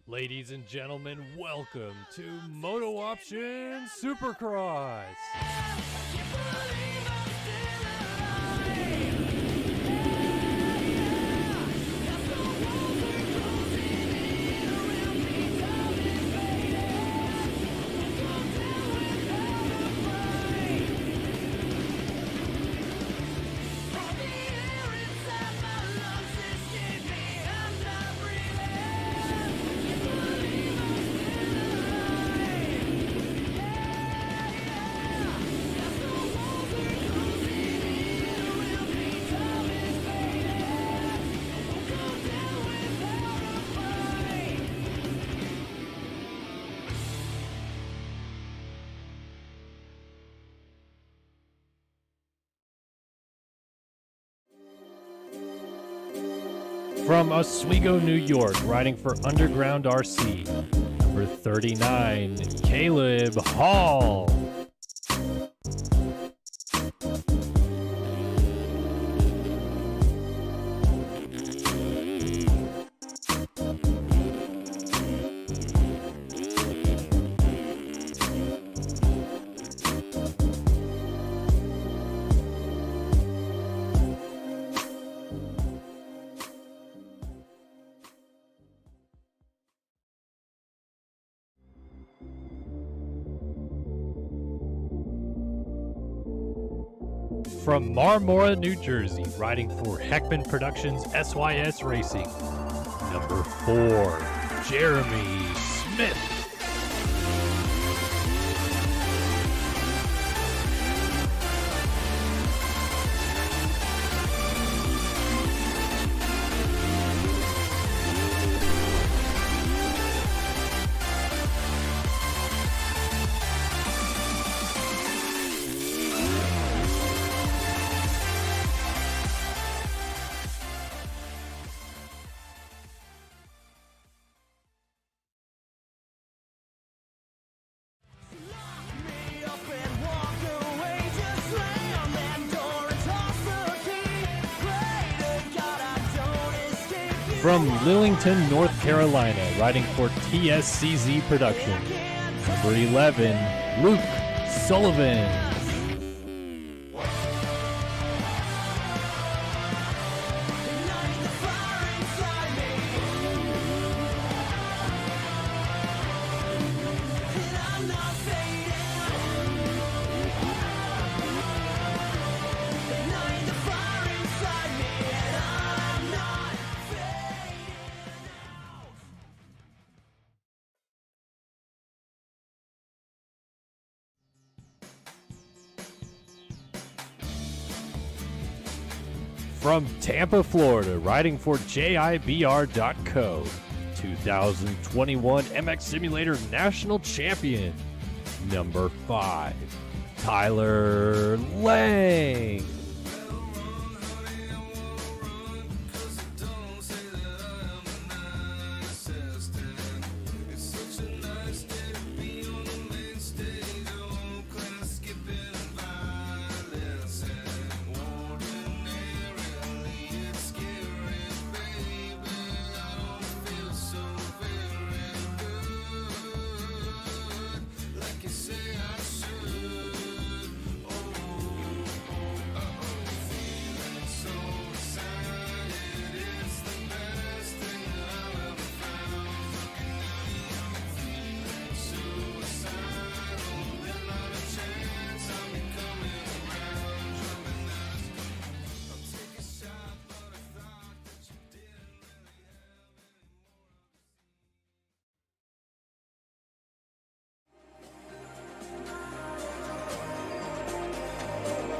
Ladies and gentlemen, welcome to MotoOption Supercross. From Oswego, New York, riding for Underground RC, number 39, Caleb Hall. From Marmora, New Jersey, riding for Heckman Productions SYS Racing, number 4, Jeremy Smith. From Lillington, North Carolina, riding for TSCZ Productions, number 11, Luke Sullivan. From Tampa, Florida, riding for JIBR.co, 2021 MX Simulator National Champion, number 5, Tyler Lang.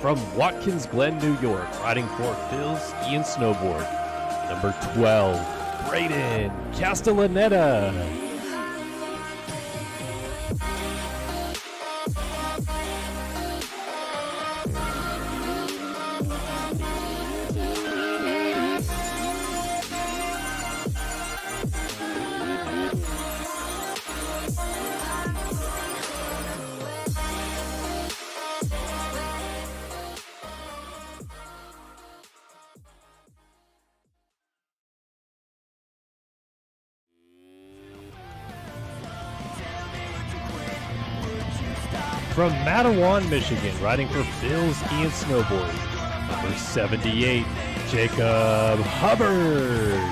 From Watkins Glen, New York, riding for Phil Ski and Snowboard, number 12, Braden Castellaneta. From Mattawan, Michigan, riding for Phil Ski and Snowboard, number 78, Jacob Hubbard.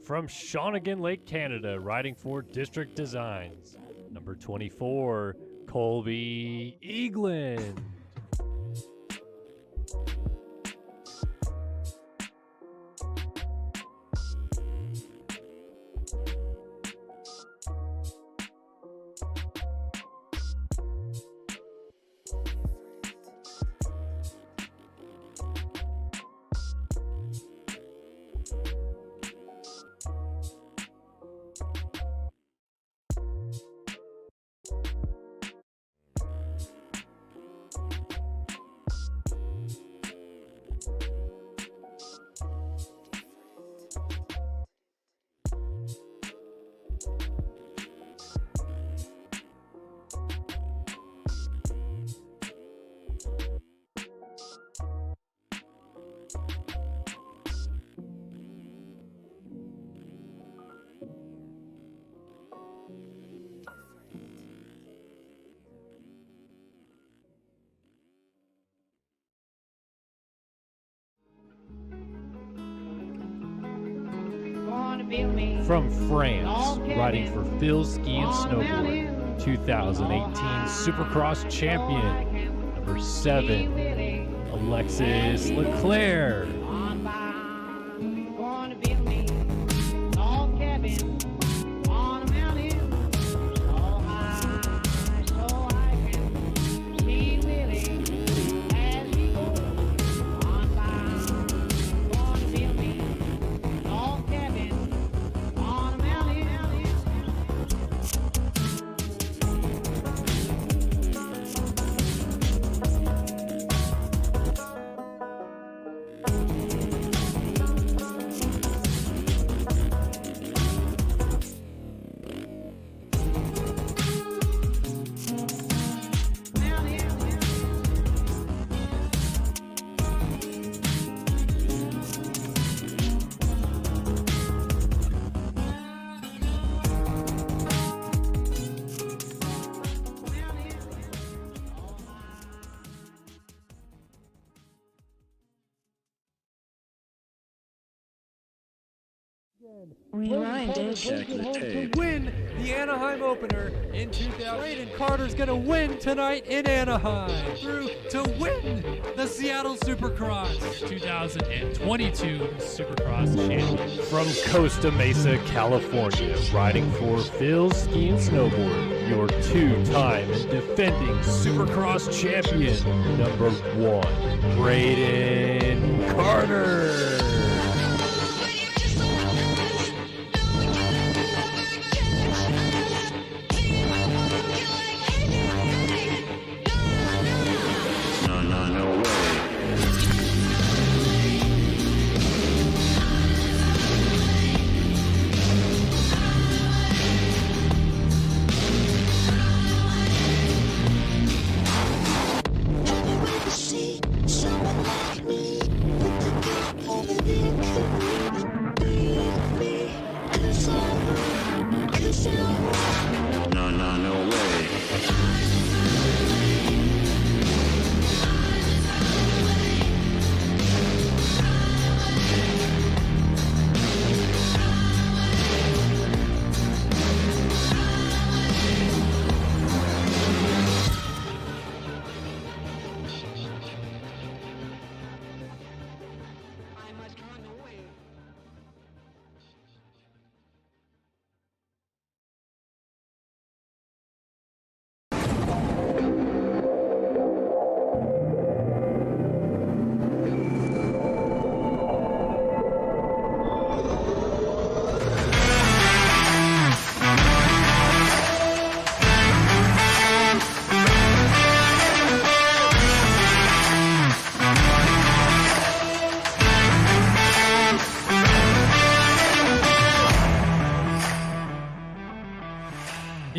From Shawnigan Lake, Canada, riding for District Designs, number 24, Colby Eagland. From France, riding for Phil Ski and Snowboard, 2018 Supercross champion. Number 7, Alexis Leclerc. Check the tape. Win the Anaheim opener in 2000. Braden Carter's going to win tonight in Anaheim. Through to win the Seattle Supercross. 2022 Supercross champion. From Costa Mesa, California, riding for Phil's Ski and Snowboard, your 2-time and defending Supercross champion, number 1, Braden Carter. No way.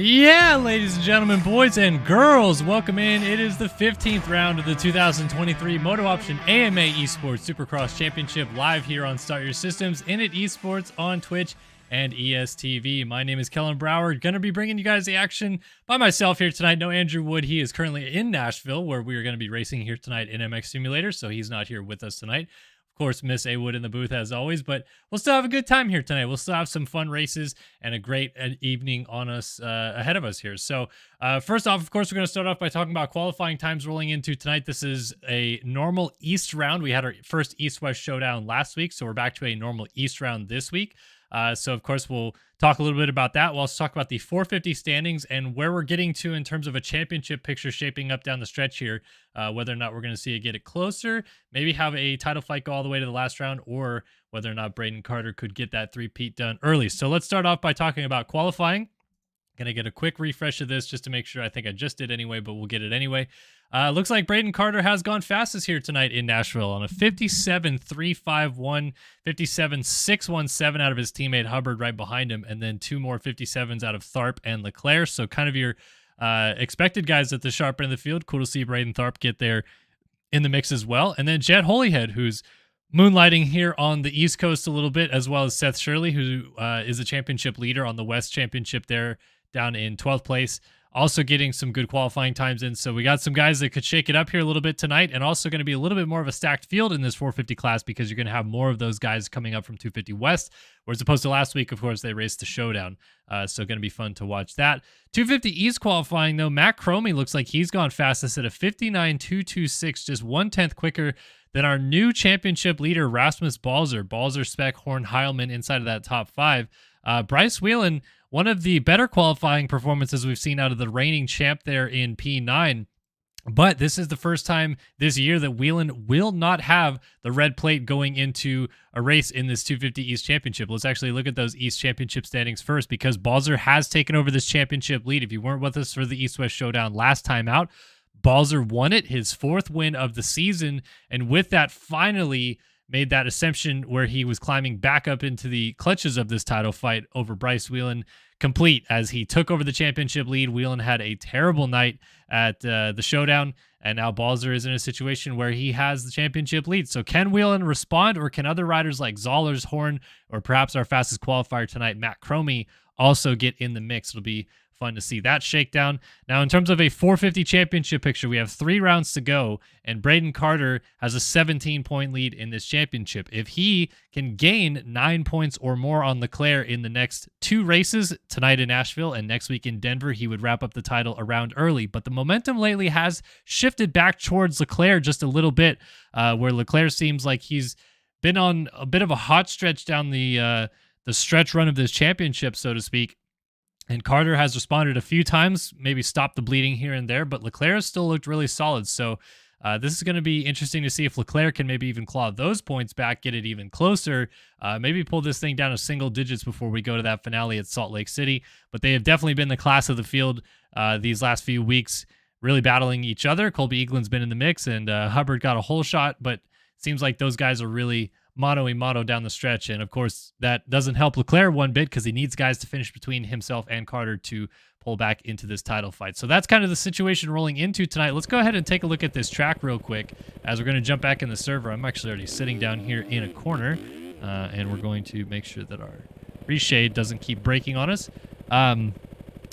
Yeah, ladies and gentlemen, boys and girls, welcome in. It is the 15th round of the 2023 MotoOption AMA Esports Supercross Championship live here on Start Your Systems, Init Esports on Twitch and ESTV. My name is Kellen Brower. Going to be bringing you guys the action by myself here tonight. No Andrew Wood. He is currently in Nashville, where we are going to be racing here tonight in MX Simulator, so he's not here with us tonight. Of course, Miss A Wood in the booth as always, but we'll still have a good time here tonight. We'll still have some fun races and a great evening on us ahead of us here. So first off, of course, we're going to start off by talking about qualifying times rolling into tonight. This is a normal East round. We had our first East-West showdown last week, so we're back to a normal East round this week. So, of course, we'll talk a little bit about that. We'll also talk about the 450 standings and where we're getting to in terms of a championship picture shaping up down the stretch here, whether or not we're going to see it get it closer, maybe have a title fight go all the way to the last round, or whether or not Braden Carter could get that three-peat done early. So let's start off by talking about qualifying. Going to get a quick refresh of this just to make sure. I think I just did anyway, but we'll get it anyway. Looks like Braden Carter has gone fastest here tonight in Nashville on a 57.351, 57.617 out of his teammate Hubbard right behind him, and then two more 57s out of Tharp and Leclerc. So kind of your expected guys at the sharp end of the field. Cool to see Braden Tharp get there in the mix as well. And then Jet Holyhead, who's moonlighting here on the East Coast a little bit, as well as Seth Shirley, who is a championship leader on the West Championship there, down in 12th place also getting some good qualifying times in. So we got some guys that could shake it up here a little bit tonight, and also going to be a little bit more of a stacked field in this 450 class because you're going to have more of those guys coming up from 250 West, whereas opposed to last week, of course, they raced the showdown. So going to be fun to watch that. 250 East qualifying, though, Matt Cromie looks like he's gone fastest at a 59.226, just 1/10 quicker than our new championship leader, Rasmus Balzer. Balzer, Speck, Horn, Heilman inside of that top 5. Bryce Whelan, one of the better qualifying performances we've seen out of the reigning champ there in P9. But this is the first time this year that Whelan will not have the red plate going into a race in this 250 East Championship. Let's actually look at those East Championship standings first, because Balzer has taken over this championship lead. If you weren't with us for the East-West Showdown last time out, Balzer won it, his 4th win of the season, and with that finally made that ascension where he was climbing back up into the clutches of this title fight over Bryce Whelan complete as he took over the championship lead. Whelan had a terrible night at the showdown, and now Balzer is in a situation where he has the championship lead. So can Whelan respond, or can other riders like Zollers, Horn, or perhaps our fastest qualifier tonight, Matt Cromie, also get in the mix? It'll be fun to see that shakedown. Now, in terms of a 450 championship picture, we have 3 rounds to go, and Braden Carter has a 17-point lead in this championship. If he can gain 9 points or more on Leclerc in the next 2 races, tonight in Nashville and next week in Denver, he would wrap up the title a round early. But the momentum lately has shifted back towards Leclerc just a little bit, where Leclerc seems like he's been on a bit of a hot stretch down the stretch run of this championship, so to speak. And Carter has responded a few times, maybe stopped the bleeding here and there, but Leclerc has still looked really solid. So this is going to be interesting to see if Leclerc can maybe even claw those points back, get it even closer, maybe pull this thing down to single digits before we go to that finale at Salt Lake City. But they have definitely been the class of the field these last few weeks, really battling each other. Colby Eaglin's been in the mix, and Hubbard got a whole shot, but it seems like those guys are really moto down the stretch. And of course, that doesn't help Leclerc one bit because he needs guys to finish between himself and Carter to pull back into this title fight. So that's kind of the situation rolling into tonight. Let's go ahead and take a look at this track real quick as we're going to jump back in the server. I'm actually already sitting down here in a corner, and we're going to make sure that our reshade doesn't keep breaking on us.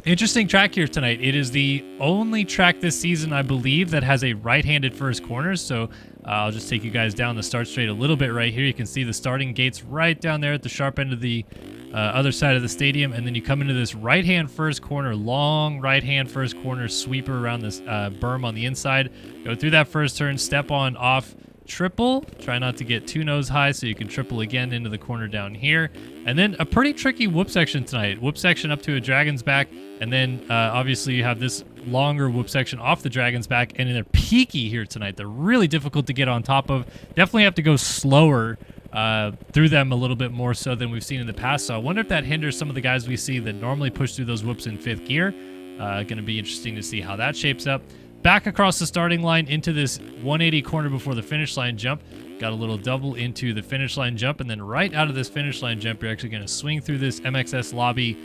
Interesting track here tonight. It is the only track this season, I believe, that has a right-handed first corner. So I'll just take you guys down the start straight a little bit right here. You can see the starting gates right down there at the sharp end of the other side of the stadium. And then you come into this right-hand first corner, long right-hand first corner sweeper around this berm on the inside. Go through that first turn, step on, off, triple. Try not to get too nose high so you can triple again into the corner down here. And then a pretty tricky whoop section tonight. Whoop section up to a dragon's back. And then obviously you have this longer whoop section off the dragon's back. And they're peaky here tonight. They're really difficult to get on top of. Definitely have to go slower through them a little bit more so than we've seen in the past. So I wonder if that hinders some of the guys we see that normally push through those whoops in 5th gear. Going to be interesting to see how that shapes up. Back across the starting line into this 180 corner before the finish line jump. Got a little double into the finish line jump, and then right out of this finish line jump, you're actually going to swing through this MXS lobby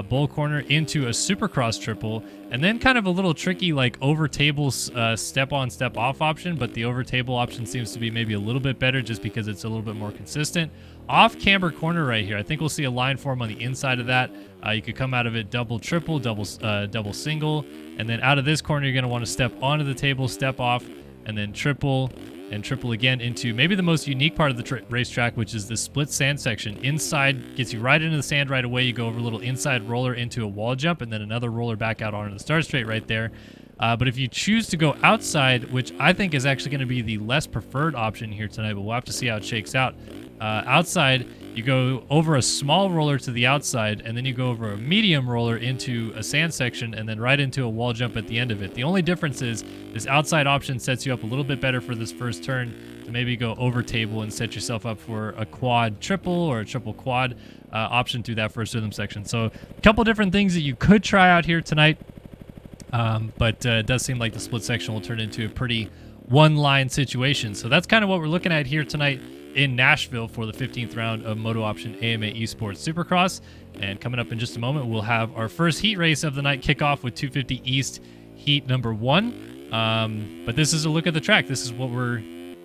bull corner into a Supercross triple, and then kind of a little tricky like over table step on step off option, but the over table option seems to be maybe a little bit better just because it's a little bit more consistent. Off camber corner right here, I think we'll see a line form on the inside of that. You could come out of it double triple, double single, and then out of this corner you're going to want to step onto the table, step off, and then triple and triple again into maybe the most unique part of the racetrack, which is the split sand section. Inside gets you right into the sand right away. You go over a little inside roller into a wall jump, and then another roller back out onto the start straight right there. But if you choose to go outside, which I think is actually going to be the less preferred option here tonight, but we'll have to see how it shakes out. Outside, you go over a small roller to the outside, and then you go over a medium roller into a sand section, and then right into a wall jump at the end of it. The only difference is this outside option sets you up a little bit better for this first turn to maybe go over table and set yourself up for a quad triple or a triple quad option through that first rhythm section. So a couple different things that you could try out here tonight. But it does seem like the split section will turn into a pretty one-line situation. So that's kind of what we're looking at here tonight in Nashville for the 15th round of MotoOption AMA Esports Supercross. And coming up in just a moment, we'll have our first heat race of the night kick off with 250 East heat number 1. But this is a look at the track. This is what we're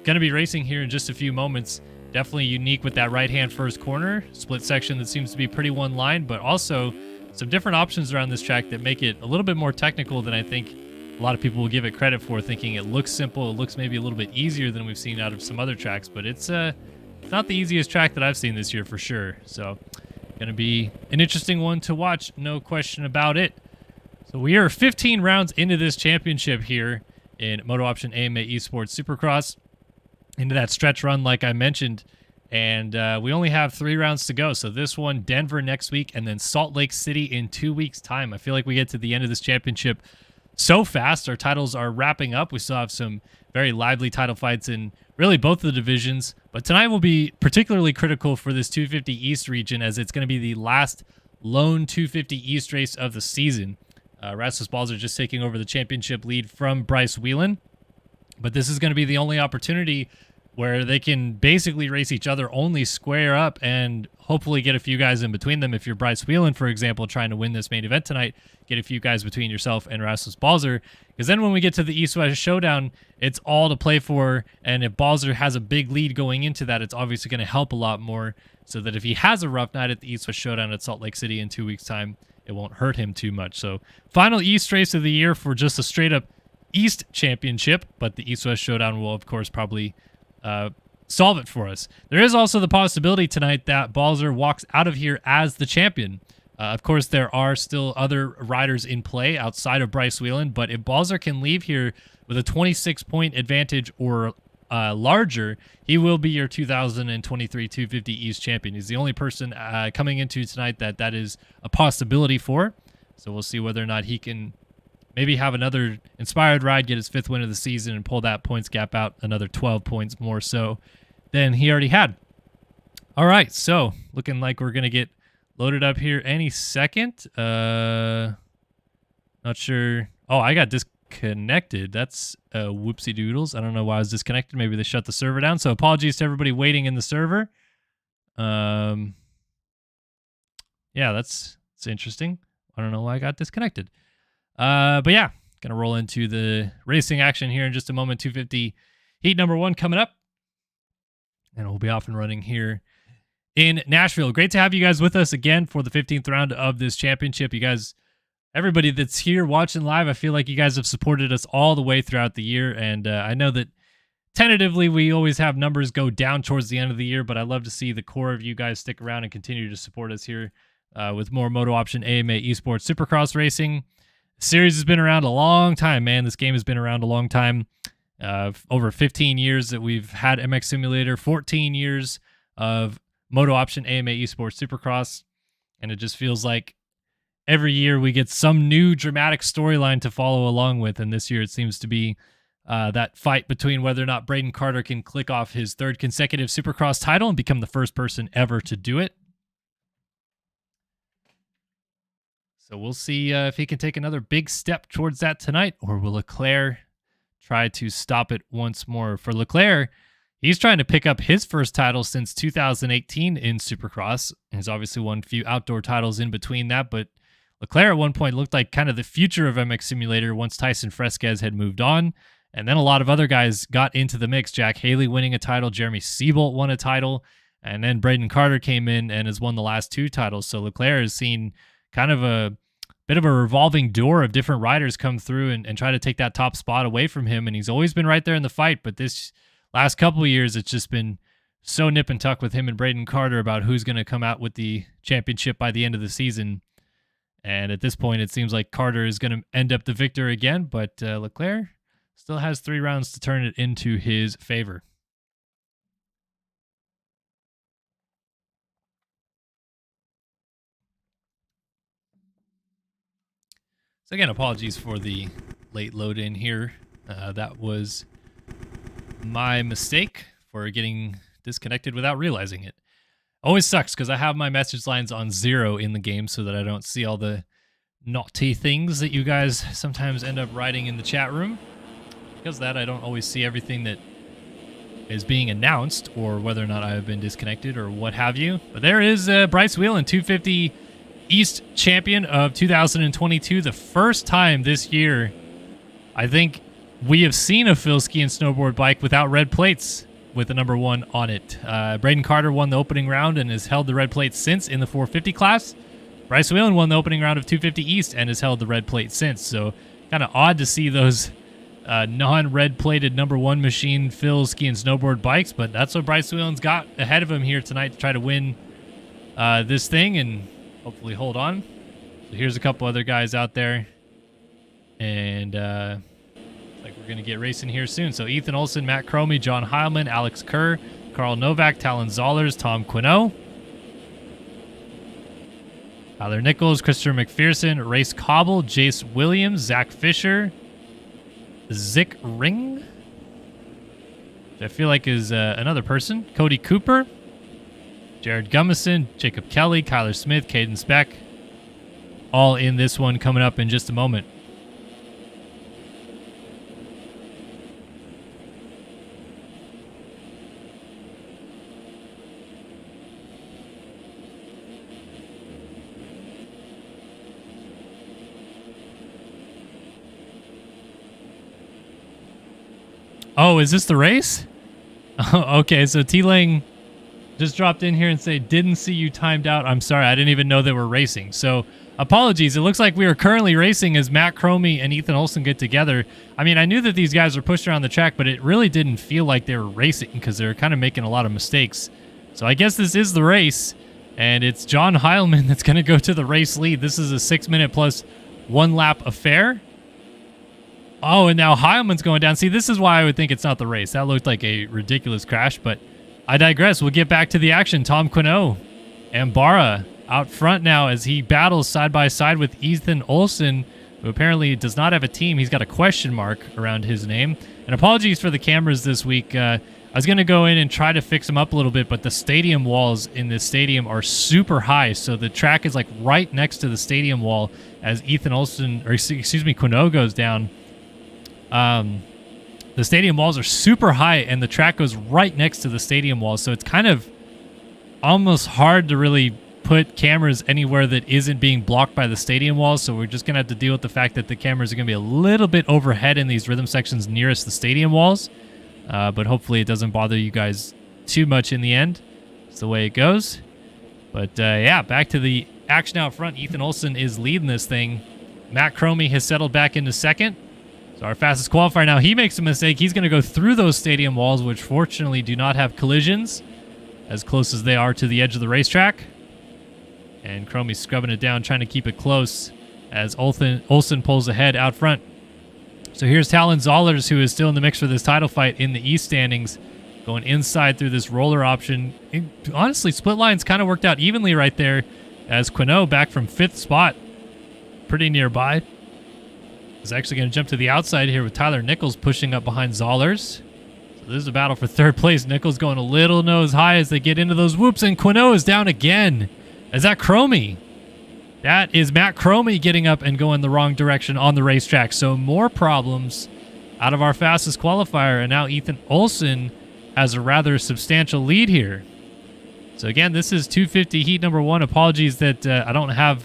going to be racing here in just a few moments. Definitely unique with that right-hand first corner split section that seems to be pretty one-line, but also some different options around this track that make it a little bit more technical than I think a lot of people will give it credit for, thinking it looks simple, it looks maybe a little bit easier than we've seen out of some other tracks, but it's not the easiest track that I've seen this year for sure. So going to be an interesting one to watch, no question about it. So we are 15 rounds into this championship here in MotoOption AMA Esports Supercross, into that stretch run like I mentioned, and we only have 3 rounds to go. So this one, Denver next week, and then Salt Lake City in 2 weeks' time. I feel like we get to the end of this championship so fast. Our titles are wrapping up. We still have some very lively title fights in really both of the divisions, but tonight will be particularly critical for this 250 East region, as it's going to be the last lone 250 East race of the season. Rasmus Balzer just taking over the championship lead from Bryce Whelan, but this is going to be the only opportunity where they can basically race each other, only square up, and hopefully get a few guys in between them. If you're Bryce Whelan, for example, trying to win this main event tonight, get a few guys between yourself and Rasmus Balzer, because then when we get to the East-West showdown, it's all to play for, and if Balzer has a big lead going into that, it's obviously going to help a lot more, so that if he has a rough night at the East-West showdown at Salt Lake City in 2 weeks' time, it won't hurt him too much. So final East race of the year for just a straight-up East championship, but the East-West showdown will, of course, probably solve it for us. There is also the possibility tonight that Balzer walks out of here as the champion. Of course, there are still other riders in play outside of Bryce Whelan, but if Balzer can leave here with a 26-point advantage or larger, he will be your 2023 250 East champion. He's the only person coming into tonight that is a possibility for. So we'll see whether or not he can maybe have another inspired ride, get his 5th win of the season, and pull that points gap out another 12 points more so than he already had. All right, so looking like we're going to get loaded up here any second. Not sure. Oh, I got disconnected. That's whoopsie doodles. I don't know why I was disconnected. Maybe they shut the server down. So apologies to everybody waiting in the server. Yeah, that's interesting. I don't know why I got disconnected. But yeah, gonna roll into the racing action here in just a moment. 250 heat number 1 coming up, and we'll be off and running here in Nashville. Great to have you guys with us again for the 15th round of this championship. You guys, everybody that's here watching live, I feel like you guys have supported us all the way throughout the year, and I know that tentatively we always have numbers go down towards the end of the year, but I love to see the core of you guys stick around and continue to support us here with more MotoOption AMA Esports Supercross racing. Series has been around a long time, man. This game has been around a long time. Over 15 years that we've had MX Simulator, 14 years of MotoOption AMA Esports Supercross, and it just feels like every year we get some new dramatic storyline to follow along with, and this year it seems to be that fight between whether or not Braden Carter can click off his 3rd consecutive Supercross title and become the first person ever to do it. So we'll see if he can take another big step towards that tonight, or will Leclerc try to stop it once more? For Leclerc, he's trying to pick up his first title since 2018 in Supercross. He's obviously won a few outdoor titles in between that, but Leclerc at one point looked like kind of the future of MX Simulator once Tyson Fresquez had moved on. And then a lot of other guys got into the mix. Jack Haley winning a title, Jeremy Seabolt won a title, and then Braden Carter came in and has won the last 2 titles. So Leclerc has seen kind of a bit of a revolving door of different riders come through and try to take that top spot away from him, and he's always been right there in the fight, but this last couple of years it's just been so nip and tuck with him and Braden Carter about who's going to come out with the championship by the end of the season. And at this point it seems like Carter is going to end up the victor again, but Leclerc still has 3 rounds to turn it into his favor. So again, apologies for the late load in here. That was my mistake for getting disconnected without realizing it. Always sucks because I have my message lines on 0 in the game so that I don't see all the naughty things that you guys sometimes end up writing in the chat room. Because of that, I don't always see everything that is being announced or whether or not I have been disconnected or what have you. But there is Bryce Whelan, 250 East champion of 2022. The first time this year I think we have seen a Phil ski and snowboard bike without red plates with the number 1 on it. Braden Carter won the opening round and has held the red plate since in the 450 class. Bryce Whelan won the opening round of 250 East and has held the red plate since. So kind of odd to see those non-red plated number 1 machine Phil ski and snowboard bikes, but that's what Bryce Whelan's got ahead of him here tonight to try to win this thing and hopefully hold on. So here's a couple other guys out there, and like we're gonna get racing here soon. So Ethan Olson, Matt Cromie, John Heilman, Alex Kerr, Carl Novak, Talon Zollers, Tom Quinault, Tyler Nichols, Christopher McPherson, Race Cobble, Jace Williams, Zach Fisher, Zick Ring, which I feel like is another person, Cody Cooper, Jared Gummison, Jacob Kelly, Kyler Smith, Caden Speck, all in this one coming up in just a moment. Oh, is this the race? Okay, so T-Lang just dropped in here and say, didn't see you timed out. I'm sorry, I didn't even know they were racing. So apologies. It looks like we are currently racing as Matt Cromie and Ethan Olson get together. I mean, I knew that these guys were pushed around the track, but it really didn't feel like they were racing because they were kind of making a lot of mistakes. So I guess this is the race, and it's John Heilman that's going to go to the race lead. This is a 6-minute plus 1 lap affair. Oh, and now Heilman's going down. See, this is why I would think it's not the race. That looked like a ridiculous crash, but I digress. We'll get back to the action. Tom Quinault and Barra out front now as he battles side by side with Ethan Olson, who apparently does not have a team. He's got a question mark around his name. And apologies for the cameras this week. I was going to go in and try to fix them up a little bit, but the stadium walls in this stadium are super high, so the track is like right next to the stadium wall as Ethan Olson, or excuse me, Quinault goes down. The stadium walls are super high and the track goes right next to the stadium walls. So it's kind of almost hard to really put cameras anywhere that isn't being blocked by the stadium walls. So we're just going to have to deal with the fact that the cameras are going to be a little bit overhead in these rhythm sections nearest the stadium walls. But hopefully it doesn't bother you guys too much in the end. It's the way it goes. But yeah, back to the action out front. Ethan Olson is leading this thing. Matt Cromie has settled back into second. So our fastest qualifier now, he makes a mistake. He's going to go through those stadium walls, which fortunately do not have collisions as close as they are to the edge of the racetrack. And Cromie's scrubbing it down, trying to keep it close as Olson pulls ahead out front. So here's Talon Zollers, who is still in the mix for this title fight in the East standings, going inside through this roller option. Honestly, split lines kind of worked out evenly right there as Quinault back from 5th spot, pretty nearby. Is actually going to jump to the outside here with Tyler Nichols pushing up behind Zollers. So this is a battle for 3rd place. Nichols going a little nose high as they get into those whoops, and Quinault is down again. Is that Cromie? That is Matt Cromie getting up and going the wrong direction on the racetrack. So more problems out of our fastest qualifier, and now Ethan Olson has a rather substantial lead here. So again, this is 250 heat number 1. Apologies that I don't have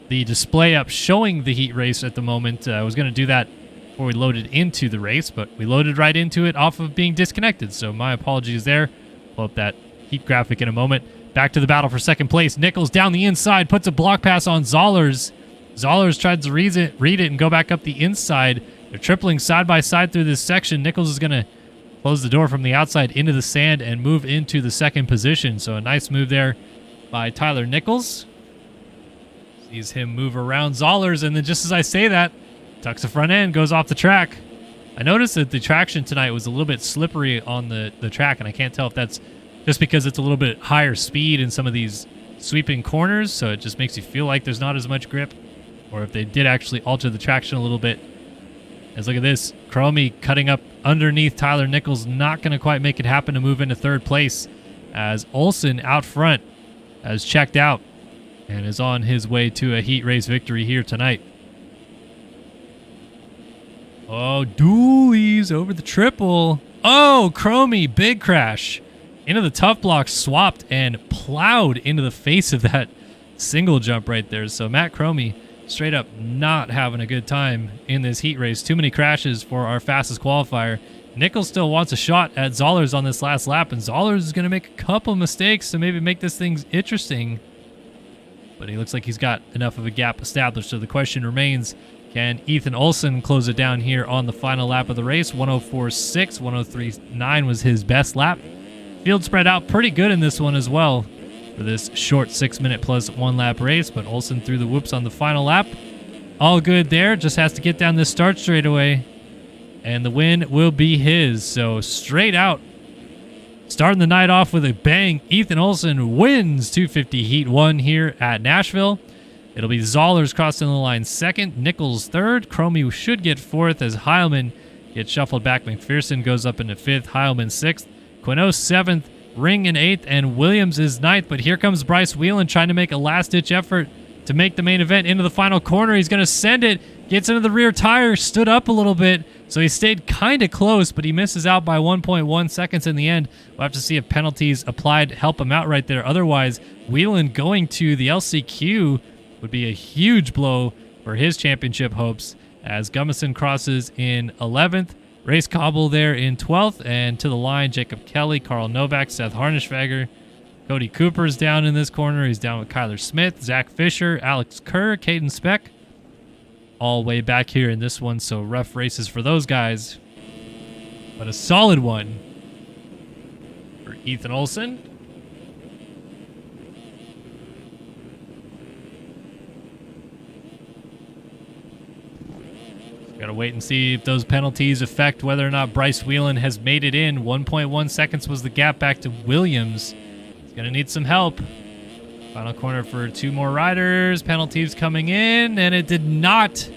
the display up showing the heat race at the moment. I was going to do that before we loaded into the race, but we loaded right into it off of being disconnected. So my apologies there. Pull up that heat graphic in a moment. Back to the battle for 2nd place. Nichols down the inside, puts a block pass on Zollers. Zollers tried to read it and go back up the inside. They're tripling side by side through this section. Nichols is going to close the door from the outside into the sand and move into the 2nd position. So a nice move there by Tyler Nichols. Sees him move around Zollers, and then just as I say that, tucks the front end, goes off the track. I noticed that the traction tonight was a little bit slippery on the track, and I can't tell if that's just because it's a little bit higher speed in some of these sweeping corners, so it just makes you feel like there's not as much grip, or if they did actually alter the traction a little bit. As look at this, Cromie cutting up underneath Tyler Nichols, not going to quite make it happen to move into 3rd place, as Olson out front has checked out and is on his way to a heat race victory here tonight. Oh, dualies over the triple. Oh, Cromie, big crash. Into the tough block, swapped and plowed into the face of that single jump right there. So Matt Cromie straight up not having a good time in this heat race. Too many crashes for our fastest qualifier. Nichols still wants a shot at Zollers on this last lap, and Zollers is going to make a couple mistakes to maybe make this thing interesting. but he looks like he's got enough of a gap established. So the question remains, can Ethan Olsen close it down here on the final lap of the race? 104.6, 103.9 was his best lap. Field spread out pretty good in this one as well for this short 6-minute plus 1-lap race, but Olsen threw the whoops on the final lap. All good there, just has to get down this start straightaway, and the win will be his. So straight out, starting the night off with a bang, Ethan Olsen wins 250 Heat 1 here at Nashville. It'll be Zollers crossing the line second, Nichols third, Cromie should get fourth as Heilman gets shuffled back. McPherson goes up into fifth, Heilman sixth, Quinault seventh, Ring in eighth, and Williams is ninth. But here comes Bryce Whelan trying to make a last-ditch effort to make the main event into the final corner. He's going to send it, gets into the rear tire, stood up a little bit, so he stayed kind of close, but he misses out by 1.1 seconds in the end. We'll have to see if penalties applied help him out right there. Otherwise, Whelan going to the LCQ would be a huge blow for his championship hopes, as Gummison crosses in 11th, Race Cobble there in 12th, and to the line, Jacob Kelly, Carl Novak, Seth Harnischwager. Cody Cooper's down in this corner. He's down with Kyler Smith, Zach Fisher, Alex Kerr, Caden Speck. All way back here in this one, so rough races for those guys. But a solid one for Ethan Olsen. Got to wait and see if those penalties affect whether or not Bryce Whelan has made it in. 1.1 seconds was the gap back to Williams. He's going to need some help. Final corner for two more riders. Penalties coming in, and it did not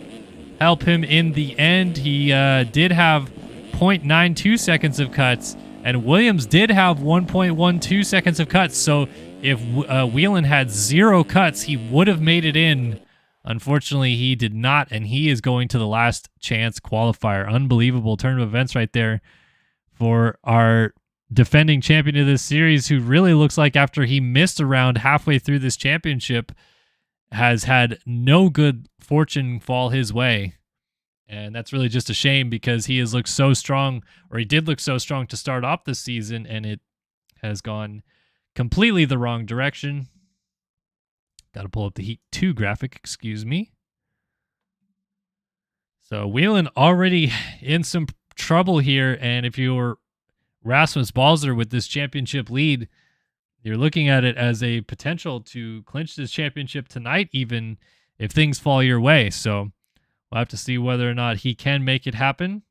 help him in the end. He did have 0.92 seconds of cuts, and Williams did have 1.12 seconds of cuts. So if Whelan had 0 cuts, he would have made it in. Unfortunately, he did not, and he is going to the last chance qualifier. Unbelievable turn of events right there for our defending champion of this series, who really looks like, after he missed a round halfway through this championship, has had no good fortune fall his way. And that's really just a shame, because he has looked so strong, or he did look so strong to start off this season, and it has gone completely the wrong direction. Got to pull up the Heat 2 graphic, excuse me. So Whelan already in some trouble here, and if you're Rasmus Balzer with this championship lead, you're looking at it as a potential to clinch this championship tonight, even if things fall your way. So we'll have to see whether or not he can make it happen.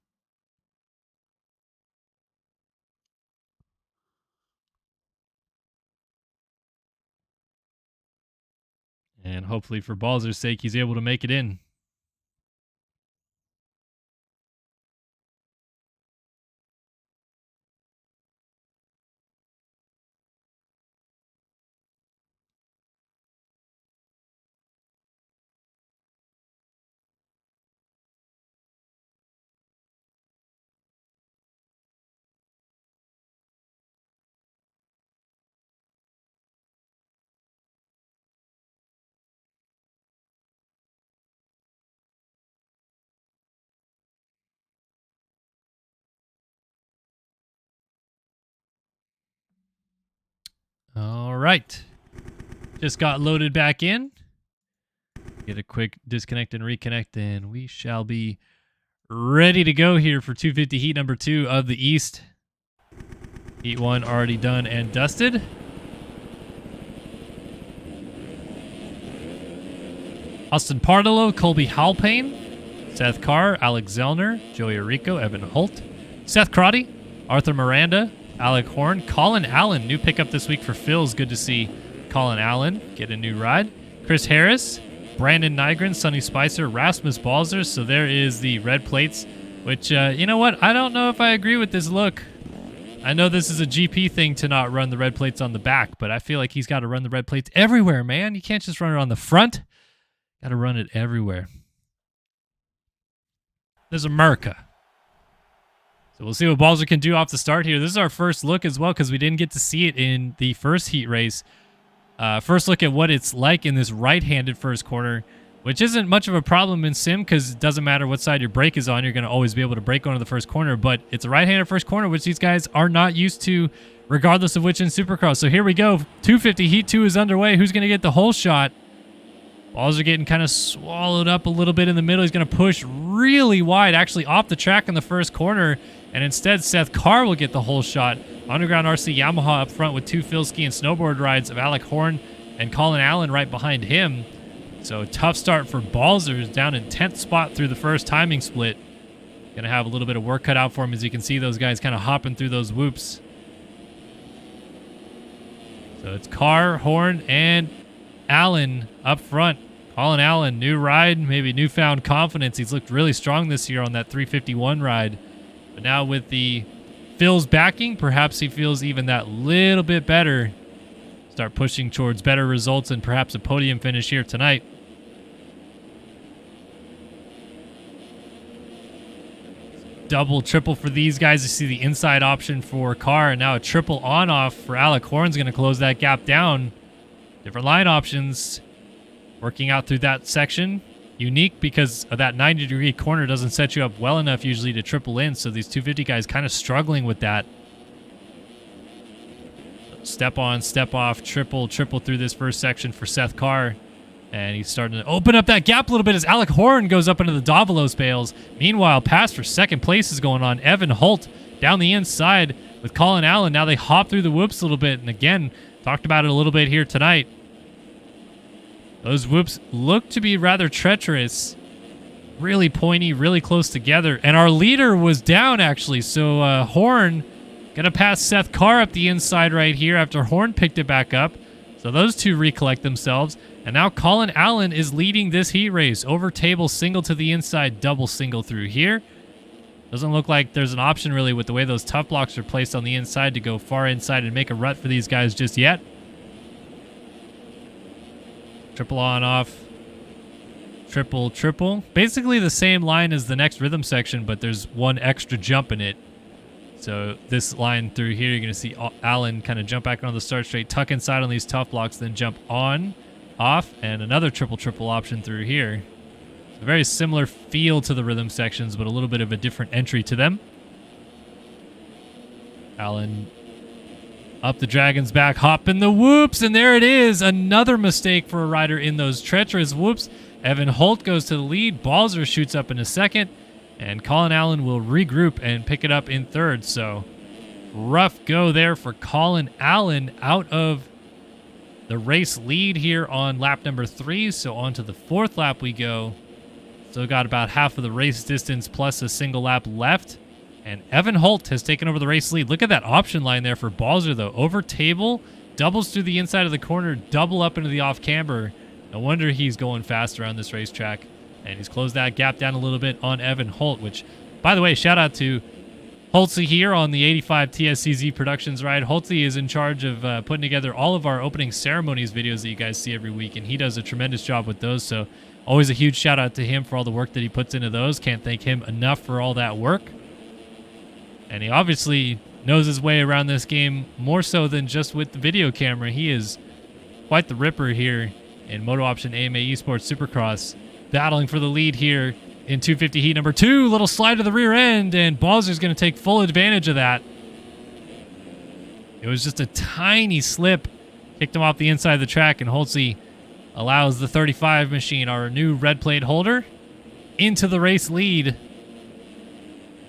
And hopefully, for Balzer's sake, he's able to make it in. All right. Just got loaded back in. Get a quick disconnect and reconnect, and we shall be ready to go here for 250 Heat number 2 of the East. Heat 1 already done and dusted. Austin Pardolo, Colby Halpane, Seth Carr, Alex Zellner, Joey Arico, Evan Holt, Seth Crotty, Arthur Miranda, Alec Horn, Colin Allen, new pickup this week for Phil's. Good to see Colin Allen get a new ride. Chris Harris, Brandon Nygren, Sonny Spicer, Rasmus Balzer. So there is the red plates, which, you know what? I don't know if I agree with this look. I know this is a GP thing to not run the red plates on the back, but I feel like he's got to run the red plates everywhere, man. You can't just run it on the front. Got to run it everywhere. This is America. So we'll see what Balzer can do off the start here. This is our first look as well, because we didn't get to see it in the first heat race. First look at what it's like in this right-handed first corner, which isn't much of a problem in sim, because it doesn't matter what side your brake is on. You're going to always be able to brake onto the first corner, but it's a right-handed first corner, which these guys are not used to, regardless of which in Supercross. So here we go. 250 Heat 2 is underway. Who's going to get the whole shot? Balls are getting kind of swallowed up a little bit in the middle. He's going to push really wide, actually off the track in the first corner. And instead, Seth Carr will get the whole shot. Underground RC Yamaha up front with 2 Phil Ski and snowboard rides of Alec Horn and Colin Allen right behind him. So tough start for Balzers, down in 10th spot through the first timing split. Going to have a little bit of work cut out for him, as you can see those guys kind of hopping through those whoops. So it's Carr, Horn, and Allen up front. Colin Allen, new ride, maybe newfound confidence. He's looked really strong this year on that 351 ride. But now with the Phil's backing, perhaps he feels even that little bit better. Start pushing towards better results and perhaps a podium finish here tonight. Double, triple for these guys. You see the inside option for Carr, and now a triple on-off for Alec Horn's going to close that gap down. Different line options working out through that section. Unique because of that 90-degree corner doesn't set you up well enough usually to triple in, so these 250 guys kind of struggling with that. Step on, step off, triple through this first section for Seth Carr. And he's starting to open up that gap a little bit as Alec Horn goes up into the Davalos bales. Meanwhile, pass for second place is going on. Evan Holt down the inside with Colin Allen. Now they hop through the whoops a little bit. And again, talked about it a little bit here tonight. Those whoops look to be rather treacherous. Really pointy, really close together. And our leader was down, actually. So Horn going to pass Seth Carr up the inside right here after Horn picked it back up. So those two recollect themselves. And now Colin Allen is leading this heat race. Over table, single to the inside, double single through here. Doesn't look like there's an option really with the way those tough blocks are placed on the inside to go far inside and make a rut for these guys just yet. Triple on off. Triple, triple. Basically the same line as the next rhythm section, but there's one extra jump in it. So this line through here, you're going to see Allen kind of jump back on the start straight, tuck inside on these tough blocks, then jump on, off, and another triple option through here. A very similar feel to the rhythm sections, but a little bit of a different entry to them. Allen up the dragon's back, hop in the whoops, and there it is. Another mistake for a rider in those treacherous whoops. Evan Holt goes to the lead. Balzer shoots up in a second. And Colin Allen will regroup and pick it up in third. So rough go there for Colin Allen out of the race lead here on lap number 3. So on to the 4th lap we go. Still got about half of the race distance plus a single lap left. And Evan Holt has taken over the race lead. Look at that option line there for Balzer, though. Over table, doubles through the inside of the corner, double up into the off camber. No wonder he's going fast around this racetrack. And he's closed that gap down a little bit on Evan Holt, which, by the way, shout out to Holtzy here on the 85 TSCZ Productions ride. Holtzy is in charge of putting together all of our opening ceremonies videos that you guys see every week, and he does a tremendous job with those. So always a huge shout out to him for all the work that he puts into those. Can't thank him enough for all that work. And he obviously knows his way around this game more so than just with the video camera. He is quite the ripper here in MotoOption AMA Esports Supercross. Battling for the lead here in 250 heat number 2. Little slide to the rear end, and Balzer's going to take full advantage of that. It was just a tiny slip. Kicked him off the inside of the track, and Holtzy allows the 35 machine, our new red plate holder, into the race lead.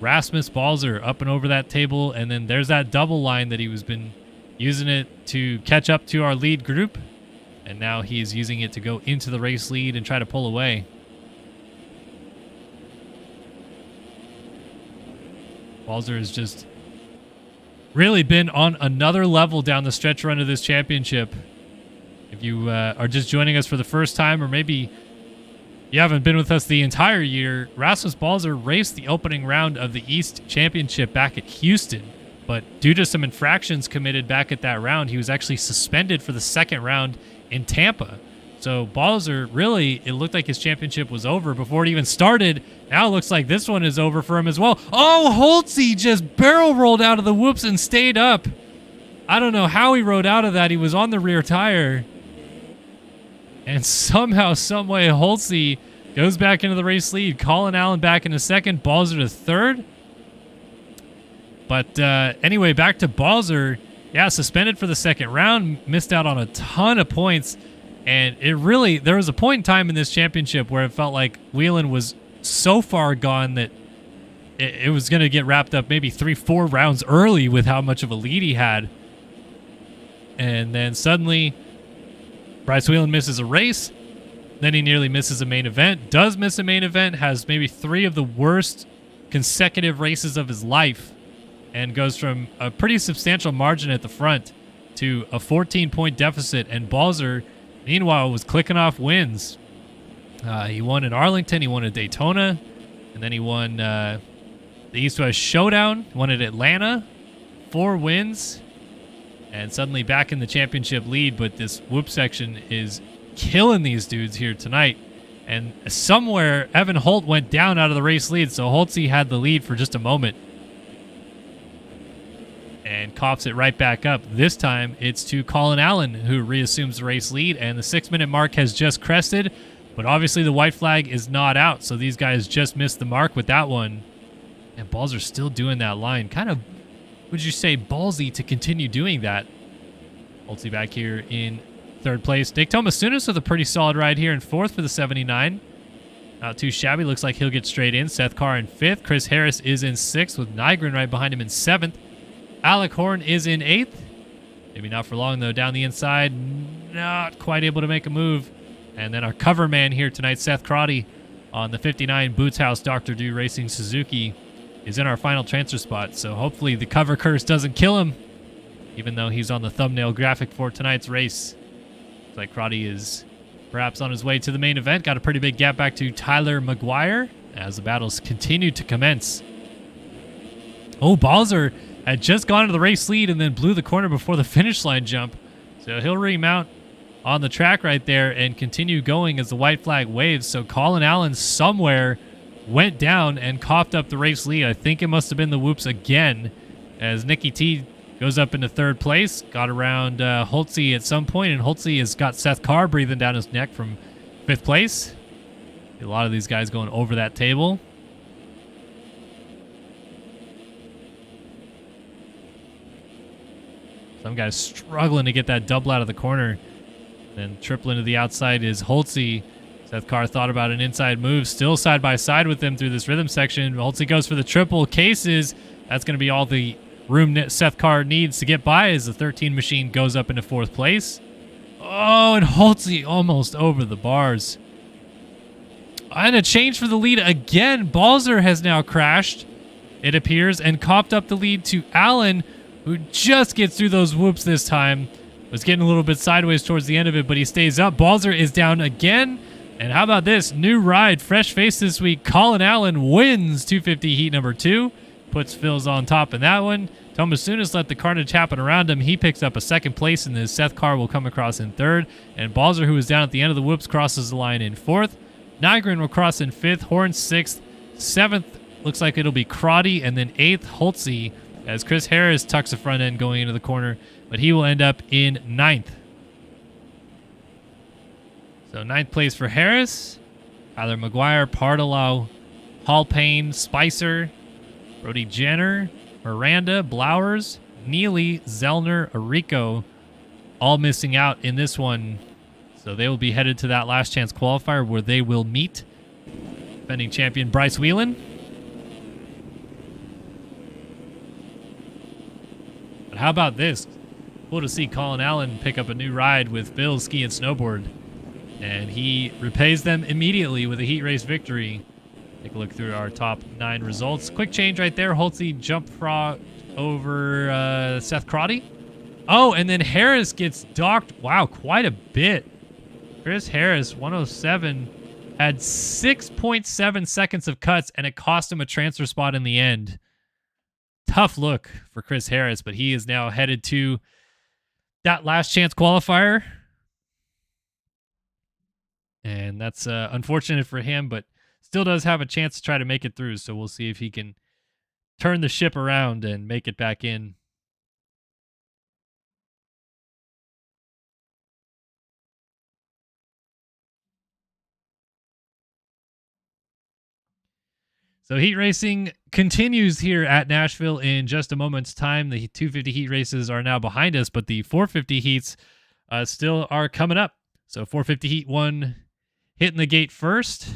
Rasmus Balzer up and over that table, and then there's that double line that he was been using it to catch up to our lead group. And now he's using it to go into the race lead and try to pull away. Balzer has just really been on another level down the stretch run of this championship. If you are just joining us for the first time, or maybe you haven't been with us the entire year, Rasmus Balzer raced the opening round of the East Championship back at Houston. But due to some infractions committed back at that round, he was actually suspended for the second round in Tampa. So Balzer, really, it looked like his championship was over before it even started. Now it looks like this one is over for him as well. Oh, Holtzy just barrel rolled out of the whoops and stayed up. I don't know how he rode out of that. He was on the rear tire. And somehow, someway, Holtzy goes back into the race lead. Colin Allen back in a second. Balzer to third. But anyway, back to Balzer. Yeah, suspended for the second round. Missed out on a ton of points. And there was a point in time in this championship where it felt like Whelan was so far gone that it was going to get wrapped up maybe 3-4 rounds early with how much of a lead he had. And then suddenly, Bryce Whelan misses a race. Then he nearly misses a main event. Does miss a main event. Has maybe 3 of the worst consecutive races of his life. And goes from a pretty substantial margin at the front to a 14-point deficit. And Balzer, meanwhile, was clicking off wins. He won at Arlington. He won at Daytona. And then he won the East-West Showdown. Won at Atlanta. 4 wins. And suddenly back in the championship lead. But this whoop section is killing these dudes here tonight. And somewhere, Evan Holt went down out of the race lead. So Holtzy had the lead for just a moment. And coughs it right back up. This time, it's to Colin Allen, who reassumes the race lead. And the 6-minute mark has just crested. But obviously, the white flag is not out. So these guys just missed the mark with that one. And Balzer's still doing that line. Kind of, would you say, ballsy to continue doing that. Holtzy back here in 3rd place. Nick Tomasunis with a pretty solid ride here in 4th for the 79. Not too shabby. Looks like he'll get straight in. Seth Carr in 5th. Chris Harris is in 6th with Nygren right behind him in 7th. Alec Horn is in 8th. Maybe not for long, though. Down the inside, not quite able to make a move. And then our cover man here tonight, Seth Crotty, on the 59 Boots House Dr. Do Racing Suzuki, is in our final transfer spot. So hopefully the cover curse doesn't kill him, even though he's on the thumbnail graphic for tonight's race. Looks like Crotty is perhaps on his way to the main event. Got a pretty big gap back to Tyler McGuire as the battles continue to commence. Oh, Balzer had just gone to the race lead and then blew the corner before the finish line jump. So he'll remount on the track right there and continue going as the white flag waves. So Colin Allen somewhere went down and coughed up the race lead. I think it must have been the whoops again as Nicky T goes up into 3rd place. Got around Holtzy at some point, and Holtzy has got Seth Carr breathing down his neck from 5th place. A lot of these guys going over that table. Some guys struggling to get that double out of the corner. Then tripling to the outside is Holtzy. Seth Carr thought about an inside move. Still side by side with them through this rhythm section. Holtzy goes for the triple cases. That's going to be all the room Seth Carr needs to get by as the 13 machine goes up into 4th place. Oh, and Holtzy almost over the bars. And a change for the lead again. Balzer has now crashed, it appears, and copped up the lead to Allen, who just gets through those whoops this time. Was getting a little bit sideways towards the end of it, but he stays up. Balzer is down again. And how about this? New ride, fresh face this week. Colin Allen wins 250 heat number 2. Puts Phil's on top in that one. Tomasunis let the carnage happen around him. He picks up a 2nd place, and this Seth Carr will come across in 3rd. And Balzer, who is down at the end of the whoops, crosses the line in 4th. Nygren will cross in 5th. Horn 6th. 7th looks like it'll be Crotty. And then 8th, Holtzy, as Chris Harris tucks the front end going into the corner. But he will end up in 9th. So 9th place for Harris. Tyler McGuire, Pardalau, Hall Payne, Spicer, Brody Jenner, Miranda, Blowers, Neely, Zellner, Arico, all missing out in this one. So they will be headed to that last chance qualifier where they will meet defending champion Bryce Whelan. But how about this? Cool to see Colin Allen pick up a new ride with Phil Ski and Snowboard. And he repays them immediately with a heat race victory. Take a look through our top 9 results. Quick change right there. Holtzy jump frog over Seth Crotty. Oh, and then Harris gets docked. Wow, quite a bit. Chris Harris, 107, had 6.7 seconds of cuts, and it cost him a transfer spot in the end. Tough look for Chris Harris, but he is now headed to that last chance qualifier. And that's unfortunate for him, but still does have a chance to try to make it through. So we'll see if he can turn the ship around and make it back in. So heat racing continues here at Nashville in just a moment's time. The 250 heat races are now behind us, but the 450 heats still are coming up. So 450 Heat 1 hitting the gate first.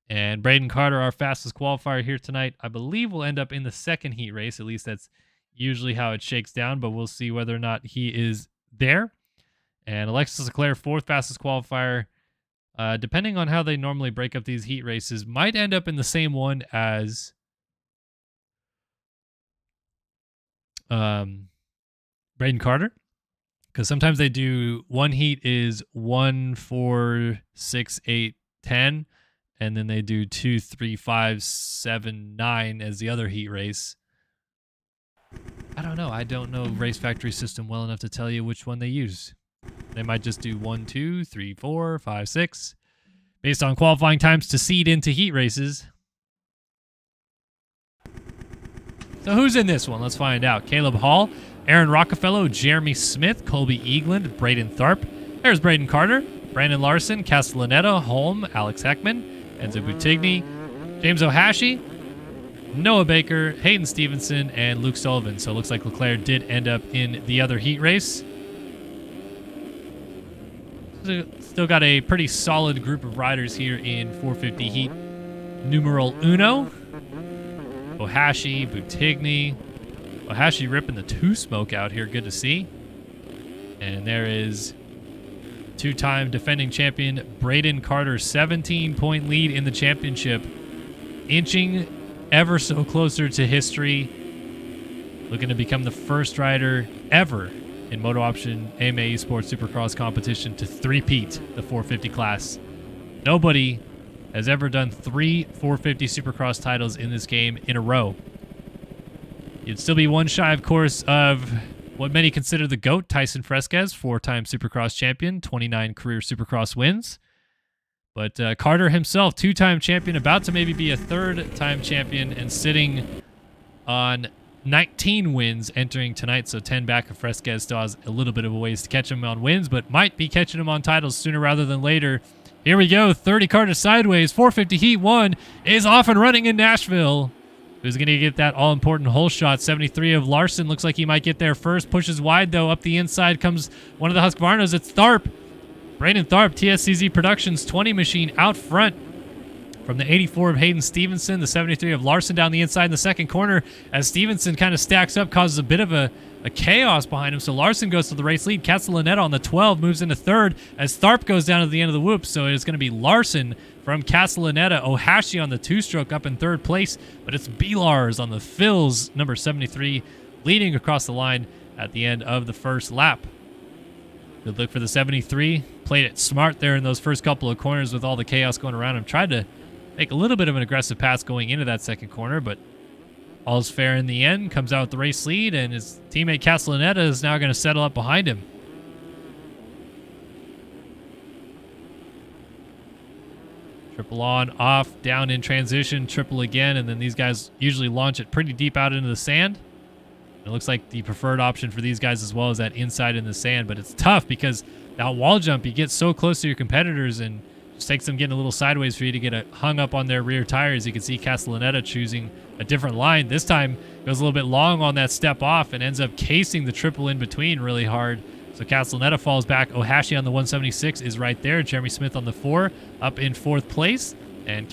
And Braden Carter, our fastest qualifier here tonight, I believe will end up in the second heat race. At least that's usually how it shakes down, but we'll see whether or not he is there. And Alexis Leclerc, fourth fastest qualifier, depending on how they normally break up these heat races, might end up in the same one as Braden Carter. Because sometimes they do one heat is 1, 4, 6, 8, 10. And then they do 2, 3, 5, 7, 9 as the other heat race. I don't know. I don't know Race Factory system well enough to tell you which one they use. They might just do 1, 2, 3, 4, 5, 6, based on qualifying times to seed into heat races. So who's in this one? Let's find out. Caleb Hall, Aaron Rockefeller, Jeremy Smith, Colby Eagland, Braden Tharp. There's Braden Carter, Brandon Larson, Castellaneta, Holm, Alex Heckman, Enzo Buttigny, James Ohashi, Noah Baker, Hayden Stevenson, and Luke Sullivan. So it looks like Leclerc did end up in the other heat race. Still got a pretty solid group of riders here in 450 heat. Numeral uno. Ohashi, Buttigny. Ohashi ripping the two smoke out here. Good to see. And there is two-time defending champion Braden Carter, 17-point lead in the championship, inching ever so closer to history, looking to become the first rider ever in MotoOption AMA Esports Supercross competition to three-peat the 450 class. Nobody has ever done 3 450 Supercross titles in this game in a row. You'd still be one shy, of course, of what many consider the GOAT, Tyson Fresquez, 4-time Supercross champion, 29 career Supercross wins. But Carter himself, 2-time champion, about to maybe be a 3rd-time champion, and sitting on 19 wins entering tonight, so 10 back of Fresquez. Still has a little bit of a ways to catch him on wins, but might be catching him on titles sooner rather than later. Here we go, 30 Carter sideways, 450 Heat 1 is off and running in Nashville. Who's going to get that all-important hole shot? 73 of Larson. Looks like he might get there first. Pushes wide, though. Up the inside comes one of the Husqvarnas. It's Tharp. Brandon Tharp, TSCZ Productions 20 machine out front. From the 84 of Hayden Stevenson, the 73 of Larson down the inside in the second corner. As Stevenson kind of stacks up, causes a bit of a chaos behind him. So Larson goes to the race lead. Castellaneta on the 12 moves into third as Tharp goes down to the end of the whoop. So it's going to be Larson from Castellaneta. Ohashi on the two-stroke up in third place. But it's B-Lars on the Phil's number 73 leading across the line at the end of the first lap. Good look for the 73. Played it smart there in those first couple of corners with all the chaos going around him. Tried to make a little bit of an aggressive pass going into that second corner, but all's fair in the end. Comes out with the race lead, and his teammate Castellaneta is now going to settle up behind him. Triple on, off, down in transition, triple again, and then these guys usually launch it pretty deep out into the sand. It looks like the preferred option for these guys as well is that inside in the sand, but it's tough because that wall jump, you get so close to your competitors and just takes them getting a little sideways for you to get hung up on their rear tires. You can see Castellaneta choosing a different line. This time goes a little bit long on that step off and ends up casing the triple in between really hard. So Castellaneta falls back. Ohashi on the 176 is right there. Jeremy Smith on the 4 up in 4th place. And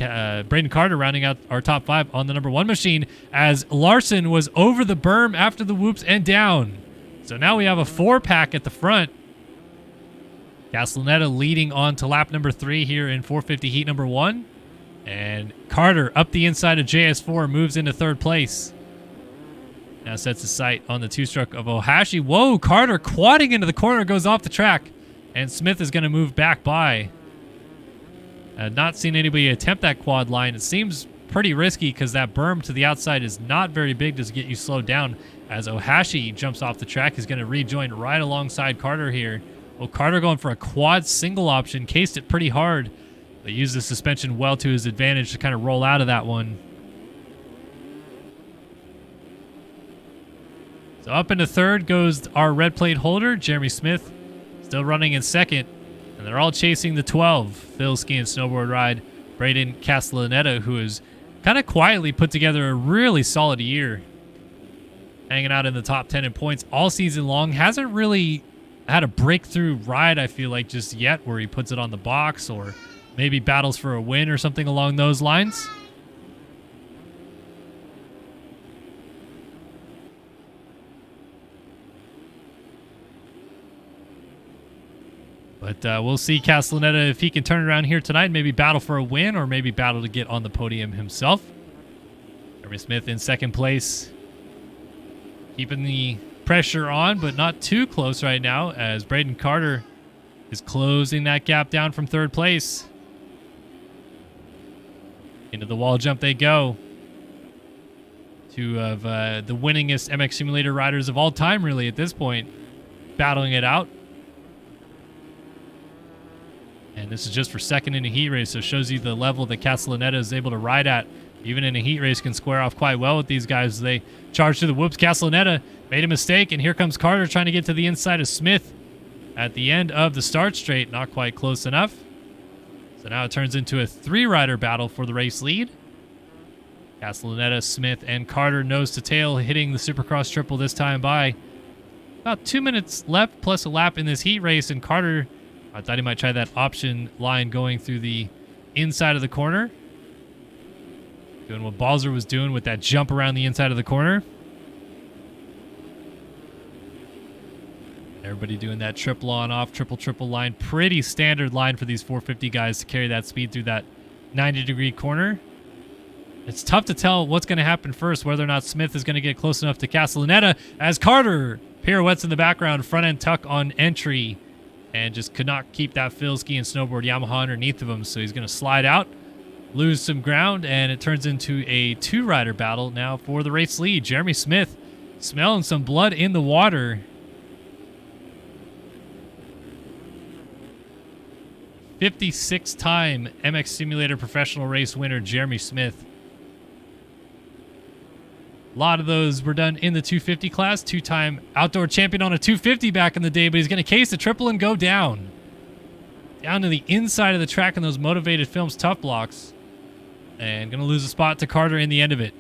Braden Carter rounding out our top 5 on the number 1 machine as Larson was over the berm after the whoops and down. So now we have a 4-pack at the front. Castellaneta leading on to lap number 3 here in 450 heat number 1. And Carter up the inside of JS4 moves into 3rd place. Now sets his sight on the 2-stroke of Ohashi. Whoa, Carter quadding into the corner, goes off the track. And Smith is going to move back by. Not seen anybody attempt that quad line. It seems pretty risky because that berm to the outside is not very big to get you slowed down. As Ohashi jumps off the track, he's going to rejoin right alongside Carter here. Well, Carter going for a quad single option, cased it pretty hard, but used the suspension well to his advantage to kind of roll out of that one. So up into 3rd goes our red plate holder, Jeremy Smith, still running in 2nd. And they're all chasing the 12. Phil ski and snowboard ride. Braden Castellaneta, who has kind of quietly put together a really solid year. Hanging out in the top 10 in points all season long. Hasn't really had a breakthrough ride, I feel like, just yet, where he puts it on the box or maybe battles for a win or something along those lines. But we'll see Castellaneta if he can turn it around here tonight, maybe battle for a win or maybe battle to get on the podium himself. Jeremy Smith in second place, keeping the pressure on, but not too close right now as Braden Carter is closing that gap down from third place. Into the wall jump they go. Two of the winningest MX Simulator riders of all time, really, at this point, battling it out. And this is just for second in a heat race, so it shows you the level that Castellaneta is able to ride at. Even in a heat race, can square off quite well with these guys. They charge through the whoops. Castellaneta made a mistake, and here comes Carter trying to get to the inside of Smith at the end of the start straight. Not quite close enough. So now it turns into a three-rider battle for the race lead. Castellaneta, Smith, and Carter nose to tail, hitting the Supercross triple this time by about 2 minutes left, plus a lap in this heat race, and Carter, I thought he might try that option line going through the inside of the corner. Doing what Balzer was doing with that jump around the inside of the corner. Everybody doing that triple on off, triple line. Pretty standard line for these 450 guys to carry that speed through that 90-degree corner. It's tough to tell what's going to happen first, whether or not Smith is going to get close enough to Castellaneta, as Carter pirouettes in the background, front end tuck on entry, and just could not keep that Phil ski and snowboard Yamaha underneath of him. So he's going to slide out, lose some ground, and it turns into a two-rider battle now for the race lead. Jeremy Smith smelling some blood in the water. 56-time MX Simulator professional race winner Jeremy Smith. A lot of those were done in the 250 class. Two-time outdoor champion on a 250 back in the day, but he's going to case the triple and go down. Down to the inside of the track in those Motivated Films tough blocks. And going to lose a spot to Carter in the end of it.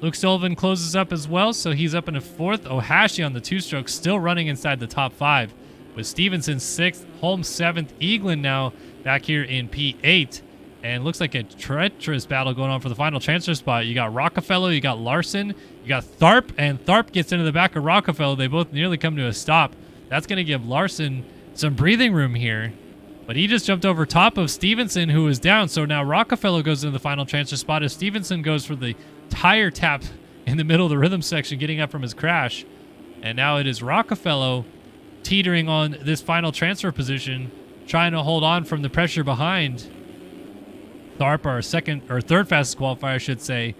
Luke Sullivan closes up as well, so he's up in a fourth. Ohashi on the two-stroke, still running inside the top five. With Stevenson sixth, Holmes seventh, Eaglin now back here in P8. And looks like a treacherous battle going on for the final transfer spot. You got Rockefeller, you got Larson, you got Tharp, and Tharp gets into the back of Rockefeller. They both nearly come to a stop. That's going to give Larson some breathing room here. But he just jumped over top of Stevenson, who was down. So now Rockefeller goes into the final transfer spot as Stevenson goes for the tire tap in the middle of the rhythm section, getting up from his crash. And now it is Rockefeller teetering on this final transfer position, trying to hold on from the pressure behind. Tharp, our second or third fastest qualifier, I should say,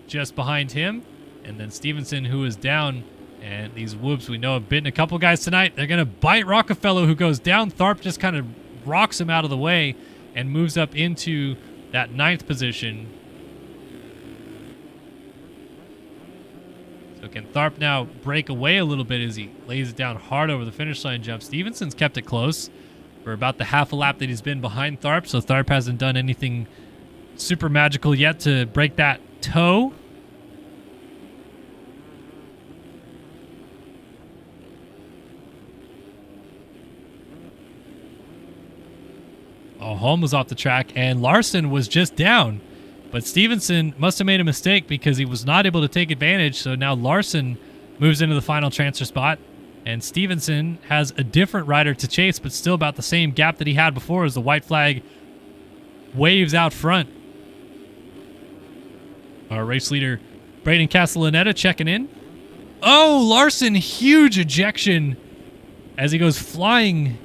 just behind him. And then Stevenson, who is down. And these whoops, we know, have bitten a couple guys tonight. They're going to bite Rockefeller, who goes down. Tharp just kind of rocks him out of the way and moves up into that ninth position. So can Tharp now break away a little bit as he lays it down hard over the finish line jump? Stevenson's kept it close for about the half a lap that he's been behind Tharp, so Tharp hasn't done anything super magical yet to break that toe. Oh, Holm was off the track, and Larson was just down. But Stevenson must have made a mistake because he was not able to take advantage, so now Larson moves into the final transfer spot, and Stevenson has a different rider to chase, but still about the same gap that he had before as the white flag waves out front. Our race leader, Braden Castellaneta, checking in. Oh, Larson, huge ejection as he goes flying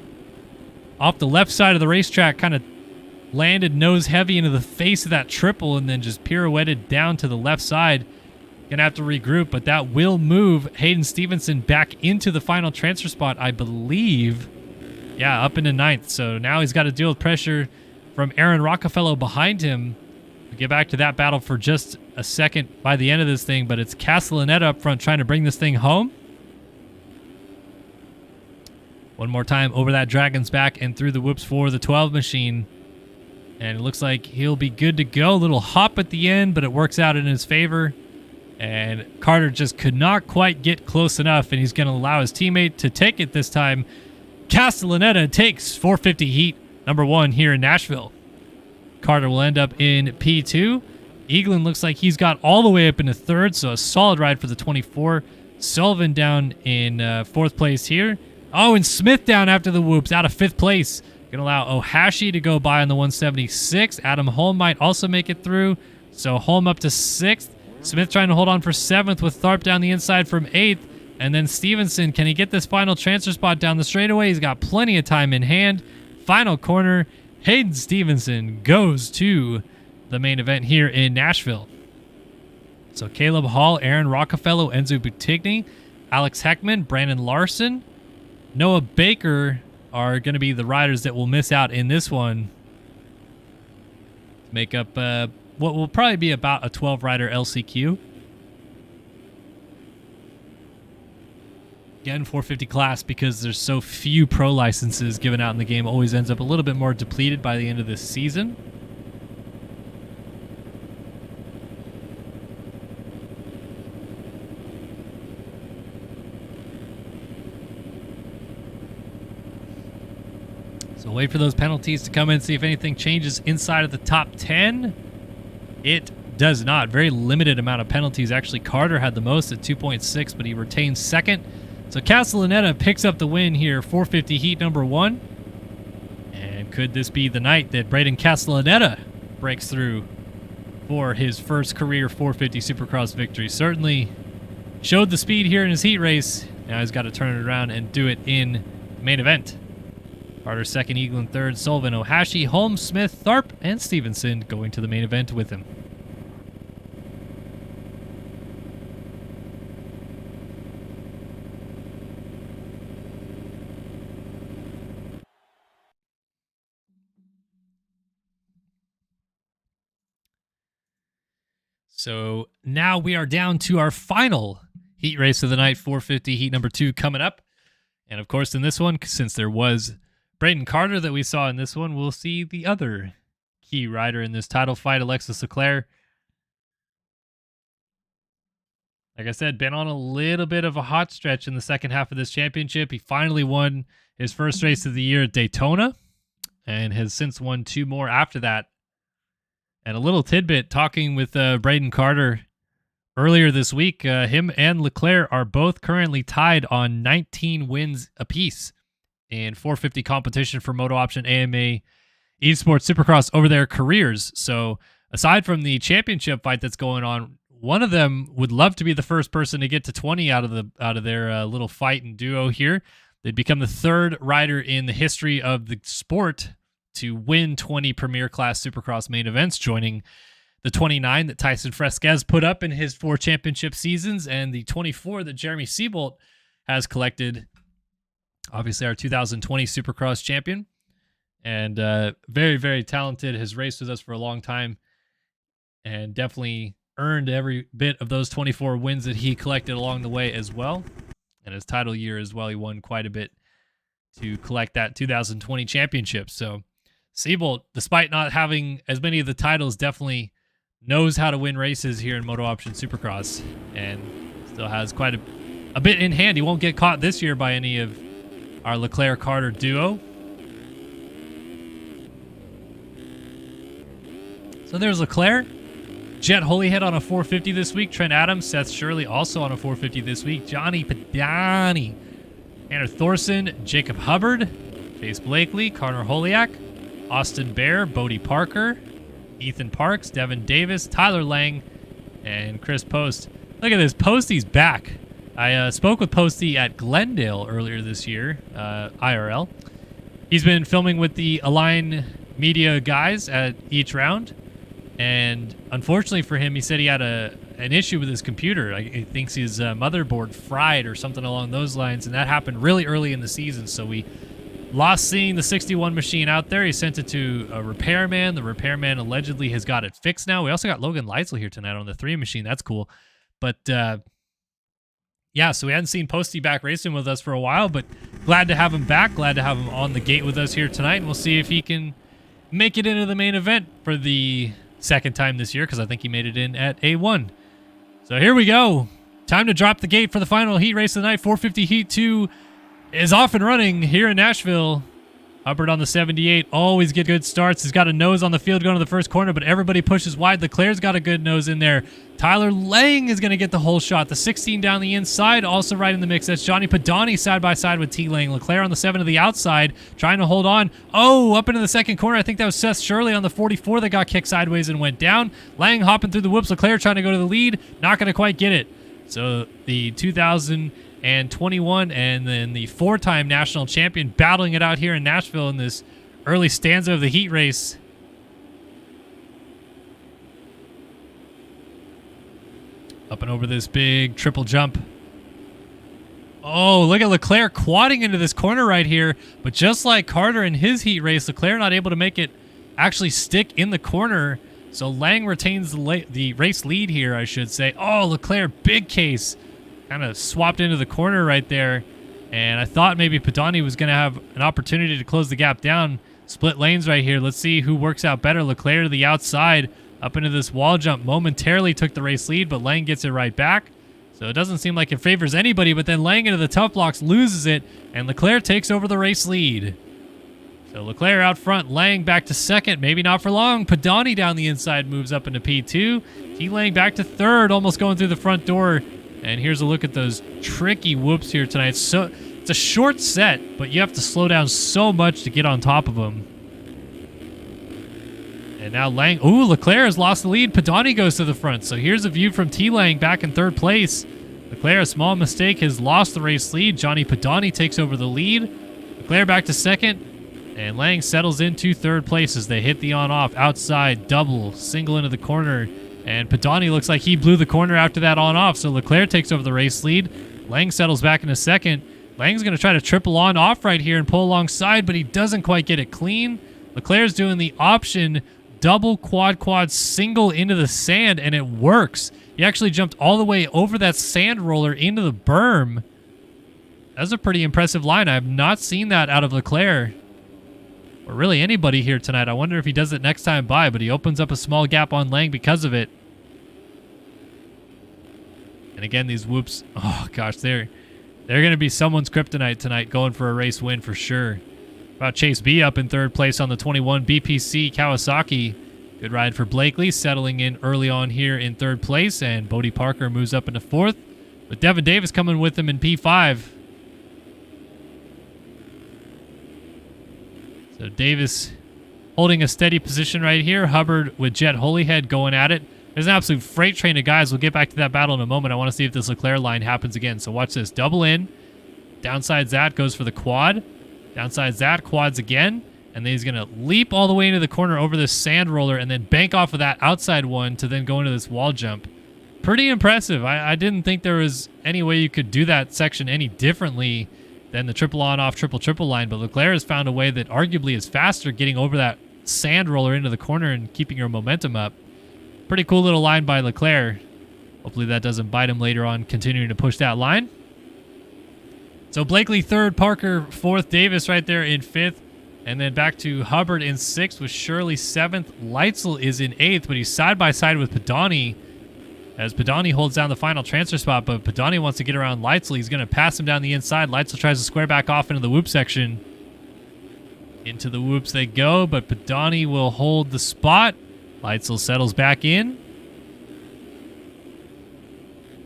off the left side of the racetrack, kind of landed nose heavy into the face of that triple and then just pirouetted down to the left side. Gonna have to regroup, but that will move Hayden Stevenson back into the final transfer spot, I believe. Yeah, up into ninth. So now he's got to deal with pressure from Aaron Rockefeller behind him. We'll get back to that battle for just a second by the end of this thing, but it's Castellaneta up front trying to bring this thing home. One more time over that Dragon's back and through the whoops for the 12 machine. And it looks like he'll be good to go. A little hop at the end, but it works out in his favor. And Carter just could not quite get close enough, and he's going to allow his teammate to take it this time. Castellaneta takes 450 heat number 1 here in Nashville. Carter will end up in P2. Eaglin looks like he's got all the way up into 3rd, so a solid ride for the 24. Sullivan down in 4th place here. Oh, and Smith down after the whoops, out of 5th place. Going to allow Ohashi to go by on the 176. Adam Holm might also make it through. So Holm up to 6th. Smith trying to hold on for 7th with Tharp down the inside from 8th. And then Stevenson, can he get this final transfer spot down the straightaway? He's got plenty of time in hand. Final corner, Hayden Stevenson goes to the main event here in Nashville. So Caleb Hall, Aaron Rockefeller, Enzo Butigny, Alex Heckman, Brandon Larson, Noah Baker are going to be the riders that will miss out in this one. Make up what will probably be about a 12-rider LCQ. Again, 450 class, because there's so few pro licenses given out in the game, always ends up a little bit more depleted by the end of this season. So wait for those penalties to come in, see if anything changes inside of the top 10. It does not. Very limited amount of penalties. Actually, Carter had the most at 2.6, but he retains 2nd. So Castellaneta picks up the win here, 450 heat number 1. And could this be the night that Braden Castellaneta breaks through for his first career 450 Supercross victory? Certainly showed the speed here in his heat race. Now he's got to turn it around and do it in main event. Carter 2nd, Eaglin 3rd, Sullivan, Ohashi, Holmes, Smith, Tharp, and Stevenson going to the main event with him. So now we are down to our final heat race of the night, 450 heat number 2 coming up. And of course in this one, since there was Braden Carter that we saw in this one, we'll see the other key rider in this title fight, Alexis Leclerc. Like I said, been on a little bit of a hot stretch in the second half of this championship. He finally won his first race of the year at Daytona and has since won 2 more after that. And a little tidbit, talking with Braden Carter earlier this week, him and Leclerc are both currently tied on 19 wins apiece in 450 competition for MotoOption AMA Esports Supercross over their careers. So aside from the championship fight that's going on, one of them would love to be the first person to get to 20 out of their little fight and duo here. They'd become the 3rd rider in the history of the sport to win 20 Premier Class Supercross main events, joining the 29 that Tyson Fresquez put up in his 4 championship seasons and the 24 that Jeremy Seabolt has collected. Obviously, our 2020 Supercross champion, and very, very talented. Has raced with us for a long time and definitely earned every bit of those 24 wins that he collected along the way as well. And his title year as well, he won quite a bit to collect that 2020 championship. So Seabolt, despite not having as many of the titles, definitely knows how to win races here in MotoOption Supercross and still has quite a bit in hand. He won't get caught this year by any of our Leclerc-Carter duo. So there's Leclerc. Jet Holyhead on a 450 this week. Trent Adams, Seth Shirley also on a 450 this week. Johnny Padani, Tanner Thorson, Jacob Hubbard, Chase Blakely, Connor Holiak, Austin Bear, Bodie Parker, Ethan Parks, Devin Davis, Tyler Lang, and Chris Post. Look at this. Posty's back. I spoke with Posty at Glendale earlier this year, IRL. He's been filming with the Align Media guys at each round. And unfortunately for him, he said he had an issue with his computer. He thinks his motherboard fried or something along those lines. And that happened really early in the season. So we lost seeing the 61 machine out there. He sent it to a repairman. The repairman allegedly has got it fixed now. We also got Logan Leitzel here tonight on the 3 machine. That's cool. But yeah, so we hadn't seen Posty back racing with us for a while, but glad to have him back. Glad to have him on the gate with us here tonight. And we'll see if he can make it into the main event for the second time this year, because I think he made it in at A1. So here we go. Time to drop the gate for the final heat race of the night. 450 Heat 2 is off and running here in Nashville. Hubbard on the 78, always get good starts. He's got a nose on the field going to the first corner, but everybody pushes wide. Leclerc's got a good nose in there. Tyler Lang is going to get the whole shot. The 16 down the inside, also right in the mix. That's Johnny Padani side by side with T. Lang. Leclerc on the 7 to the outside, trying to hold on. Oh, up into the second corner. I think that was Seth Shirley on the 44 that got kicked sideways and went down. Lang hopping through the whoops. Leclerc trying to go to the lead. Not going to quite get it. So the 2021 and then the 4-time national champion battling it out here in Nashville in this early stanza of the heat race. Up and over this big triple jump. Oh, look at Leclerc quadding into this corner right here. But just like Carter in his heat race, Leclerc not able to make it actually stick in the corner. So Lang retains the race lead here, I should say. Oh, Leclerc, big case. Kind of swapped into the corner right there. And I thought maybe Padani was going to have an opportunity to close the gap down. Split lanes right here. Let's see who works out better. Leclerc to the outside, up into this wall jump. Momentarily took the race lead, but Lang gets it right back. So it doesn't seem like it favors anybody, but then Lang into the tough blocks loses it, and Leclerc takes over the race lead. So Leclerc out front, Lang back to second, maybe not for long. Padani down the inside moves up into P2. T. Lang back to third, almost going through the front door. And here's a look at those tricky whoops here tonight. So it's a short set, but you have to slow down so much to get on top of them. And now Lang, ooh, Leclerc has lost the lead. Padani goes to the front. So here's a view from T. Lang back in third place. Leclerc, a small mistake, has lost the race lead. Johnny Padani takes over the lead. Leclerc back to second. And Lang settles into third place as they hit the on-off. Outside, double, single into the corner. And Padani looks like he blew the corner after that on-off. So Leclerc takes over the race lead. Lang settles back into second. Lang's going to try to triple on-off right here and pull alongside, but he doesn't quite get it clean. Leclerc's doing the option double quad single into the sand, and it works. He actually jumped all the way over that sand roller into the berm. That's a pretty impressive line. I have not seen that out of Leclerc. Or really anybody here tonight. I wonder if he does it next time by, but he opens up a small gap on Lang because of it. And again, these whoops, oh gosh, they're going to be someone's kryptonite tonight, going for a race win for sure. About Chase B up in third place on the 21 BPC Kawasaki. Good ride for Blakely, settling in early on here in third place, and Bodie Parker moves up into fourth, with Devin Davis coming with him in P5. So Davis holding a steady position right here. Hubbard with Jet Holyhead going at it. There's an absolute freight train of guys. We'll get back to that battle in a moment. I want to see if this Leclerc line happens again. So watch this. Double in. Downside Zat goes for the quad. Downside Zat quads again. And then he's going to leap all the way into the corner over this sand roller and then bank off of that outside one to then go into this wall jump. Pretty impressive. I didn't think there was any way you could do that section any differently than the triple on-off, triple line, but Leclerc has found a way that arguably is faster, getting over that sand roller into the corner and keeping your momentum up. Pretty cool little line by Leclerc. Hopefully that doesn't bite him later on, continuing to push that line. So Blakely third, Parker fourth, Davis right there in fifth, and then back to Hubbard in sixth with Shirley seventh. Leitzel is in eighth, but he's side by side with Padani, as Padani holds down the final transfer spot, but Padani wants to get around Leitzel. He's going to pass him down the inside. Leitzel tries to square back off into the whoop section. Into the whoops they go, but Padani will hold the spot. Leitzel settles back in.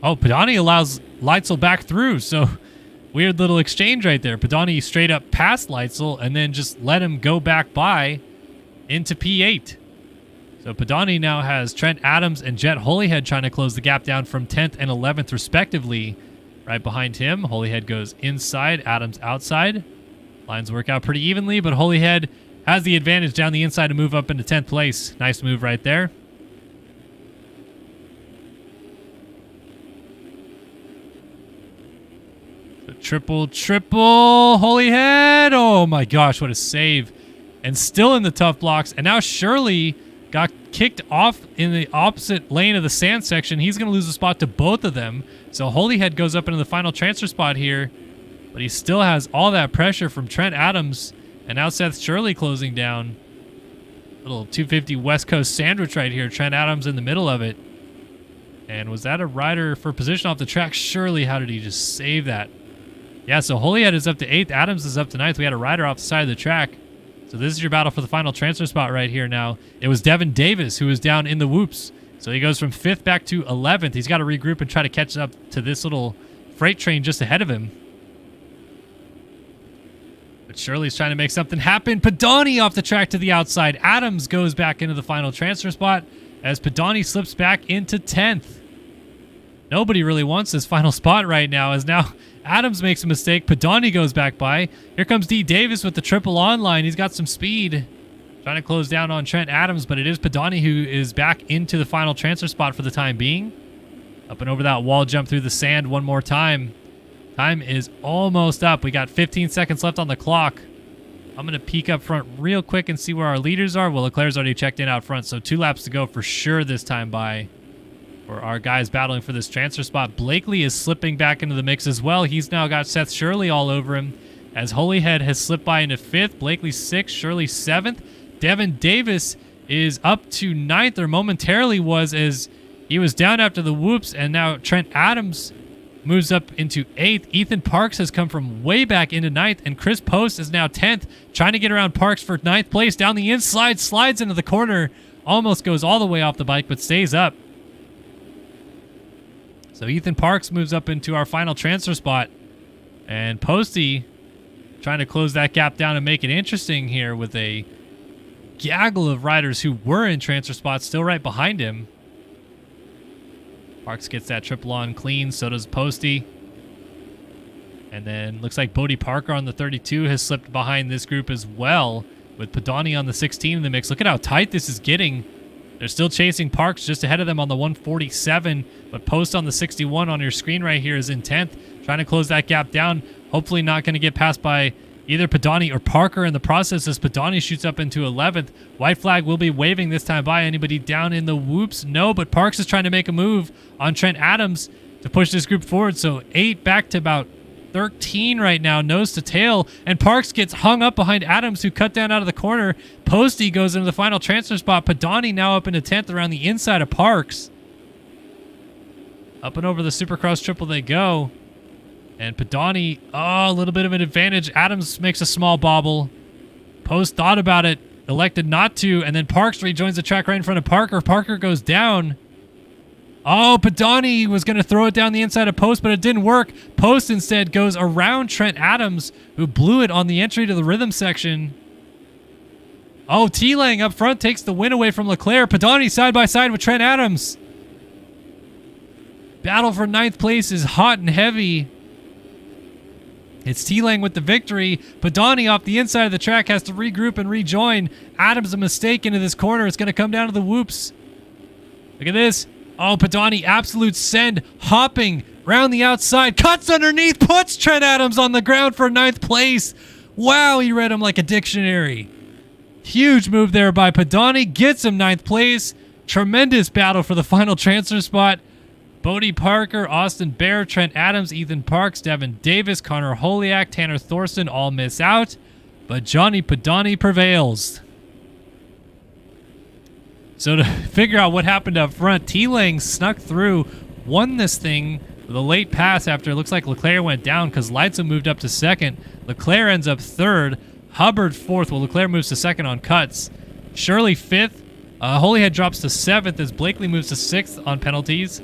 Oh, Padani allows Leitzel back through, so weird little exchange right there. Padani straight up past Leitzel and then just let him go back by into P8. So Padani now has Trent Adams and Jet Holyhead trying to close the gap down from 10th and 11th respectively. Right behind him, Holyhead goes inside, Adams outside. Lines work out pretty evenly, but Holyhead has the advantage down the inside to move up into 10th place. Nice move right there. So triple Holyhead. Oh my gosh, what a save. And still in the tough blocks. And now Shirley got kicked off in the opposite lane of the sand section. He's going to lose a spot to both of them. So Holyhead goes up into the final transfer spot here. But he still has all that pressure from Trent Adams. And now Seth Shirley closing down. Little 250 West Coast sandwich right here. Trent Adams in the middle of it. And was that a rider for position off the track? Surely, how did he just save that? Yeah, so Holyhead is up to 8th. Adams is up to 9th. We had a rider off the side of the track. So this is your battle for the final transfer spot right here now. It was Devin Davis who was down in the whoops. So he goes from 5th back to 11th. He's got to regroup and try to catch up to this little freight train just ahead of him. But Shirley's trying to make something happen. Padani off the track to the outside. Adams goes back into the final transfer spot as Padani slips back into 10th. Nobody really wants this final spot right now, as now Adams makes a mistake. Padani goes back by. Here comes D. Davis with the triple on line. He's got some speed. Trying to close down on Trent Adams, but it is Padani who is back into the final transfer spot for the time being. Up and over that wall jump through the sand one more time. Time is almost up. We got 15 seconds left on the clock. I'm going to peek up front real quick and see where our leaders are. Well, Leclerc's already checked in out front, so 2 laps to go for sure this time by for our guys battling for this transfer spot. Blakely is slipping back into the mix as well. He's now got Seth Shirley all over him as Holyhead has slipped by into 5th. Blakely 6th, Shirley 7th. Devin Davis is up to 9th, or momentarily was, as he was down after the whoops, and now Trent Adams moves up into 8th. Ethan Parks has come from way back into 9th, and Chris Post is now 10th, trying to get around Parks for 9th place. Down the inside, slides into the corner, almost goes all the way off the bike, but stays up. So Ethan Parks moves up into our final transfer spot, and Posty trying to close that gap down and make it interesting here with a gaggle of riders who were in transfer spots still right behind him. Parks gets that triple on clean, so does Posty. And then looks like Bodie Parker on the 32 has slipped behind this group as well, with Padani on the 16 in the mix. Look at how tight this is getting. They're still chasing Parks just ahead of them on the 147, but Post on the 61 on your screen right here is in 10th, trying to close that gap down. Hopefully not going to get passed by either Padani or Parker in the process, as Padani shoots up into 11th. White flag will be waving this time by. Anybody down in the whoops? No, but Parks is trying to make a move on Trent Adams to push this group forward. So 8 back to about 13 right now, nose to tail, and Parks gets hung up behind Adams, who cut down out of the corner. Posty goes into the final transfer spot. Padani now up into 10th around the inside of Parks. Up and over the Supercross triple they go. And Padani, a little bit of an advantage. Adams makes a small bobble. Post thought about it, elected not to, and then Parks rejoins the track right in front of Parker. Parker goes down. Oh, Padani was going to throw it down the inside of Post, but it didn't work. Post instead goes around Trent Adams, who blew it on the entry to the rhythm section. Oh, T-Lang up front takes the win away from Leclerc. Padani side by side with Trent Adams. Battle for 9th place is hot and heavy. It's T-Lang with the victory. Padani off the inside of the track has to regroup and rejoin. Adams a mistake into this corner. It's going to come down to the whoops. Look at this. Oh, Padani, absolute send, hopping round the outside, cuts underneath, puts Trent Adams on the ground for 9th place. Wow, he read him like a dictionary. Huge move there by Padani, gets him 9th place. Tremendous battle for the final transfer spot. Bodie Parker, Austin Bear, Trent Adams, Ethan Parks, Devin Davis, Connor Holiak, Tanner Thorson all miss out, but Johnny Padani prevails. So to figure out what happened up front, T-Lang snuck through, won this thing with a late pass after it looks like Leclerc went down because Leitzel moved up to 2nd. Leclerc ends up 3rd. Hubbard 4th. Well, Leclerc moves to 2nd on cuts. Shirley 5th. Holyhead drops to 7th as Blakely moves to 6th on penalties.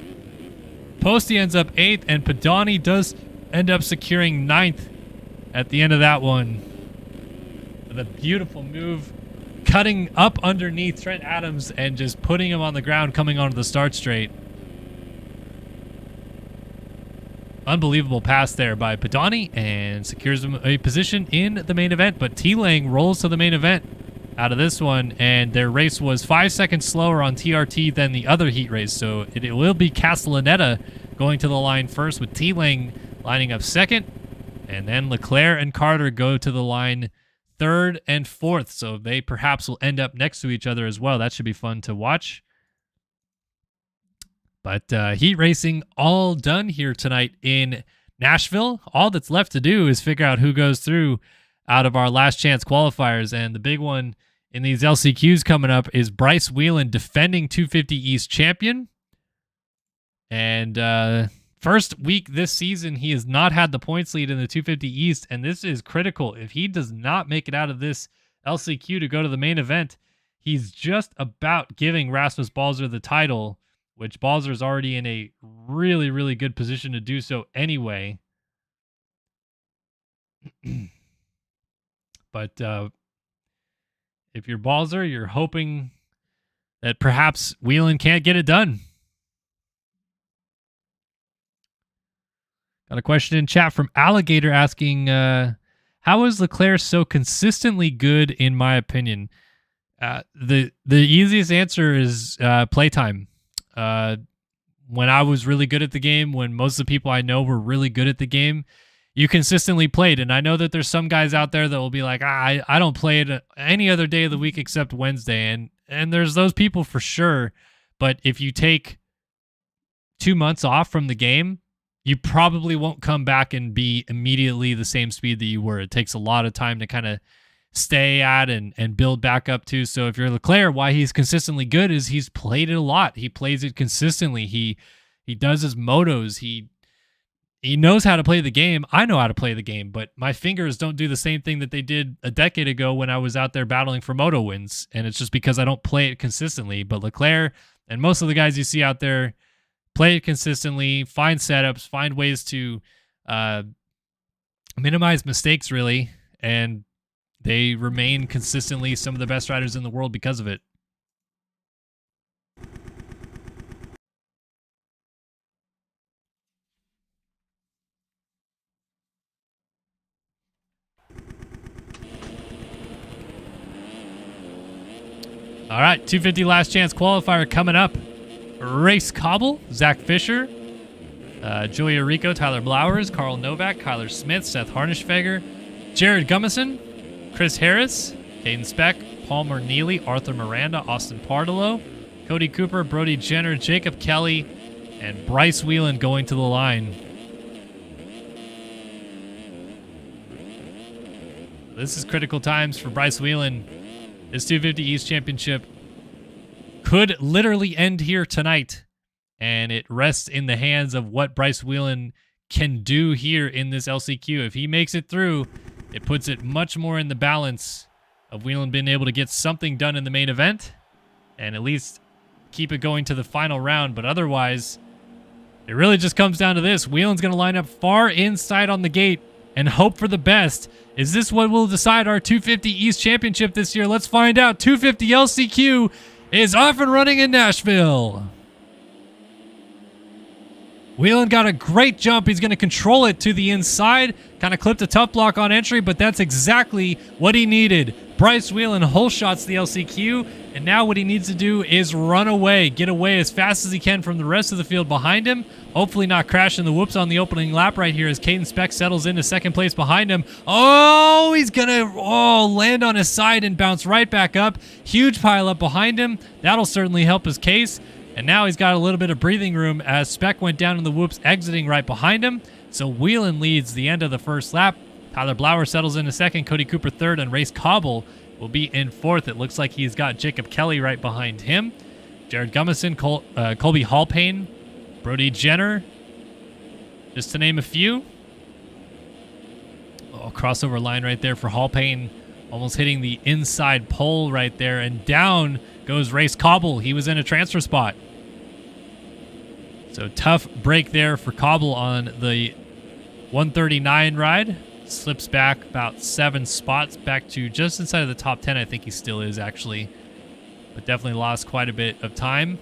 Posty ends up 8th, and Padani does end up securing 9th at the end of that one. With a beautiful move, cutting up underneath Trent Adams and just putting him on the ground coming onto the start straight. Unbelievable pass there by Padani and secures him a position in the main event, but T-Lang rolls to the main event out of this one, and their race was 5 seconds slower on TRT than the other heat race, so it will be Castellaneta going to the line first, with T-Lang lining up 2nd, and then Leclerc and Carter go to the line 3rd and 4th, so they perhaps will end up next to each other as well. That should be fun to watch. But heat racing all done here tonight in Nashville. All that's left to do is figure out who goes through out of our last chance qualifiers, and the big one in these LCQs coming up is Bryce Whelan, defending 250 East champion, And first week this season, he has not had the points lead in the 250 East, and this is critical. If he does not make it out of this LCQ to go to the main event, he's just about giving Rasmus Balzer the title, which Balzer is already in a really, really good position to do so anyway. But if you're Balzer, you're hoping that perhaps Whelan can't get it done. Got a question in chat from Alligator asking, how is Leclerc so consistently good in my opinion? The easiest answer is playtime. When I was really good at the game, when most of the people I know were really good at the game, you consistently played. And I know that there's some guys out there that will be like, I don't play it any other day of the week except Wednesday. And there's those people for sure. But if you take 2 months off from the game, you probably won't come back and be immediately the same speed that you were. It takes a lot of time to kind of stay at and build back up to. So if you're Leclerc, why he's consistently good is he's played it a lot. He plays it consistently. He does his motos. He knows how to play the game. I know how to play the game, but my fingers don't do the same thing that they did a decade ago when I was out there battling for moto wins. And it's just because I don't play it consistently. But Leclerc and most of the guys you see out there play it consistently, find setups, find ways to minimize mistakes, really, and they remain consistently some of the best riders in the world because of it. All right, 250 last chance qualifier coming up. Race Cobble, Zach Fisher, Julia Rico, Tyler Blowers, Carl Novak, Kyler Smith, Seth Harnischfeger, Jared Gummison, Chris Harris, Caden Speck, Palmer Neely, Arthur Miranda, Austin Pardolo, Cody Cooper, Brody Jenner, Jacob Kelly, and Bryce Whelan going to the line. This is critical times for Bryce Whelan. This 250 East Championship could literally end here tonight, and it rests in the hands of what Bryce Whelan can do here in this LCQ. If he makes it through, it puts it much more in the balance of Whelan being able to get something done in the main event and at least keep it going to the final round. But otherwise, it really just comes down to this. Whelan's going to line up far inside on the gate and hope for the best. Is this what will decide our 250 East Championship this year? Let's find out. 250 LCQ is off and running in Nashville. Whelan got a great jump. He's going to control it to the inside. Kind of clipped a tough block on entry, but that's exactly what he needed. Bryce Whelan hole shots the LCQ, and now what he needs to do is run away, get away as fast as he can from the rest of the field behind him. Hopefully not crashing the whoops on the opening lap right here as Caden Speck settles into second place behind him. Oh, he's going to land on his side and bounce right back up. Huge pile up behind him. That'll certainly help his case. And now he's got a little bit of breathing room as Speck went down in the whoops, exiting right behind him. So Whelan leads the end of the first lap. Tyler Blauer settles into second, Cody Cooper third, and Race Cobble will be in fourth. It looks like he's got Jacob Kelly right behind him. Jared Gummison, Colby Hallpayne, Brody Jenner, just to name a few. Oh, crossover line right there for Hallpayne, almost hitting the inside pole right there, and down goes Race Cobble. He was in a transfer spot. So tough break there for Cobble on the 139 ride. Slips back about 7 spots back to just inside of the top 10. I think he still is, actually. But definitely lost quite a bit of time.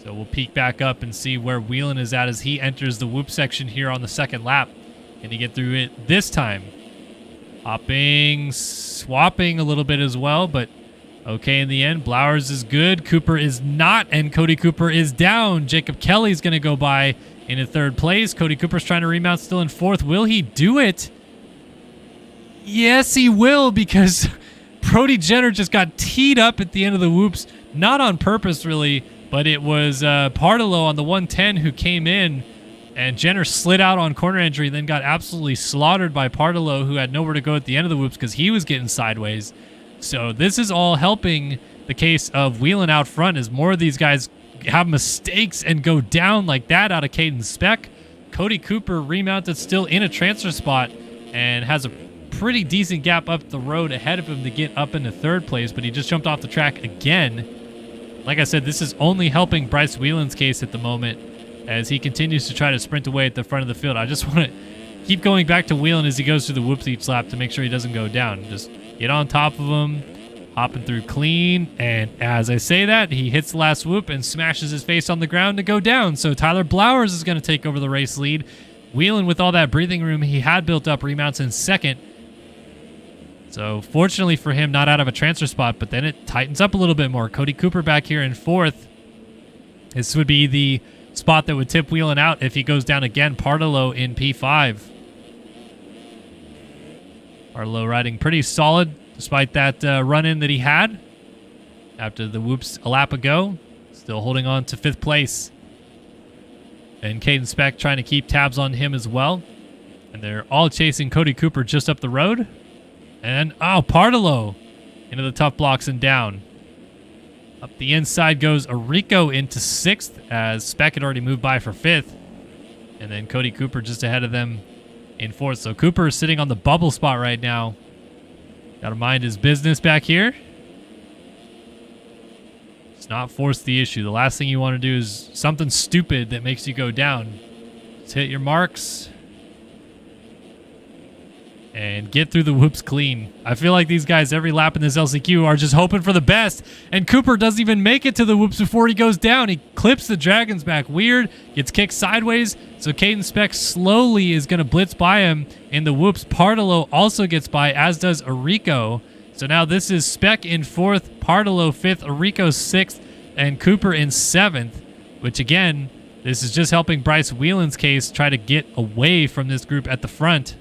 So we'll peek back up and see where Whelan is at as he enters the whoop section here on the second lap. Can he get through it this time? Hopping, swapping a little bit as well, but okay in the end. Blowers is good. Cooper is not, and Cody Cooper is down. Jacob Kelly's going to go by in a third place. Cody Cooper's trying to remount, still in fourth. Will he do it? Yes, he will, because Brody Jenner just got teed up at the end of the whoops. Not on purpose, really, but it was Pardolo on the 110 who came in, and Jenner slid out on corner entry, then got absolutely slaughtered by Pardolo, who had nowhere to go at the end of the whoops because he was getting sideways. So this is all helping the case of Whelan out front as more of these guys have mistakes and go down like that out of Caden Speck. Cody Cooper remounted still in a transfer spot and has a pretty decent gap up the road ahead of him to get up into third place, but he just jumped off the track again. Like I said, this is only helping Bryce Whelan's case at the moment as he continues to try to sprint away at the front of the field. I just want to keep going back to Whelan as he goes through the whoops each lap to make sure he doesn't go down. Just get on top of him, hopping through clean, and as I say that, he hits the last whoop and smashes his face on the ground to go down. So Tyler Blowers is going to take over the race lead. Whelan, with all that breathing room he had built up, remounts in second. So fortunately for him, not out of a transfer spot, but then it tightens up a little bit more. Cody Cooper back here in fourth. This would be the spot that would tip Whelan out if he goes down again. Partillo in P5. Partillo riding pretty solid despite that run-in that he had after the whoops a lap ago. Still holding on to fifth place. And Caden Speck trying to keep tabs on him as well. And they're all chasing Cody Cooper just up the road. And, oh, Partillo into the tough blocks and down. Up the inside goes Arico into sixth as Speck had already moved by for fifth. And then Cody Cooper just ahead of them in fourth. So Cooper is sitting on the bubble spot right now. Got to mind his business back here. Just not force the issue. The last thing you want to do is something stupid that makes you go down. Just hit your marks and get through the whoops clean. I feel like these guys every lap in this LCQ are just hoping for the best, and Cooper doesn't even make it to the whoops before he goes down. He clips the Dragons back weird, gets kicked sideways, so Caden Speck slowly is going to blitz by him in the whoops. Partillo also gets by, as does Arico. So now this is Speck in fourth, Partillo fifth, Arico sixth, and Cooper in seventh, which again, this is just helping Bryce Whelan's case try to get away from this group at the front.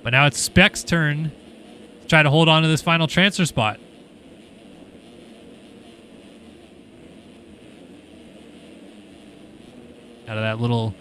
But now it's Speck's turn to try to hold on to this final transfer spot. Out of that little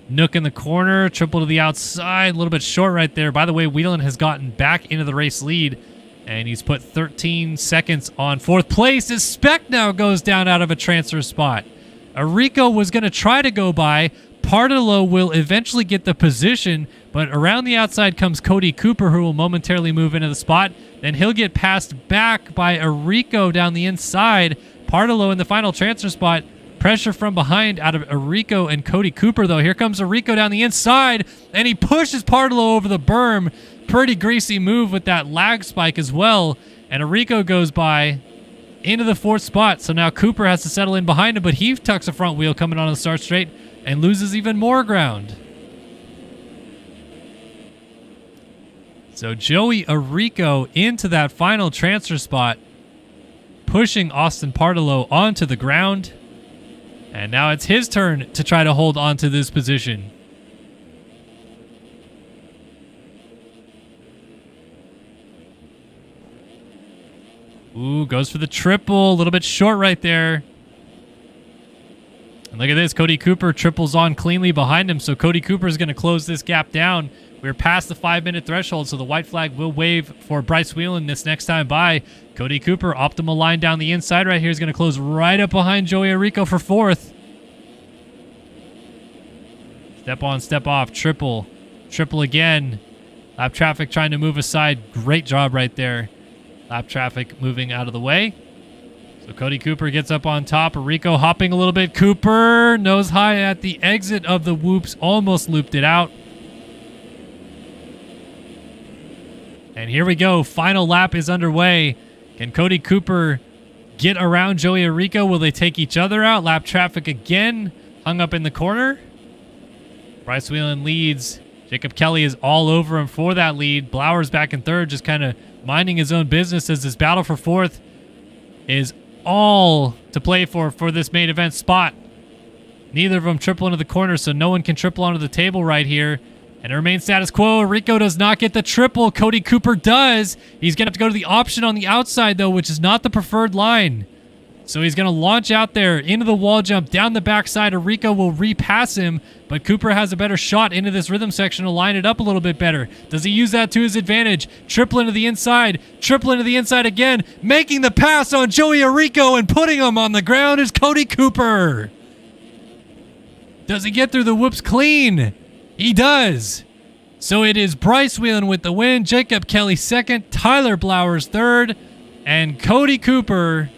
nook in the corner, triple to the outside, a little bit short right there. By the way, Whelan has gotten back into the race lead, and he's put 13 seconds on fourth place as Speck now goes down out of a transfer spot. Arico was going to try to go by. Partillo will eventually get the position, but around the outside comes Cody Cooper, who will momentarily move into the spot. Then he'll get passed back by Arico down the inside. Partillo in the final transfer spot. Pressure from behind out of Arico and Cody Cooper, though. Here comes Arico down the inside, and he pushes Partillo over the berm. Pretty greasy move with that lag spike as well. And Arico goes by into the fourth spot. So now Cooper has to settle in behind him, but he tucks a front wheel coming on the start straight and loses even more ground. So Joey Arico into that final transfer spot, pushing Austin Partillo onto the ground. And now it's his turn to try to hold on to this position. Ooh, goes for the triple. A little bit short right there. And look at this. Cody Cooper triples on cleanly behind him. So Cody Cooper is going to close this gap down. We're past the 5-minute threshold, so the white flag will wave for Bryce Whelan this next time by. Cody Cooper, optimal line down the inside right here, is going to close right up behind Joey Arico for fourth. Step on, step off, triple. Triple again. Lap traffic trying to move aside. Great job right there. Lap traffic moving out of the way. So Cody Cooper gets up on top. Arico hopping a little bit. Cooper nose high at the exit of the whoops. Almost looped it out. And here we go. Final lap is underway. Can Cody Cooper get around Joey Arico? Will they take each other out? Lap traffic again. Hung up in the corner. Bryce Whelan leads. Jacob Kelly is all over him for that lead. Blowers back in third, just kind of minding his own business as this battle for fourth is all to play for this main event spot. Neither of them triple into the corner, so no one can triple onto the table right here. And it remains status quo. Arico does not get the triple. Cody Cooper does. He's going to have to go to the option on the outside, though, which is not the preferred line. So he's going to launch out there into the wall jump down the backside. Rico will repass him, but Cooper has a better shot into this rhythm section to line it up a little bit better. Does he use that to his advantage? Triple into the inside again, making the pass on Joey Arico and putting him on the ground is Cody Cooper. Does he get through the whoops clean? He does. So it is Bryce Whelan with the win, Jacob Kelly second, Tyler Blowers third, and Cody Cooper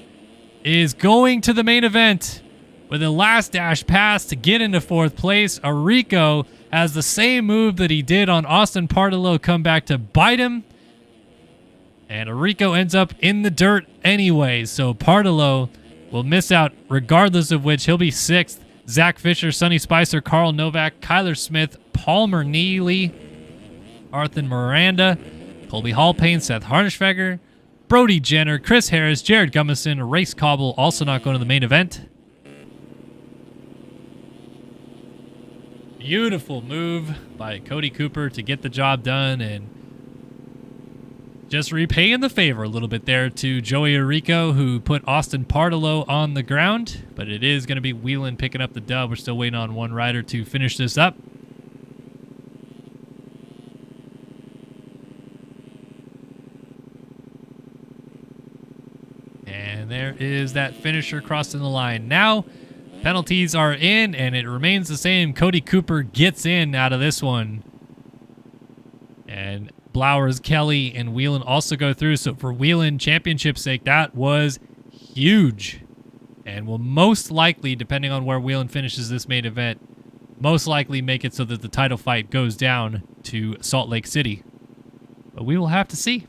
is going to the main event with a last dash pass to get into fourth place. Arico has the same move that he did on Austin Partolo come back to bite him. And Arico ends up in the dirt anyway. So Partolo will miss out regardless of which. He'll be sixth. Zach Fisher, Sonny Spicer, Carl Novak, Kyler Smith, Palmer Neely, Arthur Miranda, Colby Hallpayne, Seth Harnischfeger, Brody Jenner, Chris Harris, Jared Gummison, Race Cobble, also not going to the main event. Beautiful move by Cody Cooper to get the job done and just repaying the favor a little bit there to Joey Arico, who put Austin Partolo on the ground. But it is going to be Whelan picking up the dub. We're still waiting on one rider to finish this up. And there is that finisher crossing the line. Now, penalties are in, and it remains the same. Cody Cooper gets in out of this one. And Blowers, Kelly, and Whelan also go through. So for Whelan championship's sake, that was huge. And will most likely, depending on where Whelan finishes this main event, most likely make it so that the title fight goes down to Salt Lake City. But we will have to see.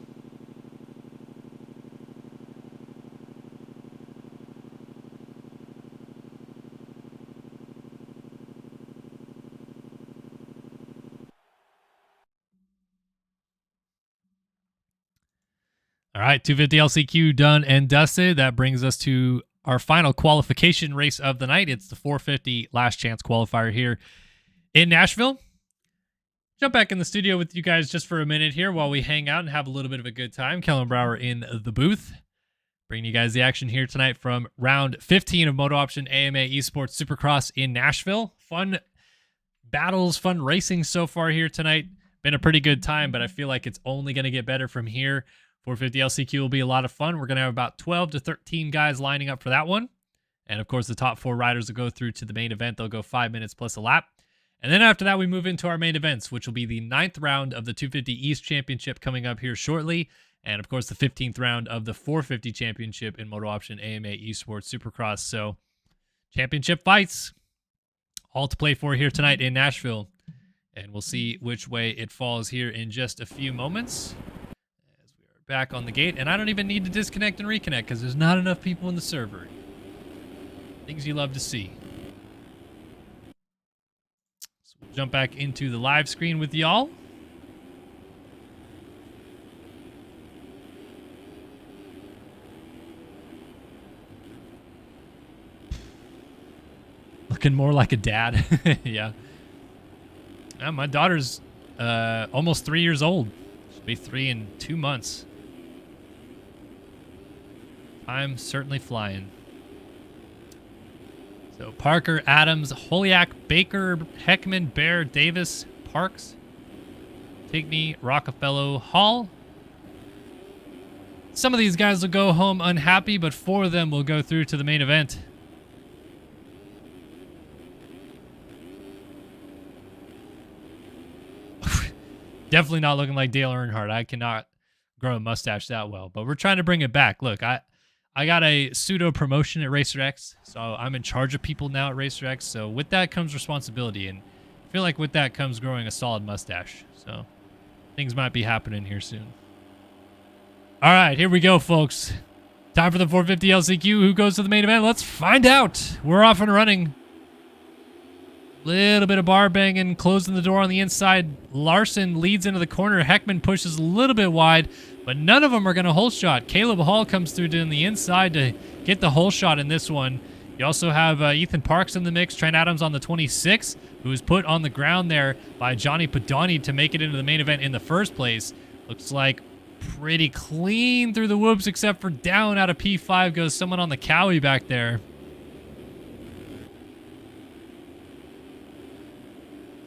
All right, 250 LCQ done and dusted. That brings us to our final qualification race of the night. It's the 450 last chance qualifier here in Nashville. Jump back in the studio with you guys just for a minute here while we hang out and have a little bit of a good time. Kellen Brower in the booth. Bringing you guys the action here tonight from round 15 of MotoOption AMA Esports Supercross in Nashville. Fun battles, fun racing so far here tonight. Been a pretty good time, but I feel like it's only going to get better from here. 450 LCQ will be a lot of fun. We're going to have about 12 to 13 guys lining up for that one. And, of course, the top four riders will go through to the main event. They'll go 5 minutes plus a lap. And then after that, we move into our main events, which will be the 9th round of the 250 East Championship coming up here shortly. And, of course, the 15th round of the 450 Championship in MotoOption AMA Esports Supercross. So, championship fights, all to play for here tonight in Nashville. And we'll see which way it falls here in just a few moments. Back on the gate, and I don't even need to disconnect and reconnect because there's not enough people in the server. Things you love to see. So we'll jump back into the live screen with y'all. Looking more like a dad. Yeah. My daughter's almost 3 years old. She'll be 3 in 2 months. I'm certainly flying. So Parker, Adams, Holiak, Baker, Heckman, Bear, Davis, Parks, Tigney, Rockefeller, Hall. Some of these guys will go home unhappy, but 4 of them will go through to the main event. Definitely not looking like Dale Earnhardt. I cannot grow a mustache that well, but we're trying to bring it back. Look, I got a pseudo promotion at Racer X, so I'm in charge of people now at Racer X. So with that comes responsibility, and I feel like with that comes growing a solid mustache. So things might be happening here soon. All right, here we go, folks. Time for the 450 LCQ. Who goes to the main event? Let's find out. We're off and running. Little bit of bar banging, closing the door on the inside. Larson leads into the corner. Heckman pushes a little bit wide, but none of them are going to hole shot. Caleb Hall comes through to the inside to get the hole shot in this one. You also have Ethan Parks in the mix. Trent Adams on the 26, who was put on the ground there by Johnny Padani to make it into the main event in the first place. Looks like pretty clean through the whoops, except for down out of P5 goes someone on the Cowie back there.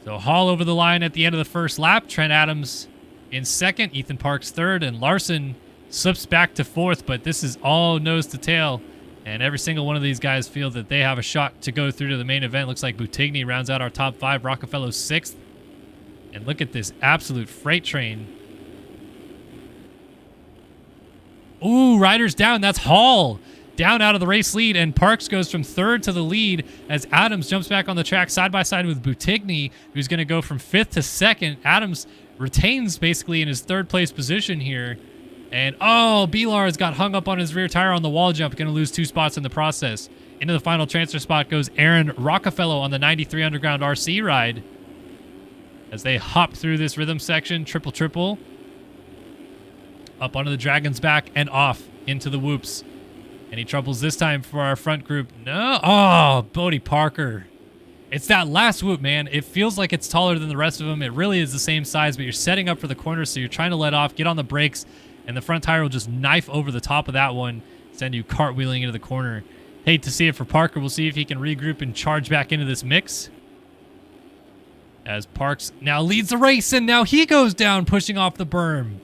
So Hall over the line at the end of the first lap. Trent Adams in second, Ethan Parks third, and Larson slips back to fourth, but this is all nose to tail. And every single one of these guys feel that they have a shot to go through to the main event. Looks like Buttigny rounds out our top 5, Rockefeller 6th. And look at this absolute freight train. Ooh, riders down. That's Hall down out of the race lead, and Parks goes from third to the lead as Adams jumps back on the track side by side with Buttigny, who's going to go from 5th to 2nd. Adams retains basically in his 3rd place position here. And, oh, Belar's got hung up on his rear tire on the wall jump. Going to lose 2 spots in the process. Into the final transfer spot goes Aaron Rockefeller on the 93 Underground RC ride. As they hop through this rhythm section, triple. Up onto the Dragon's back and off into the whoops. Any troubles this time for our front group? No. Oh, Bodie Parker. It's that last whoop, man. It feels like it's taller than the rest of them. It really is the same size, but you're setting up for the corner, so you're trying to let off, get on the brakes, and the front tire will just knife over the top of that one, send you cartwheeling into the corner. Hate to see it for Parker. We'll see if he can regroup and charge back into this mix. As Parks now leads the race, and now he goes down, pushing off the berm.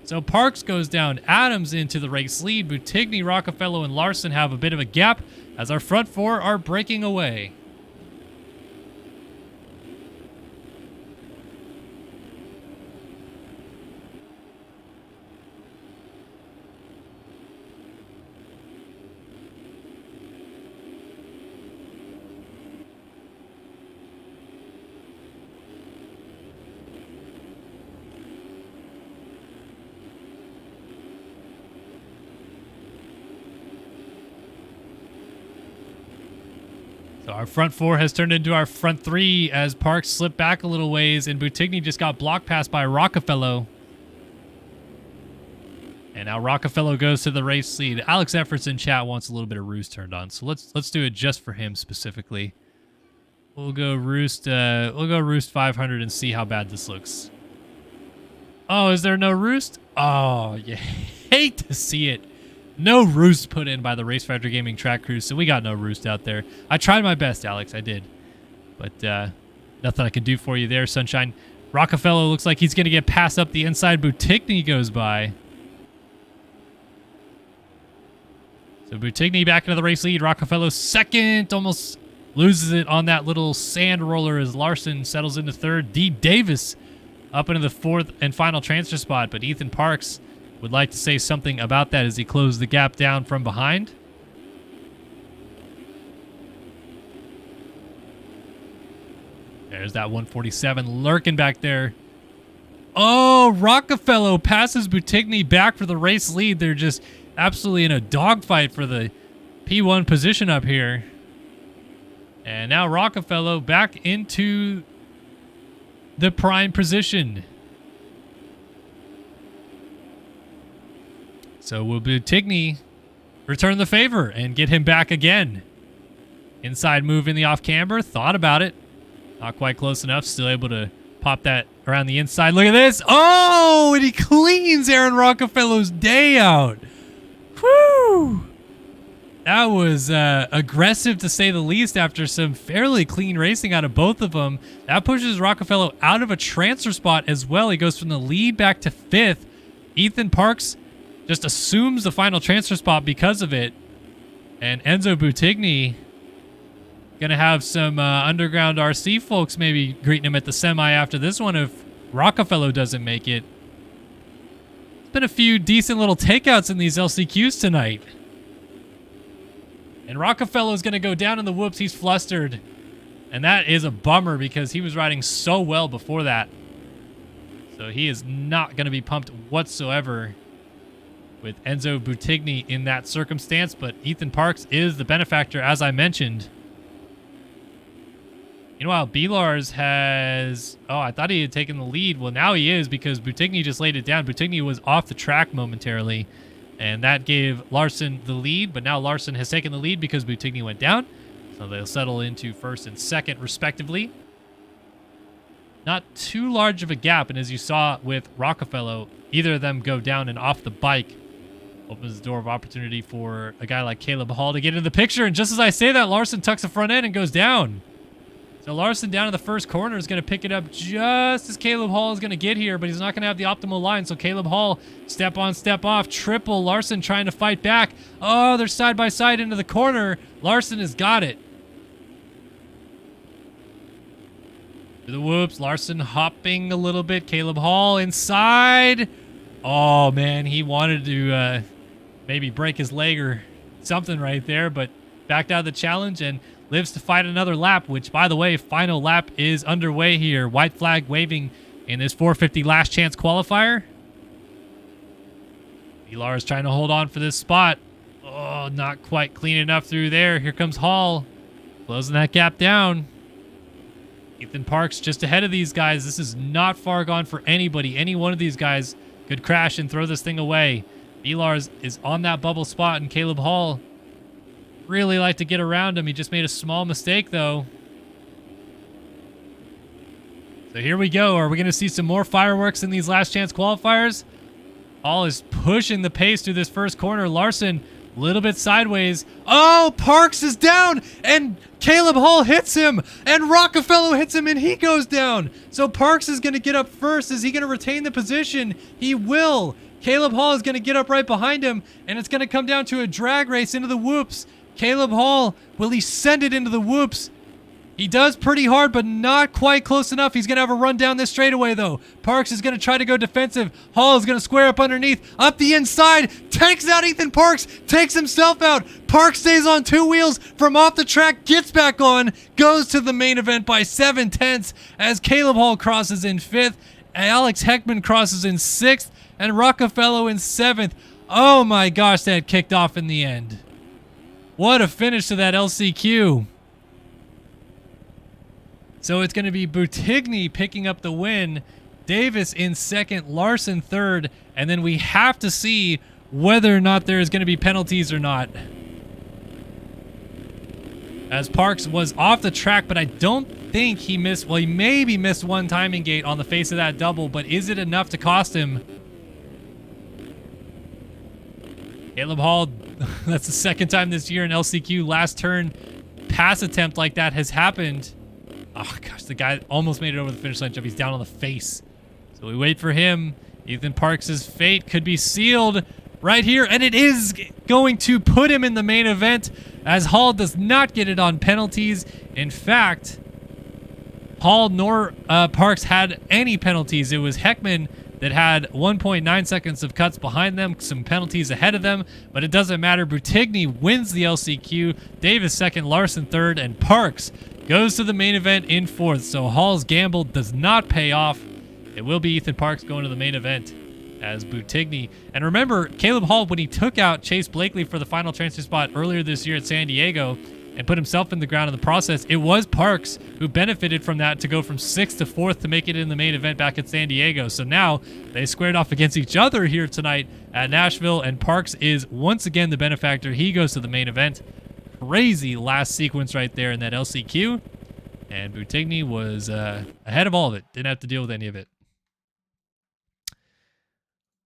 So Parks goes down, Adams into the race lead. Buttigny, Rockefeller, and Larson have a bit of a gap as our front 4 are breaking away. So our front 4 has turned into our front 3 as Parks slipped back a little ways, and Buttigny just got block passed by Rockefeller. And now Rockefeller goes to the race lead. Alex Efforts in chat wants a little bit of Roost turned on, so let's do it just for him specifically. We'll go Roost 500 and see how bad this looks. Oh, is there no Roost? Oh, you hate to see it. No Roost put in by the Race Factor Gaming track crew, so we got no Roost out there. I tried my best, Alex. I did. But nothing I can do for you there, Sunshine. Rockefeller looks like he's going to get passed up the inside. Buttigny goes by. So Buttigny back into the race lead. Rockefeller second. Almost loses it on that little sand roller as Larson settles into third. D. Davis up into the 4th and final transfer spot, but Ethan Parks would like to say something about that as he closed the gap down from behind. There's that 147 lurking back there. Oh, Rockefeller passes Buttigny back for the race lead. They're just absolutely in a dogfight for the P1 position up here. And now Rockefeller back into the prime position. So will Buttigny return the favor and get him back again? Inside move in the off camber. Thought about it. Not quite close enough. Still able to pop that around the inside. Look at this. Oh, and he cleans Aaron Rockefeller's day out. Whew. That was aggressive to say the least after some fairly clean racing out of both of them. That pushes Rockefeller out of a transfer spot as well. He goes from the lead back to 5th. Ethan Parks just assumes the final transfer spot because of it. And Enzo Buttigny going to have some underground RC folks maybe greeting him at the semi after this one if Rockefeller doesn't make it. There's been a few decent little takeouts in these LCQs tonight. And Rockefeller's going to go down in the whoops. He's flustered. And that is a bummer because he was riding so well before that. So he is not going to be pumped whatsoever with Enzo Buttigny in that circumstance, but Ethan Parks is the benefactor, as I mentioned. Meanwhile, Belars has... Oh, I thought he had taken the lead. Well, now he is because Buttigny just laid it down. Buttigny was off the track momentarily, and that gave Larson the lead, but now Larson has taken the lead because Buttigny went down. So they'll settle into 1st and 2nd, respectively. Not too large of a gap, and as you saw with Rockefeller, either of them go down and off the bike, opens the door of opportunity for a guy like Caleb Hall to get into the picture. And just as I say that, Larson tucks the front end and goes down. So Larson down in the first corner is going to pick it up just as Caleb Hall is going to get here, but he's not going to have the optimal line. So Caleb Hall, step on, step off, triple. Larson trying to fight back. Oh, they're side by side into the corner. Larson has got it. To the whoops. Larson hopping a little bit. Caleb Hall inside. Oh, man, he wanted to maybe break his leg or something right there, but backed out of the challenge and lives to fight another lap, which, by the way, final lap is underway here. White flag waving in this 450 last chance qualifier. Vilar is trying to hold on for this spot. Oh, not quite clean enough through there. Here comes Hall, closing that gap down. Ethan Parks just ahead of these guys. This is not far gone for anybody. Any one of these guys could crash and throw this thing away. Vilar is on that bubble spot, and Caleb Hall really like to get around him. He just made a small mistake, though. So here we go. Are we going to see some more fireworks in these last chance qualifiers? Hall is pushing the pace through this first corner. Larson a little bit sideways. Oh, Parks is down, and Caleb Hall hits him, and Rockefeller hits him, and he goes down. So Parks is going to get up first. Is he going to retain the position? He will. Caleb Hall is going to get up right behind him, and it's going to come down to a drag race into the whoops. Caleb Hall, will he send it into the whoops? He does pretty hard, but not quite close enough. He's going to have a run down this straightaway, though. Parks is going to try to go defensive. Hall is going to square up underneath, up the inside, takes out Ethan Parks, takes himself out. Parks stays on two wheels from off the track, gets back on, goes to the main event by 7/10 as Caleb Hall crosses in 5th, Alex Heckman crosses in 6th, and Rockefeller in 7th. Oh my gosh, that kicked off in the end. What a finish to that LCQ. So it's going to be Boutigny picking up the win, Davis in 2nd, Larson 3rd, and then we have to see whether or not there is going to be penalties or not. As Parks was off the track, but I don't think he missed, well, he maybe missed one timing gate on the face of that double, but is it enough to cost him? Caleb Hall, that's the 2nd time this year in LCQ, last turn pass attempt like that has happened. Oh, gosh, the guy almost made it over the finish line jump. He's down on the face. So we wait for him. Ethan Parks' fate could be sealed right here, and it is going to put him in the main event as Hall does not get it on penalties. In fact, Hall nor Parks had any penalties. It was Heckman that had 1.9 seconds of cuts behind them, some penalties ahead of them, but it doesn't matter. Boutigny wins the LCQ, Davis 2nd, Larson 3rd, and Parks goes to the main event in 4th. So Hall's gamble does not pay off. It will be Ethan Parks going to the main event as Boutigny. And remember, Caleb Hall, when he took out Chase Blakely for the final transfer spot earlier this year at San Diego and put himself in the ground in the process, it was Parks who benefited from that to go from 6th to 4th to make it in the main event back at San Diego. So now they squared off against each other here tonight at Nashville, and Parks is once again the benefactor. He goes to the main event. Crazy last sequence right there in that LCQ, and Boutigny was ahead of all of it. Didn't have to deal with any of it.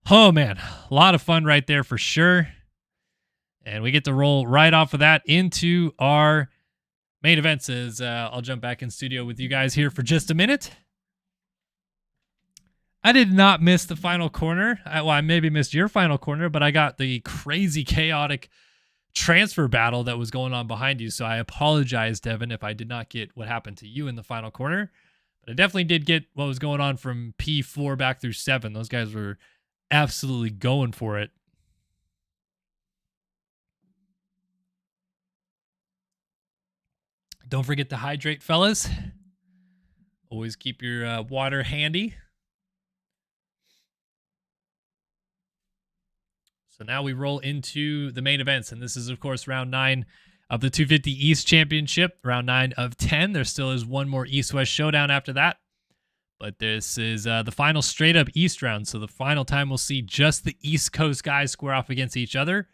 Oh man, a lot of fun right there for sure. And we get to roll right off of that into our main events as I'll jump back in studio with you guys here for just a minute. I did not miss the final corner. I maybe missed your final corner, but I got the crazy chaotic transfer battle that was going on behind you. So I apologize, Devin, if I did not get what happened to you in the final corner. But I definitely did get what was going on from P4 back through 7. Those guys were absolutely going for it. Don't forget to hydrate, fellas. Always keep your water handy. So now we roll into the main events, and this is, of course, round 9 of the 250 East Championship, round 9 of 10. There still is one more East-West showdown after that, but this is the final straight-up East round, so the final time we'll see just the East Coast guys square off against each other.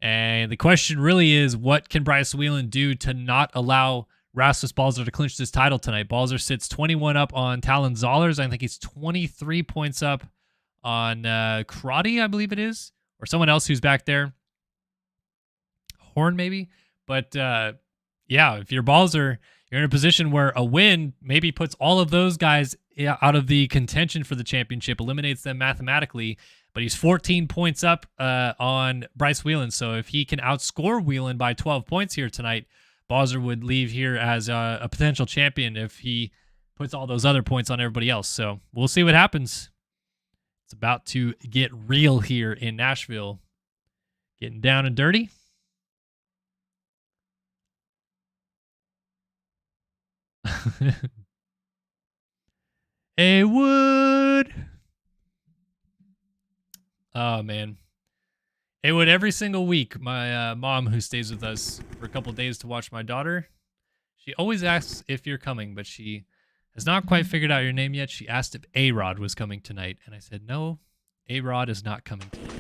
And the question really is, what can Bryce Whelan do to not allow Rasmus Balzer to clinch this title tonight? Balzer sits 21 up on Talon Zollers. I think he's 23 points up on Karate, I believe it is, or someone else who's back there. Horn, maybe. But yeah, if you're Balzer, you're in a position where a win maybe puts all of those guys out of the contention for the championship, eliminates them mathematically. But he's 14 points up on Bryce Whelan. So if he can outscore Whelan by 12 points here tonight, Balzer would leave here as a potential champion if he puts all those other points on everybody else. So we'll see what happens. It's about to get real here in Nashville. Getting down and dirty. Haywood. Oh, man. Haywood, every single week, my mom, who stays with us for a couple days to watch my daughter, she always asks if you're coming, but she has not quite figured out your name yet. She asked if A-Rod was coming tonight, and I said, no, A-Rod is not coming tonight.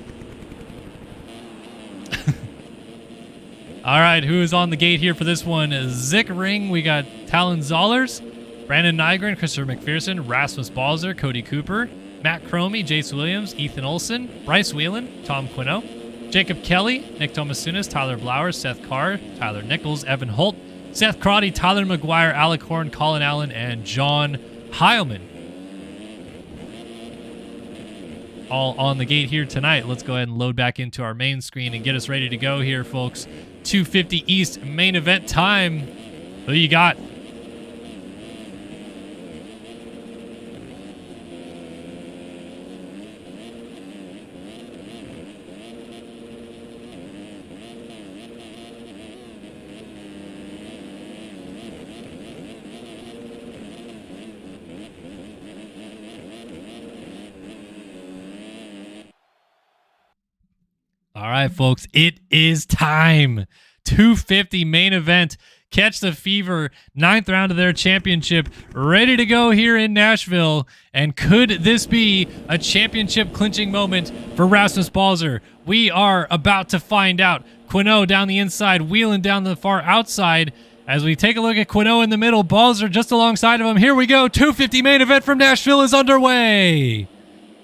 All right, who is on the gate here for this one? Zick Ring, we got Talon Zollers, Brandon Nygren, Christopher McPherson, Rasmus Balzer, Cody Cooper, Matt Cromie, Jace Williams, Ethan Olson, Bryce Whelan, Tom Quino, Jacob Kelly, Nick Tomasunas, Tyler Blauer, Seth Carr, Tyler Nichols, Evan Holt, Seth Crotty, Tyler McGuire, Alec Horn, Colin Allen, and John Heilman. All on the gate here tonight. Let's go ahead and load back into our main screen and get us ready to go here, folks. 2:50 East main event time. Who you got? All right, folks, it is time. 250 main event. Catch the Fever, 9th round of their championship, ready to go here in Nashville. And could this be a championship clinching moment for Rasmus Balzer? We are about to find out. Quino down the inside, Whelan down the far outside. As we take a look at Quino in the middle, Balzer just alongside of him. Here we go. 250 main event from Nashville is underway.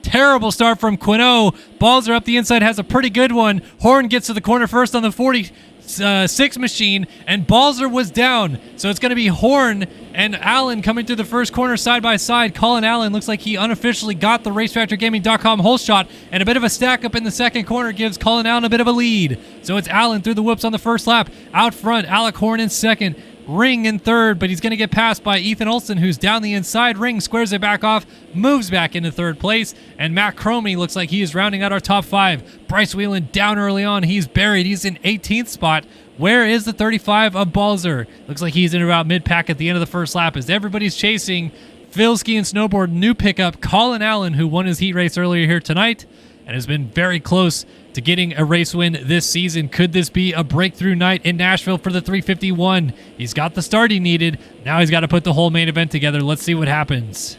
Terrible start from Quino. Balzer up the inside has a pretty good one. Horn gets to the corner first on the 46 machine, and Balzer was down. So it's going to be Horn and Allen coming through the first corner side by side. Colin Allen looks like he unofficially got the RaceFactorGaming.com hole shot, and a bit of a stack up in the second corner gives Colin Allen a bit of a lead. So it's Allen through the whoops on the first lap. Out front, Alec Horn in second. Ring in third, but he's going to get passed by Ethan Olson, who's down the inside. Ring squares it back off, moves back into third place, and Matt Cromie looks like he is rounding out our top 5. Bryce Whelan down early on. He's buried. He's in 18th spot. Where is the 35 of Balzer? Looks like he's in about mid-pack at the end of the first lap as everybody's chasing Phil Ski and Snowboard new pickup, Colin Allen, who won his heat race earlier here tonight and has been very close to getting a race win this season. Could this be a breakthrough night in Nashville for the 351? He's got the start he needed. Now he's got to put the whole main event together. Let's see what happens.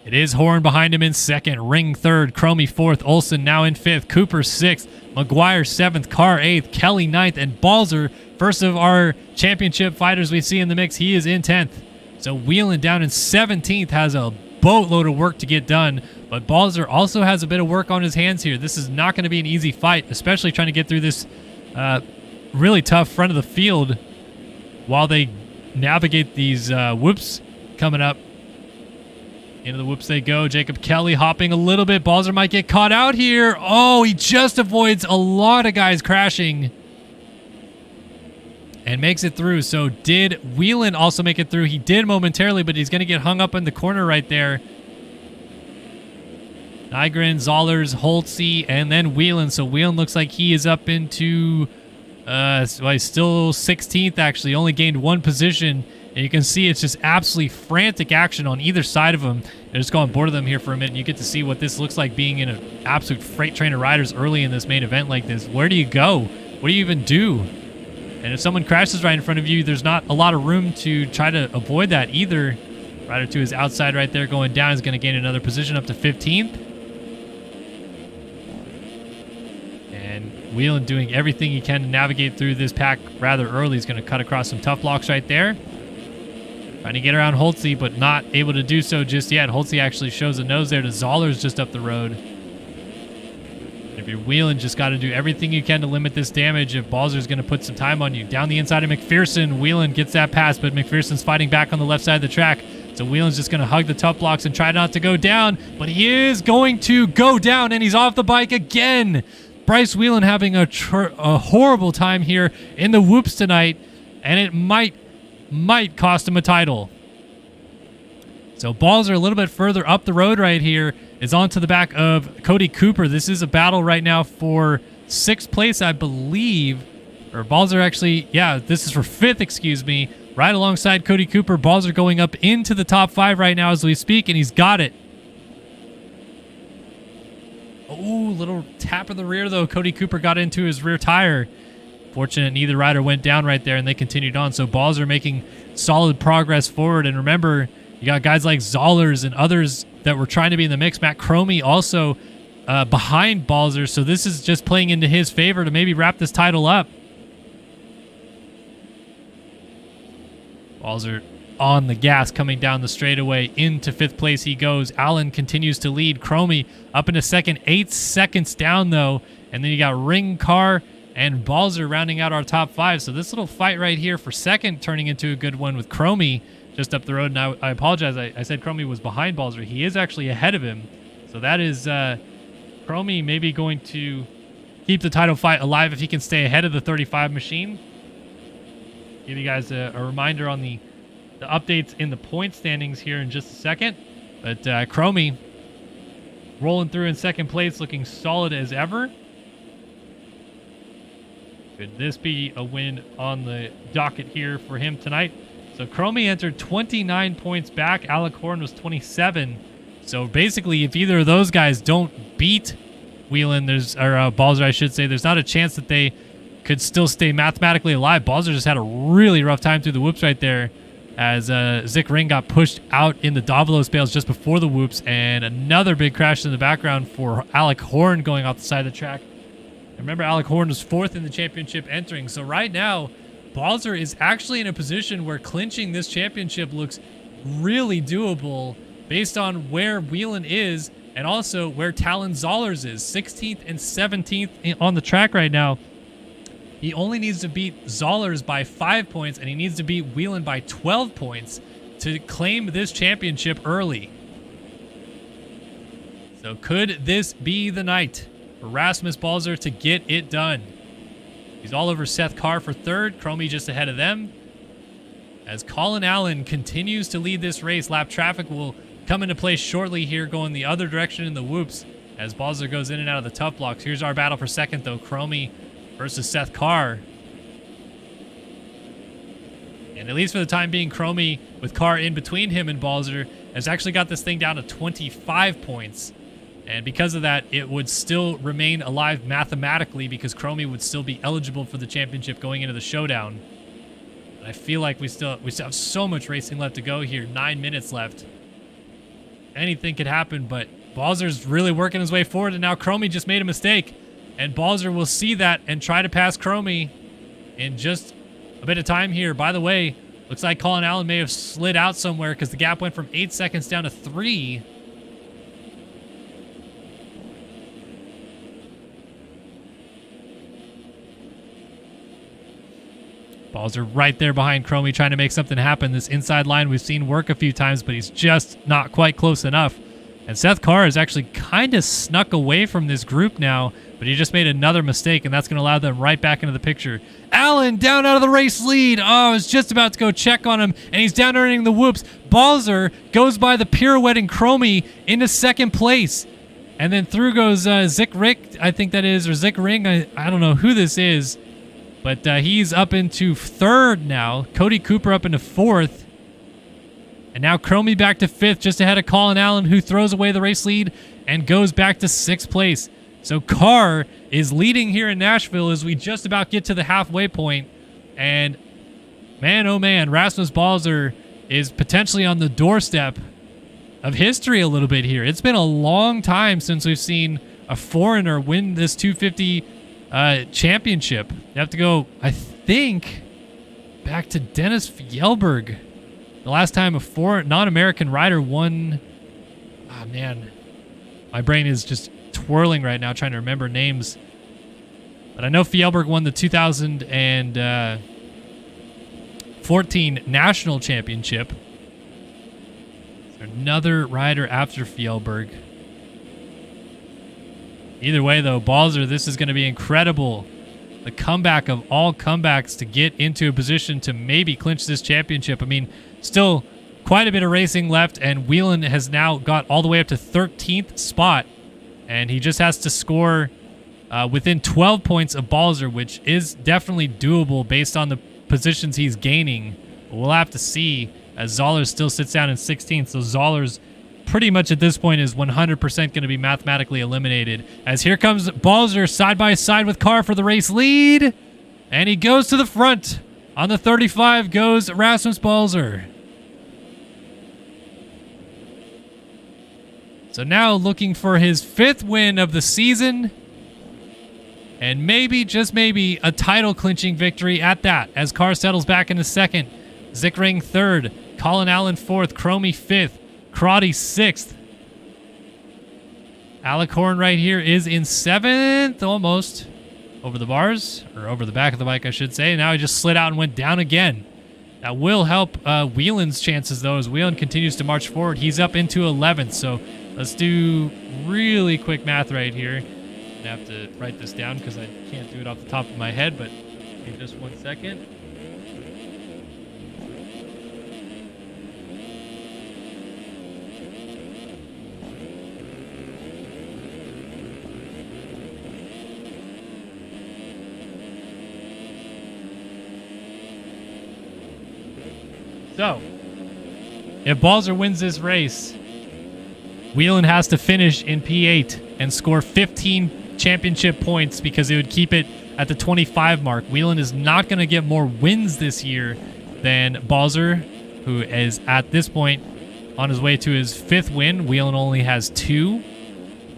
It is Horn behind him in second, Ring third, Cromie fourth, Olson now in fifth, Cooper sixth, McGuire seventh, Carr eighth, Kelly ninth, and Balzer, first of our championship fighters we see in the mix, he is in 10th. So Whelan down in 17th has a boatload of work to get done, but Balzer also has a bit of work on his hands here. This is not going to be an easy fight, especially trying to get through this really tough front of the field while they navigate these whoops coming up. Into the whoops they go. Jacob Kelly hopping a little bit. Balzer might get caught out here. Oh, he just avoids a lot of guys crashing and makes it through. So did Whelan also make it through? He did momentarily, but he's going to get hung up in the corner right there. Nygren, Zollers, Holtzy, and then Whelan. So Whelan looks like he is up into he's still 16th, actually. Only gained one position. And you can see it's just absolutely frantic action on either side of them. I'll just go on board of them here for a minute, and you get to see what this looks like being in an absolute freight train of riders early in this main event like this. Where do you go? What do you even do? And if someone crashes right in front of you, there's not a lot of room to try to avoid that either. Rider 2 is outside right there going down. Is going to gain another position up to 15th. And Whelan doing everything he can to navigate through this pack rather early. He's going to cut across some tough blocks right there. Trying to get around Holtzy, but not able to do so just yet. Holtzy actually shows a nose there to Zollers just up the road. If you're wheeling, just got to do everything you can to limit this damage if Balzer's going to put some time on you. Down the inside of McPherson, Whelan gets that pass, but McPherson's fighting back on the left side of the track. So Whelan's just going to hug the tough blocks and try not to go down, but he is going to go down, and he's off the bike again. Bryce Whelan having a horrible time here in the whoops tonight, and it might cost him a title. So Balzer a little bit further up the road right here is onto the back of Cody Cooper. This is a battle right now for 6th place, I believe. Or Balzer actually, yeah, this is for 5th, excuse me. Right alongside Cody Cooper. Balzer going up into the top 5 right now as we speak, and he's got it. Oh, little tap of the rear, though. Cody Cooper got into his rear tire. Fortunate neither rider went down right there, and they continued on. So Balzer making solid progress forward. And remember, you got guys like Zollers and others that were trying to be in the mix. Matt Cromie also behind Balzer. So this is just playing into his favor to maybe wrap this title up. Balzer on the gas coming down the straightaway into 5th place he goes. Allen continues to lead. Cromie up into 2nd, 8 seconds down though. And then you got Ring, Carr, and Balzer rounding out our top 5. So this little fight right here for 2nd turning into a good one with Cromie just up the road. Now I apologize. I said Cromie was behind Balzer. He is actually ahead of him. So that is Cromie maybe going to keep the title fight alive if he can stay ahead of the 35 machine. Give you guys a reminder on the updates in the point standings here in just a second. But Cromie rolling through in 2nd place, looking solid as ever. Could this be a win on the docket here for him tonight? So Cromie entered 29 points back. Alec Horn was 27. So basically, if either of those guys don't beat Whelan, Balzer, I should say, there's not a chance that they could still stay mathematically alive. Balzer just had a really rough time through the whoops right there as Zick Ring got pushed out in the Davalos bales just before the whoops, and another big crash in the background for Alec Horn going off the side of the track. Remember, Alec Horn was 4th in the championship entering. So right now, Balzer is actually in a position where clinching this championship looks really doable based on where Whelan is and also where Talon Zollers is. 16th and 17th on the track right now. He only needs to beat Zollers by 5 points, and he needs to beat Whelan by 12 points to claim this championship early. So could this be the night for Rasmus Balzer to get it done? He's all over Seth Carr for 3rd. Cromie just ahead of them. As Colin Allen continues to lead this race, lap traffic will come into play shortly here, going the other direction in the whoops as Balzer goes in and out of the tough blocks. Here's our battle for 2nd, though. Cromie versus Seth Carr. And at least for the time being, Cromie, with Carr in between him and Balzer, has actually got this thing down to 25 points. And because of that, it would still remain alive mathematically because Cromie would still be eligible for the championship going into the showdown. And I feel like we still have so much racing left to go here. 9 minutes left. Anything could happen, but Balzer's really working his way forward, and now Cromie just made a mistake. And Balzer will see that and try to pass Cromie in just a bit of time here. By the way, looks like Colin Allen may have slid out somewhere because the gap went from 8 seconds down to 3. Balzer right there behind Cromie trying to make something happen. This inside line we've seen work a few times, but he's just not quite close enough. And Seth Carr has actually kind of snuck away from this group now, but he just made another mistake, and that's going to allow them right back into the picture. Allen down out of the race lead. Oh, I was just about to go check on him, and he's down earning the whoops. Balzer goes by the pirouetting Cromie into 2nd place. And then through goes Zick Rick, I think that is, or Zick Ring. I don't know who this is. But he's up into 3rd now. Cody Cooper up into 4th. And now Cromie back to 5th, just ahead of Colin Allen, who throws away the race lead and goes back to 6th place. So Carr is leading here in Nashville as we just about get to the halfway point. And man, oh man, Rasmus Balzer is potentially on the doorstep of history a little bit here. It's been a long time since we've seen a foreigner win this 250 championship. You have to go, I think, back to Dennis Fjellberg the last time a non-American rider won. Ah, man. My brain is just twirling right now trying to remember names. But I know Fjellberg won the 2014 National Championship. Is there another rider after Fjellberg? Either way, though, Balzer, this is going to be incredible. The comeback of all comebacks to get into a position to maybe clinch this championship. I mean, still quite a bit of racing left, and Whelan has now got all the way up to 13th spot, and he just has to score within 12 points of Balzer, which is definitely doable based on the positions he's gaining. But we'll have to see, as Zollers still sits down in 16th, so Zollers pretty much at this point is 100% going to be mathematically eliminated. As here comes Balzer side by side with Carr for the race lead, and he goes to the front. On the 35 goes Rasmus Balzer. So now looking for his 5th win of the season, and maybe, just maybe, a title-clinching victory at that, as Carr settles back into 2nd, Zickring 3rd, Colin Allen 4th, Cromie 5th, Crotty 6th. Alec Horn right here is in 7th, almost. Over the bars, or over the back of the bike, I should say. Now he just slid out and went down again. That will help Whelan's chances, though, as Whelan continues to march forward. He's up into 11th, so let's do really quick math right here. I have to write this down because I can't do it off the top of my head, but give me just 1 second. So, if Balzer wins this race, Whelan has to finish in P8 and score 15 championship points because it would keep it at the 25 mark. Whelan is not going to get more wins this year than Balzer, who is at this point on his way to his 5th win. Whelan only has 2,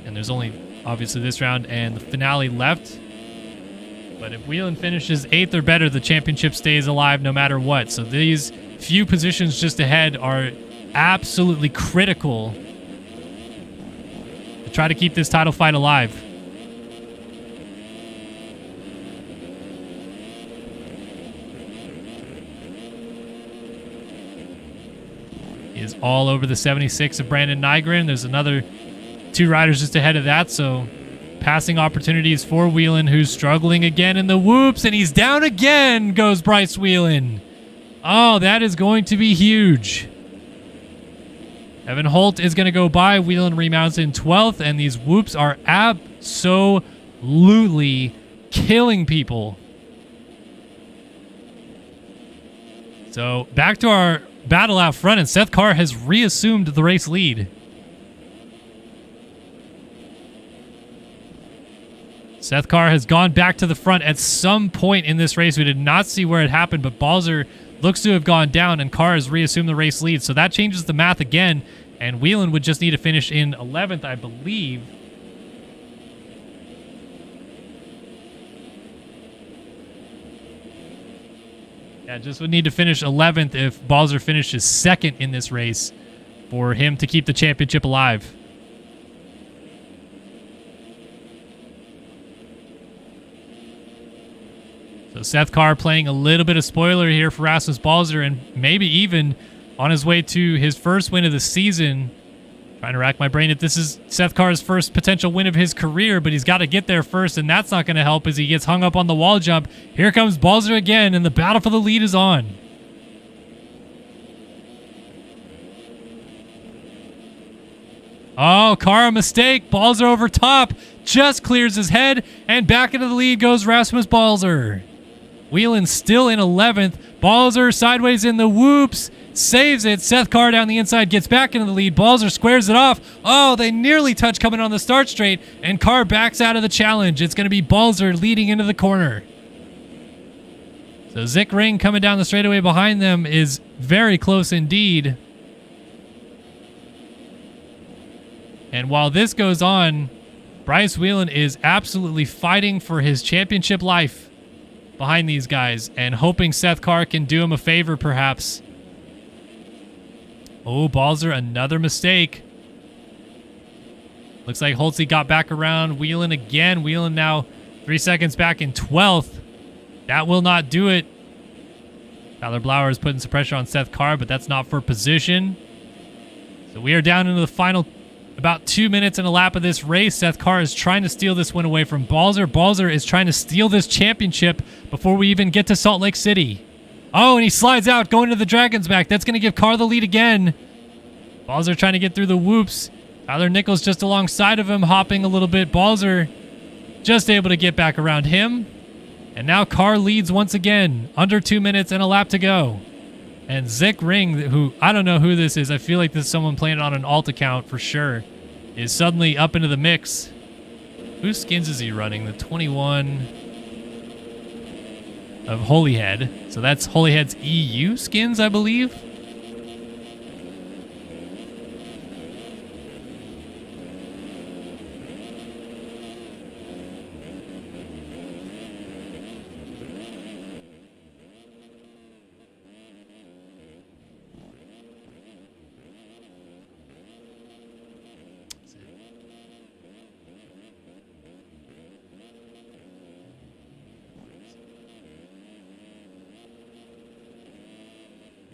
and there's only obviously this round and the finale left. But if Whelan finishes 8th or better, the championship stays alive no matter what. So these few positions just ahead are absolutely critical to try to keep this title fight alive. He is all over the 76 of Brandon Nygren. There's another 2 riders just ahead of that, so passing opportunities for Whelan, who's struggling again in the whoops, and he's down again, goes Bryce Whelan. Oh, that is going to be huge. Evan Holt is going to go by. Whelan remounts in 12th, and these whoops are absolutely killing people. So back to our battle out front, and Seth Carr has reassumed the race lead. Seth Carr has gone back to the front at some point in this race. We did not see where it happened, but Balzer looks to have gone down, and Carr has reassumed the race lead. So that changes the math again, and Whelan would just need to finish in 11th, I believe. Yeah, just would need to finish 11th if Balzer finishes 2nd in this race for him to keep the championship alive. So Seth Carr playing a little bit of spoiler here for Rasmus Balzer, and maybe even on his way to his 1st win of the season. Trying to rack my brain if this is Seth Carr's first potential win of his career, but he's got to get there first, and that's not going to help as he gets hung up on the wall jump. Here comes Balzer again, and the battle for the lead is on. Oh, Carr, a mistake. Balzer over top. Just clears his head, and back into the lead goes Rasmus Balzer. Whelan still in 11th. Balzer sideways in the whoops. Saves it. Seth Carr down the inside gets back into the lead. Balzer squares it off. Oh, they nearly touch coming on the start straight, and Carr backs out of the challenge. It's going to be Balzer leading into the corner. So Zickring coming down the straightaway behind them is very close indeed. And while this goes on, Bryce Whelan is absolutely fighting for his championship life behind these guys and hoping Seth Carr can do him a favor, perhaps. Oh, Balzer, another mistake. Looks like Holtzy got back around Whelan again. Whelan now 3 seconds back in 12th. That will not do it. Tyler Blauer is putting some pressure on Seth Carr, but that's not for position. So we are down into the final about 2 minutes and a lap of this race. Seth Carr is trying to steal this win away from Balzer. Balzer is trying to steal this championship before we even get to Salt Lake City. Oh, and he slides out going to the Dragon's back. That's going to give Carr the lead again. Balzer trying to get through the whoops. Tyler Nichols just alongside of him, hopping a little bit. Balzer just able to get back around him. And now Carr leads once again. Under 2 minutes and a lap to go. And Zick Ring, who I don't know who this is. I feel like this is someone playing on an alt account for sure, is suddenly up into the mix. Whose skins is he running? The 21 of Holyhead. So that's Holyhead's EU skins, I believe.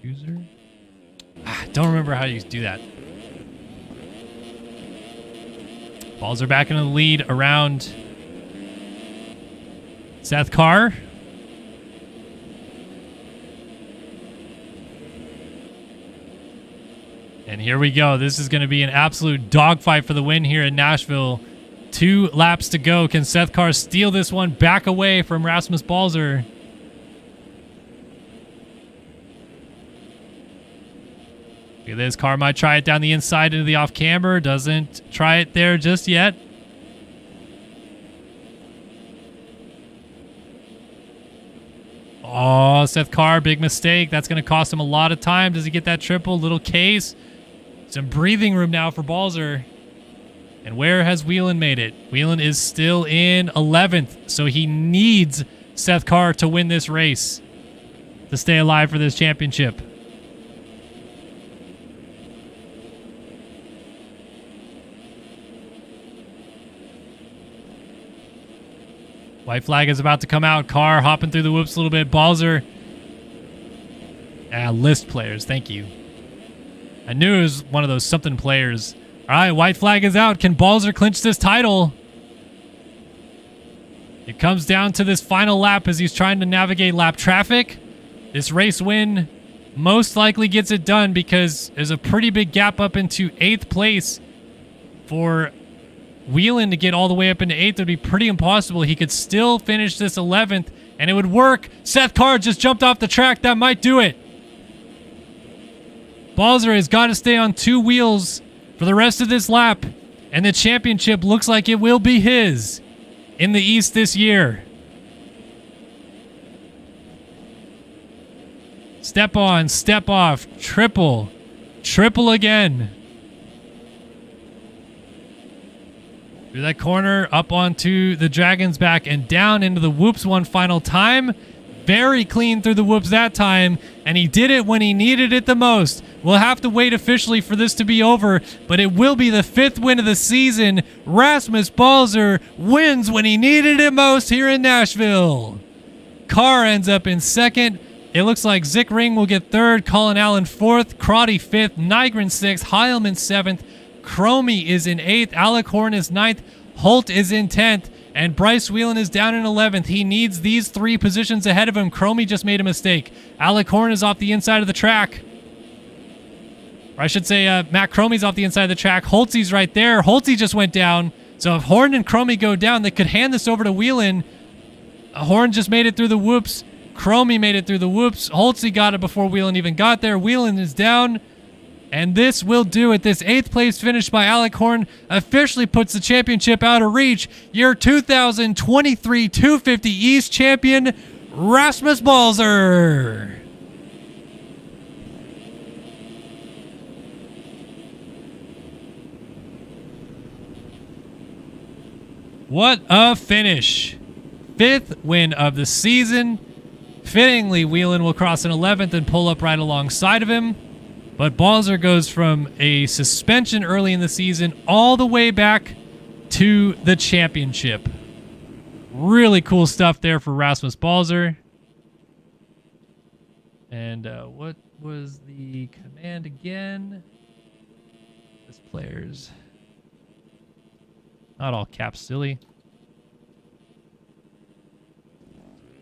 User? Don't remember how you do that. Balls are back into the lead around Seth Carr. And here we go. This is going to be an absolute dogfight for the win here in Nashville. 2 laps to go. Can Seth Carr steal this one back away from Rasmus Balzer? Look at this. Carr might try it down the inside into the off-camber. Doesn't try it there just yet. Oh, Seth Carr, big mistake. That's going to cost him a lot of time. Does he get that triple? Little case. Some breathing room now for Balzer. And where has Whelan made it? Whelan is still in 11th, so he needs Seth Carr to win this race to stay alive for this championship. White flag is about to come out. Carr hopping through the whoops a little bit. Balzer. List players. Thank you. I knew it was one of those something players. All right, white flag is out. Can Balzer clinch this title? It comes down to this final lap as he's trying to navigate lap traffic. This race win most likely gets it done because there's a pretty big gap up into 8th place for Whelan to get all the way up into 8th. Would be pretty impossible. He could still finish this 11th, and it would work. Seth Carr just jumped off the track. That might do it. Balzer has got to stay on 2 wheels for the rest of this lap, and the championship looks like it will be his in the East this year. Step on, step off, triple again. Through that corner, up onto the Dragon's back and down into the whoops one final time. Very clean through the whoops that time, and he did it when he needed it the most. We'll have to wait officially for this to be over, but it will be the 5th win of the season. Rasmus Balzer wins when he needed it most here in Nashville. Carr ends up in 2nd. It looks like Zick Ring will get 3rd, Colin Allen 4th, Crotty 5th, Nygren 6th, Heilman 7th, Cromie is in 8th, Alec Horn is 9th, Holt is in 10th, and Bryce Whelan is down in 11th. He needs these 3 positions ahead of him. Cromie just made a mistake. Alec Horn is off the inside of the track. Or I should say Matt Cromie's off the inside of the track. Holtzy's right there. Holtzy just went down. So if Horn and Cromie go down, they could hand this over to Whelan. Horn just made it through the whoops. Cromie made it through the whoops. Holtzy got it before Whelan even got there. Whelan is down. And this will do it. This 8th place finish by Alec Horn officially puts the championship out of reach. Your 2023 250 East champion, Rasmus Balzer. What a finish. 5th win of the season. Fittingly, Whelan will cross in 11th and pull up right alongside of him. But Balzer goes from a suspension early in the season all the way back to the championship. Really cool stuff there for Rasmus Balzer. And what was the command again? This players. Not all caps, silly.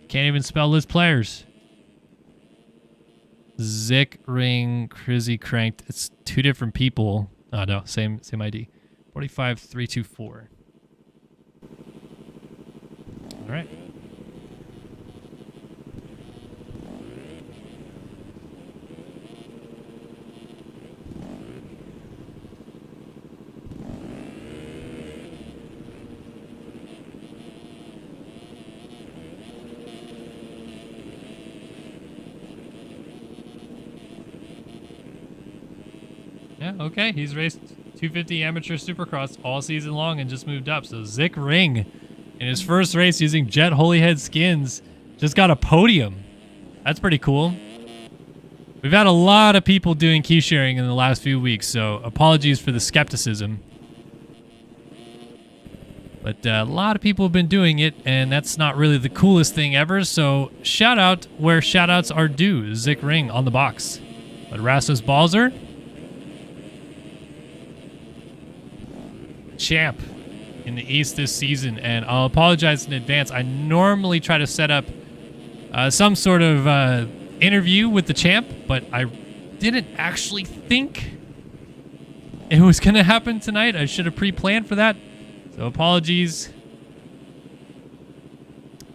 Can't even spell list players. Zick, Ring, Crizzy, Cranked. It's two different people. Oh no, same ID. 45324. All right. Yeah, okay. He's raced 250 amateur supercross all season long and just moved up. So Zick Ring, in his first race using Jet Holyhead skins, just got a podium. That's pretty cool. We've had a lot of people doing key sharing in the last few weeks, so apologies for the skepticism. But a lot of people have been doing it, and that's not really the coolest thing ever. So shout out where shout outs are due. Zick Ring on the box. But Rasmus Balzer, champ in the East this season, and I'll apologize in advance. I normally try to set up some sort of interview with the champ, but I didn't actually think it was going to happen tonight. I should have pre-planned for that. So apologies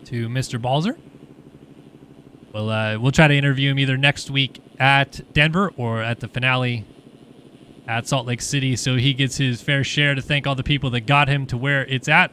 to Mr. Balzer. We'll try to interview him either next week at Denver or at the finale at Salt Lake City, so he gets his fair share to thank all the people that got him to where it's at.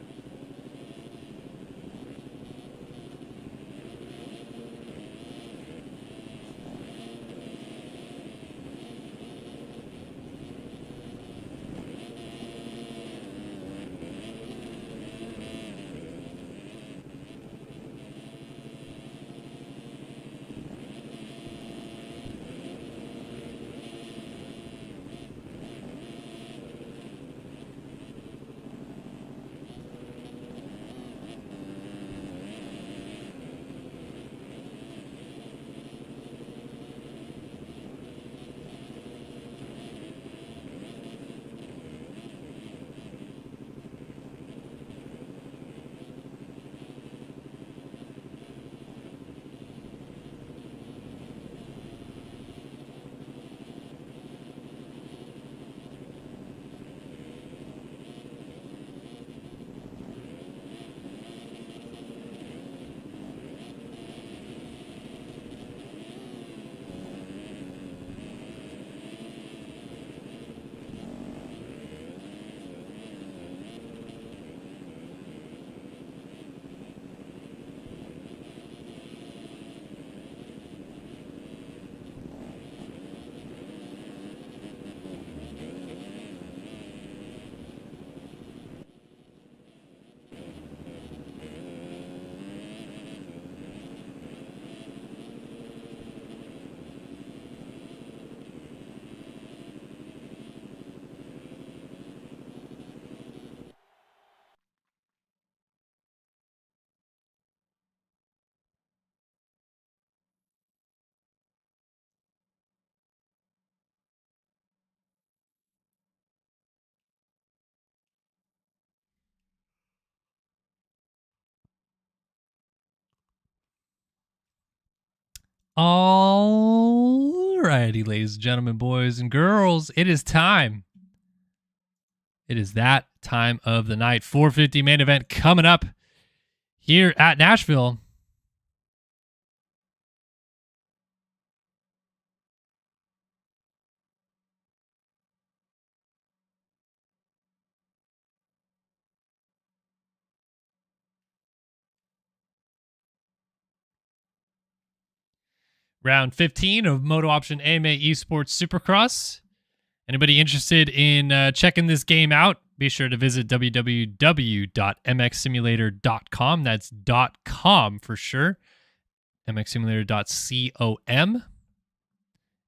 Alrighty, ladies and gentlemen, boys and girls, it is time. It is that time of the night. 450 main event coming up here at Nashville. Round 15 of MotoOption AMA Esports Supercross. Anybody interested in checking this game out, be sure to visit www.mxsimulator.com. That's .com for sure. mxsimulator.com.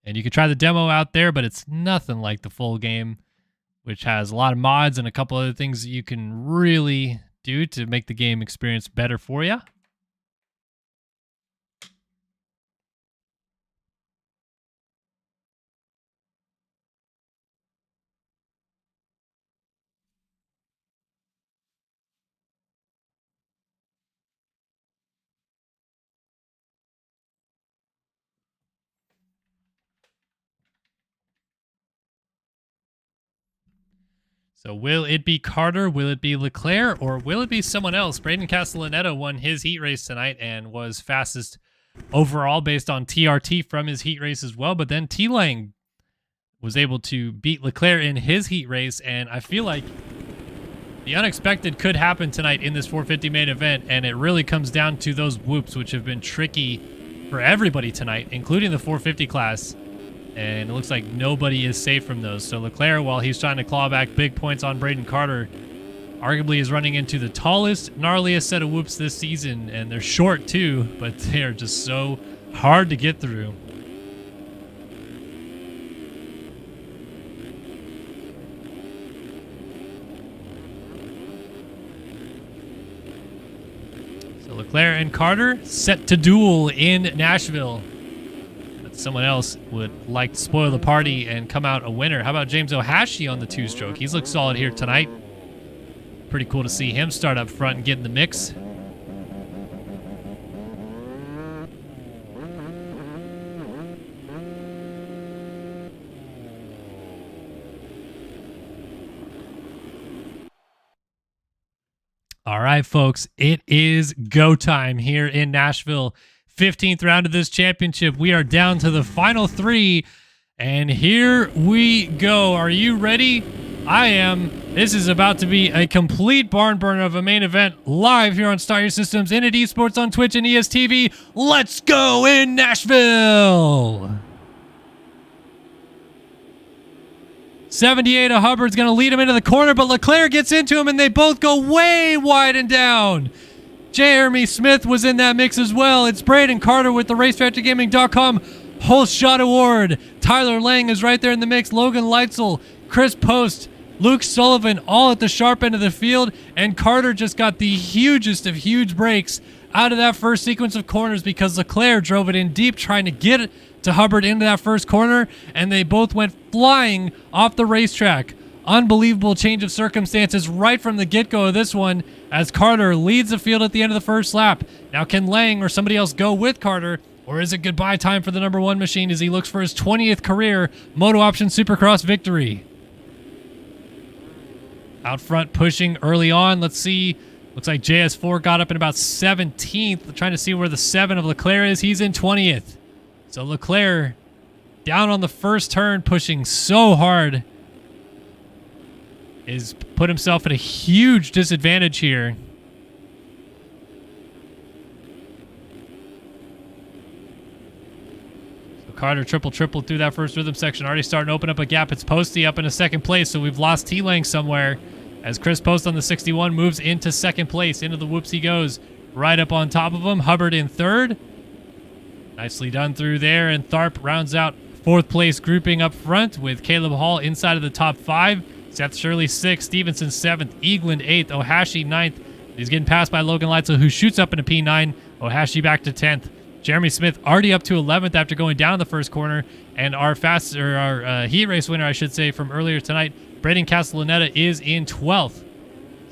And you can try the demo out there, but it's nothing like the full game, which has a lot of mods and a couple other things that you can really do to make the game experience better for you. So will it be Carter, will it be Leclerc, or will it be someone else? Braden Castellaneta won his heat race tonight and was fastest overall based on TRT from his heat race as well. But then T-Lang was able to beat Leclerc in his heat race, and I feel like the unexpected could happen tonight in this 450 main event, and it really comes down to those whoops, which have been tricky for everybody tonight, including the 450 class. And it looks like nobody is safe from those. So Leclerc, while he's trying to claw back big points on Braden Carter, arguably is running into the tallest, gnarliest set of whoops this season. And they're short too, but they're just so hard to get through. So Leclerc and Carter set to duel in Nashville. Someone else would like to spoil the party and come out a winner. How about James Ohashi on the two-stroke? He's looked solid here tonight. Pretty cool to see him start up front and get in the mix. All right, folks, it is go time here in Nashville. 15th round of this championship. We are down to the final three, and here we go. Are you ready? I am. This is about to be a complete barn burner of a main event live here on Start Your Systems, Init Esports on Twitch and ESTV. Let's go in Nashville! 78 of Hubbard's going to lead him into the corner, but Leclerc gets into him, and they both go way wide and down. Jeremy Smith was in that mix as well. It's Braden Carter with the RaceFactoryGaming.com Whole Shot Award. Tyler Lang is right there in the mix. Logan Leitzel, Chris Post, Luke Sullivan, all at the sharp end of the field. And Carter just got the hugest of huge breaks out of that first sequence of corners because Leclerc drove it in deep trying to get it to Hubbard into that first corner. And they both went flying off the racetrack. Unbelievable change of circumstances right from the get-go of this one as Carter leads the field at the end of the first lap. Now can Lang or somebody else go with Carter, or is it goodbye time for the number one machine as he looks for his 20th career MotoOption Supercross victory? Out front pushing early on. Let's see. Looks like JS4 got up in about 17th. Trying to see where the 7 of Leclerc is. He's in 20th. So Leclerc down on the first turn pushing so hard is put himself at a huge disadvantage here. So Carter triple through that first rhythm section. Already starting to open up a gap. It's Posty up in a second place, so we've lost T-Lang somewhere as Chris Post on the 61 moves into second place. Into the whoops he goes. Right up on top of him. Hubbard in third. Nicely done through there, and Tharp rounds out fourth place grouping up front with Caleb Hall inside of the top 5. Seth Shirley 6th, Stevenson 7th, Eagland 8th, Ohashi 9th. He's getting passed by Logan Leitzel, who shoots up into P9. Ohashi back to 10th. Jeremy Smith already up to 11th after going down the first corner. And our heat race winner, I should say, from earlier tonight, Braden Castellaneta, is in 12th.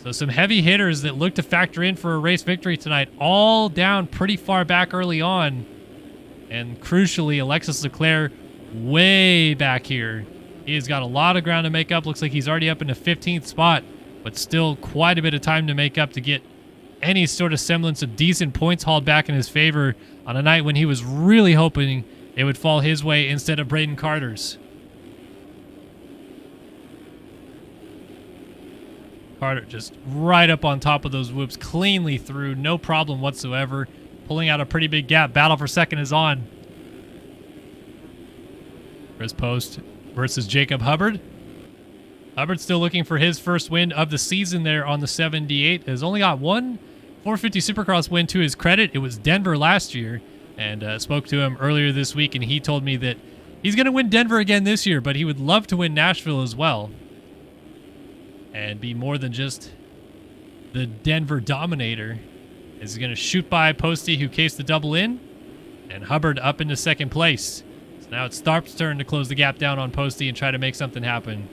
So some heavy hitters that look to factor in for a race victory tonight, all down pretty far back early on. And crucially, Alexis Leclerc way back here. He has got a lot of ground to make up. Looks like he's already up in the 15th spot, but still quite a bit of time to make up to get any sort of semblance of decent points hauled back in his favor on a night when he was really hoping it would fall his way instead of Braden Carter's. Carter just right up on top of those whoops, cleanly through, no problem whatsoever. Pulling out a pretty big gap. Battle for second is on. Chris Post versus Jacob Hubbard. Hubbard still looking for his first win of the season there on the 78. Has only got one 450 Supercross win to his credit. It was Denver last year, and spoke to him earlier this week, and he told me that He's going to win Denver again this year, but he would love to win Nashville as well. And be more than just the Denver dominator. Is going to shoot by Posty, who cased the double in. And Hubbard up into second place. So now it's Tharp's turn to close the gap down on Posty and try to make something happen.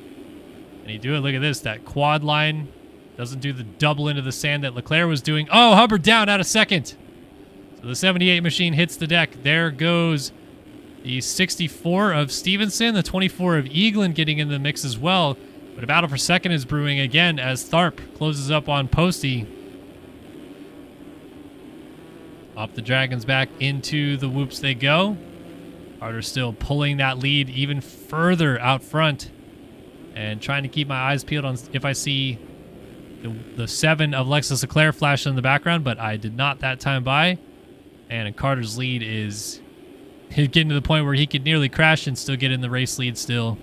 And he do it. Look at this. That quad line doesn't do the double into the sand that Leclerc was doing. Oh, Hubbard down out of second. So the 78 machine hits the deck. There goes the 64 of Stevenson, the 24 of Eaglin getting in the mix as well. But a battle for second is brewing again as Tharp closes up on Posty. Off the Dragon's back into the whoops they go. Carter still pulling that lead even further out front. And trying to keep my eyes peeled on if I see the 7 of Lexus Leclerc flash in the background, but I did not that time by. And Carter's lead is getting to the point where he could nearly crash and still get in the race lead still.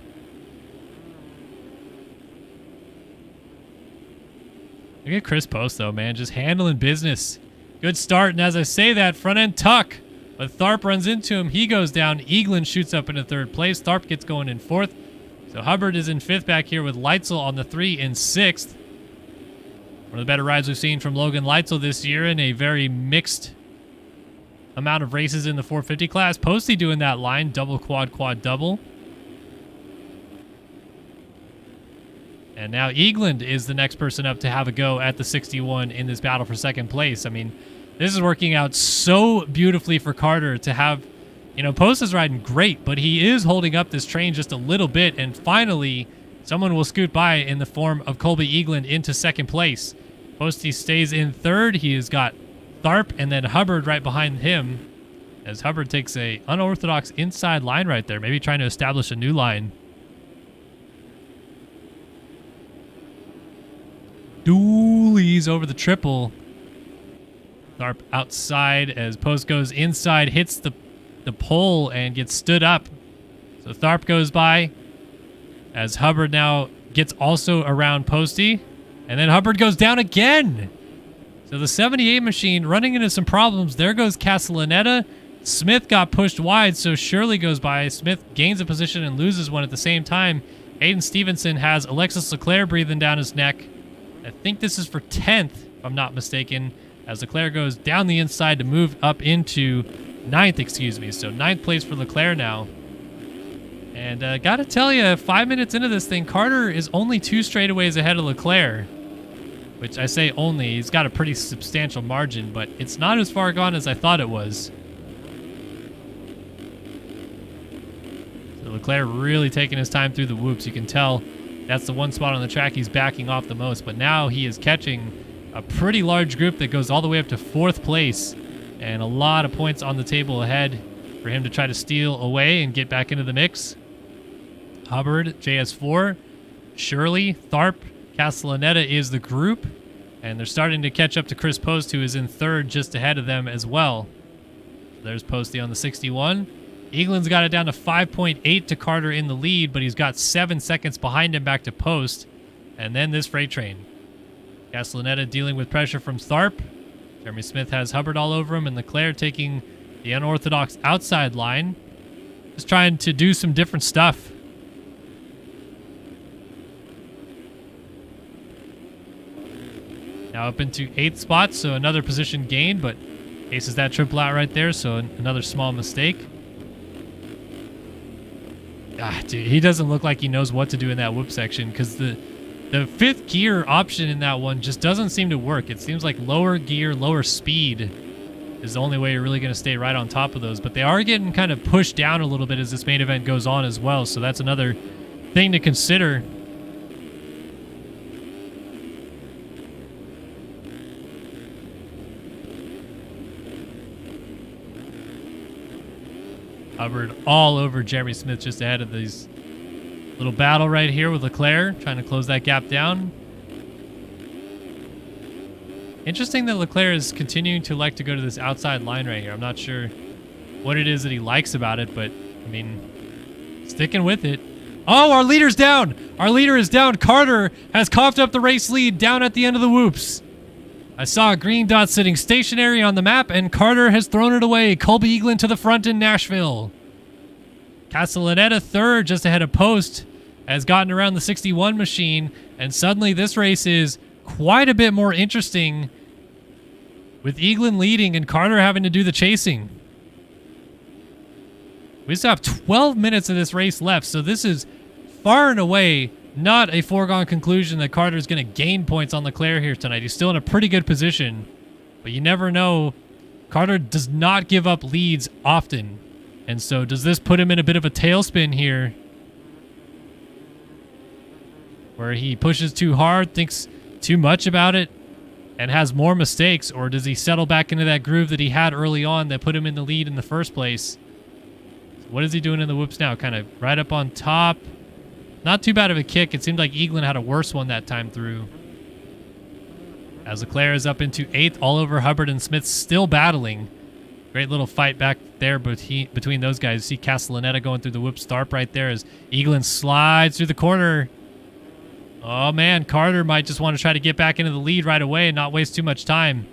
Look at Chris Post, though, man. Just handling business. Good start, and as I say that, front end tuck. But Tharp runs into him. He goes down. Eaglin shoots up into third place. Tharp gets going in fourth. So Hubbard is in fifth back here with Leitzel on the 3 in sixth. One of the better rides we've seen from Logan Leitzel this year in a very mixed amount of races in the 450 class. Posty doing that line, double, quad, quad, double. And now Eagland is the next person up to have a go at the 61 in this battle for second place. I mean, this is working out so beautifully for Carter to have, you know, Post is riding great, but he is holding up this train just a little bit, and finally someone will scoot by in the form of Colby Eagland into second place. Posty stays in third. He has got Tharp and then Hubbard right behind him as Hubbard takes a unorthodox inside line right there, maybe trying to establish a new line. Doolies over the triple. Tharp outside as Post goes inside, hits the pole and gets stood up. So Tharp goes by as Hubbard now gets also around Posty. And then Hubbard goes down again. So the 78 machine running into some problems. There goes Castellaneta. Smith got pushed wide, so Shirley goes by. Smith gains a position and loses one at the same time. Aiden Stevenson has Alexis Leclerc breathing down his neck. I think this is for 10th, if I'm not mistaken, as Leclerc goes down the inside to move up into 9th, excuse me. So 9th place for Leclerc now. And gotta tell you, 5 minutes into this thing, Carter is only 2 straightaways ahead of Leclerc. Which I say only, he's got a pretty substantial margin, but it's not as far gone as I thought it was. So Leclerc really taking his time through the whoops. You can tell that's the one spot on the track he's backing off the most, but now he is catching a pretty large group that goes all the way up to 4th place, and a lot of points on the table ahead for him to try to steal away and get back into the mix. Hubbard, JS4, Shirley, Tharp, Castellaneta is the group, and they're starting to catch up to Chris Post, who is in 3rd just ahead of them as well. There's Posty on the 61. Eagland's got it down to 5.8 to Carter in the lead, but he's got 7 seconds behind him back to Post. And then this freight train. Castellaneta dealing with pressure from Tharp. Jeremy Smith has Hubbard all over him, and Leclerc taking the unorthodox outside line. Just trying to do some different stuff. Now up into 8th spot, so another position gained, but aces that triple out right there, so another small mistake. Ah, dude, he doesn't look like he knows what to do in that whoop section, because the 5th gear option in that one just doesn't seem to work. It seems like lower gear, lower speed is the only way you're really going to stay right on top of those, but they are getting kind of pushed down a little bit as this main event goes on as well, so that's another thing to consider. Hubbard all over Jeremy Smith just ahead of these little battle right here with Leclerc, trying to close that gap down. Interesting that Leclerc is continuing to like to go to this outside line right here. I'm not sure what it is that he likes about it, but, I mean, sticking with it. Oh, our leader's down! Our leader is down. Carter has coughed up the race lead down at the end of the whoops. I saw a green dot sitting stationary on the map, and Carter has thrown it away. Colby Eaglin to the front in Nashville. Castellaneta third, just ahead of Post, has gotten around the 61 machine, and suddenly this race is quite a bit more interesting with Eaglin leading and Carter having to do the chasing. We still have 12 minutes of this race left, so this is far and away not a foregone conclusion that Carter is going to gain points on Leclerc here tonight. He's still in a pretty good position, but you never know. Carter does not give up leads often, and so does this put him in a bit of a tailspin here, where he pushes too hard, thinks too much about it, and has more mistakes, or does he settle back into that groove that he had early on that put him in the lead in the first place? So what is he doing in the whoops now? Kind of right up on top. Not too bad of a kick. It seemed like Eaglin had a worse one that time through. As Leclerc is up into 8th, all over Hubbard and Smith still battling. Great little fight back there between those guys. You see Castellaneta going through the whoop start right there as Eaglin slides through the corner. Oh man, Carter might just want to try to get back into the lead right away and not waste too much time.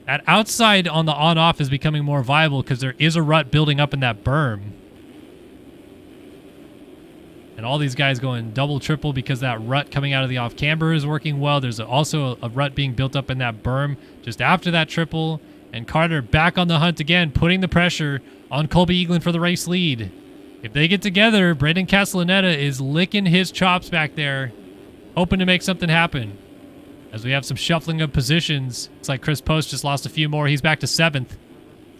That outside on the on-off is becoming more viable because there is a rut building up in that berm. And all these guys going double, triple because that rut coming out of the off-camber is working well. There's also a rut being built up in that berm just after that triple. And Carter back on the hunt again, putting the pressure on Colby Eaglin for the race lead. If they get together, Braden Castellaneta is licking his chops back there, hoping to make something happen. As we have some shuffling of positions. Looks like Chris Post just lost a few more. He's back to 7th.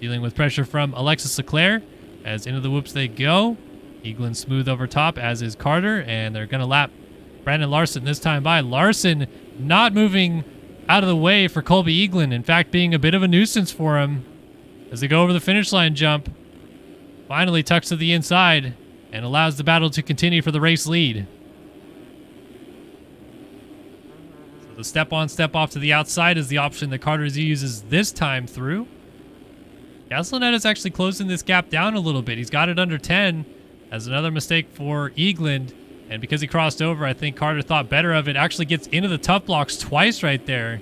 Dealing with pressure from Alexis Leclerc. As into the whoops they go. Eaglin smooth over top, as is Carter. And they're going to lap Brandon Larson this time by. Larson not moving out of the way for Colby Eaglin. In fact, being a bit of a nuisance for him. As they go over the finish line jump. Finally tucks to the inside. And allows the battle to continue for the race lead. The step on, step off to the outside is the option that Carter uses this time through. Castellaneta is actually closing this gap down a little bit. He's got it under 10 as another mistake for Eaglin. And because he crossed over, I think Carter thought better of it. Actually gets into the tough blocks twice right there.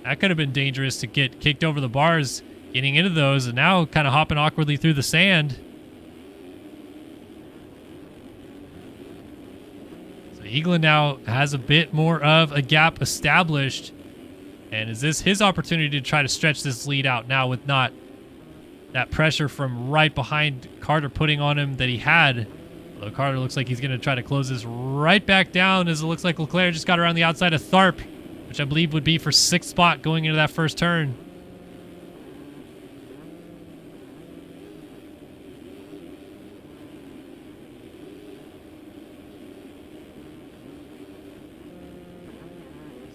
That could have been dangerous to get kicked over the bars, getting into those, and now kind of hopping awkwardly through the sand. Eaglin now has a bit more of a gap established. And is this his opportunity to try to stretch this lead out now with not that pressure from right behind Carter putting on him that he had? Although Carter looks like he's going to try to close this right back down, as it looks like Leclerc just got around the outside of Tharp, which I believe would be for 6th spot going into that first turn.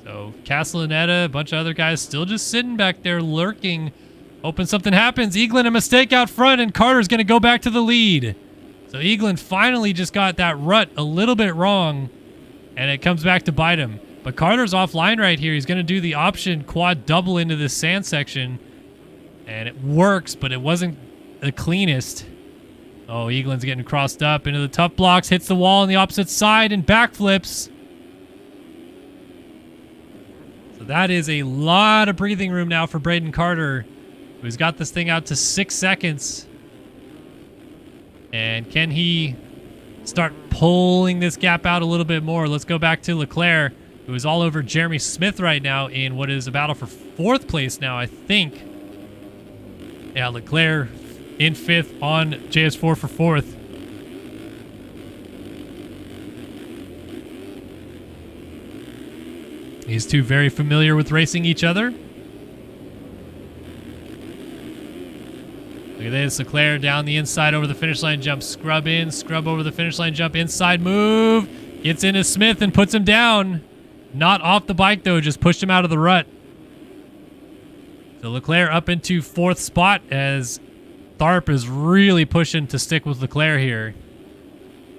So Castellaneta, a bunch of other guys still just sitting back there lurking, hoping something happens. Eaglin a mistake out front, and Carter's going to go back to the lead. So Eaglin finally just got that rut a little bit wrong, and it comes back to bite him. But Carter's offline right here. He's going to do the option quad double into this sand section, and it works, but it wasn't the cleanest. Oh, Eaglin's getting crossed up into the tough blocks, hits the wall on the opposite side, and backflips. So that is a lot of breathing room now for Braden Carter, who's got this thing out to 6 seconds. And can he start pulling this gap out a little bit more? Let's go back to Leclerc, who is all over Jeremy Smith right now in what is a battle for 4th place now, I think. Yeah, Leclerc in 5th on JS4 for 4th. These two very familiar with racing each other. Look at this, Leclerc down the inside over the finish line jump. Scrub in, scrub over the finish line jump. Inside move. Gets into Smith and puts him down. Not off the bike though, just pushed him out of the rut. So Leclerc up into 4th spot as Tharp is really pushing to stick with Leclerc here.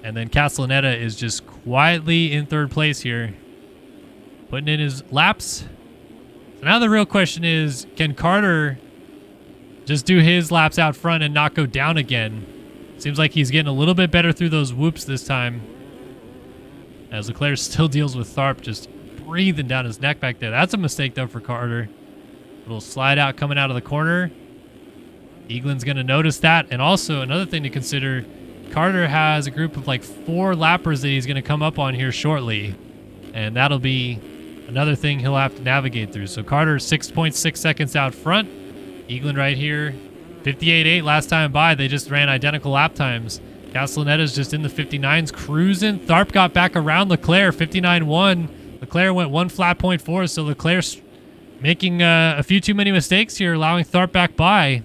And then Castellaneta is just quietly in 3rd place here, putting in his laps. So now the real question is, can Carter just do his laps out front and not go down again? Seems like he's getting a little bit better through those whoops this time, as Leclerc still deals with Tharp just breathing down his neck back there. That's a mistake though for Carter. Little slide out coming out of the corner. Eaglin's going to notice that. And also another thing to consider, Carter has a group of like 4 lappers that he's going to come up on here shortly. And that'll be another thing he'll have to navigate through. So Carter 6.6 seconds out front. Eaglin right here, 58.8 last time by. They just ran identical lap times. Castellaneta's just in the 59s cruising. Tharp got back around Leclerc, 59.1. Leclerc went 1 flat point forward, so Leclerc's making a few too many mistakes here, allowing Tharp back by.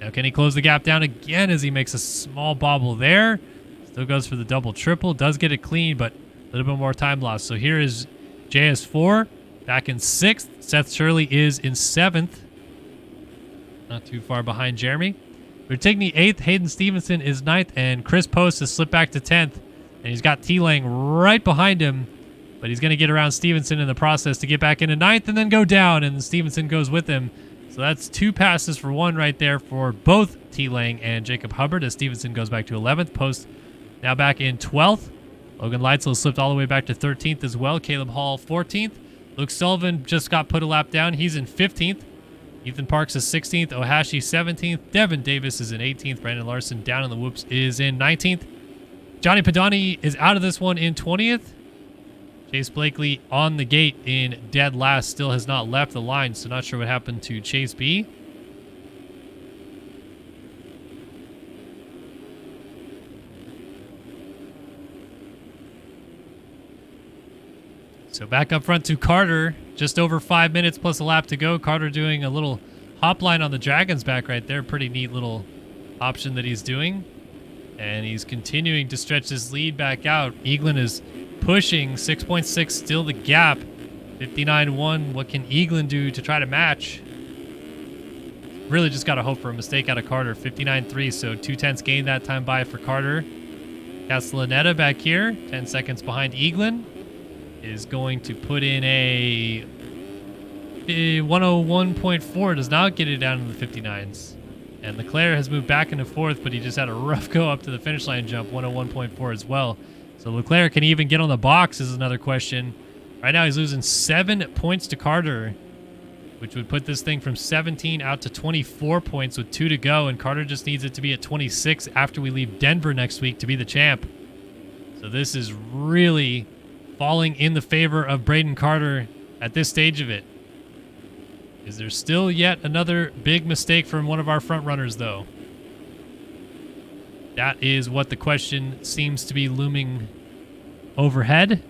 Now can he close the gap down again as he makes a small bobble there? Still goes for the double triple, does get it clean, but a little bit more time lost. So here is JS4 back in 6th. Seth Shirley is in 7th. Not too far behind Jeremy. We're taking the 8th. Hayden Stevenson is 9th, and Chris Post has slipped back to 10th. And he's got T-Lang right behind him, but he's going to get around Stevenson in the process to get back into 9th and then go down, and Stevenson goes with him. So that's 2 passes for 1 right there for both T-Lang and Jacob Hubbard as Stevenson goes back to 11th. Post now back in 12th. Logan Leitzel slipped all the way back to 13th as well. Caleb Hall 14th. Luke Sullivan just got put a lap down. He's in 15th. Ethan Parks is 16th. Ohashi 17th. Devin Davis is in 18th. Brandon Larson down in the whoops is in 19th. Johnny Padani is out of this one in 20th. Chase Blakely on the gate in dead last. Still has not left the line, so not sure what happened to Chase B. So back up front to Carter. Just over 5 minutes plus a lap to go. Carter doing a little hop line on the Dragon's back right there. Pretty neat little option that he's doing. And he's continuing to stretch his lead back out. Eaglin is pushing 6.6, still the gap. 59.1. What can Eaglin do to try to match? Really just got to hope for a mistake out of Carter. 59.3, so 2/10 gain that time by for Carter. Castellaneta back here, 10 seconds behind Eaglin. Is going to put in a 101.4. Does not get it down to the 59s. And Leclerc has moved back into 4th, but he just had a rough go up to the finish line jump, 101.4 as well. So Leclerc can even get on the box is another question. Right now he's losing 7 points to Carter, which would put this thing from 17 out to 24 points with 2 to go. And Carter just needs it to be at 26 after we leave Denver next week to be the champ. So this is really falling in the favor of Braden Carter at this stage of it. Is there still yet another big mistake from one of our front runners, though? That is what the question seems to be looming overhead.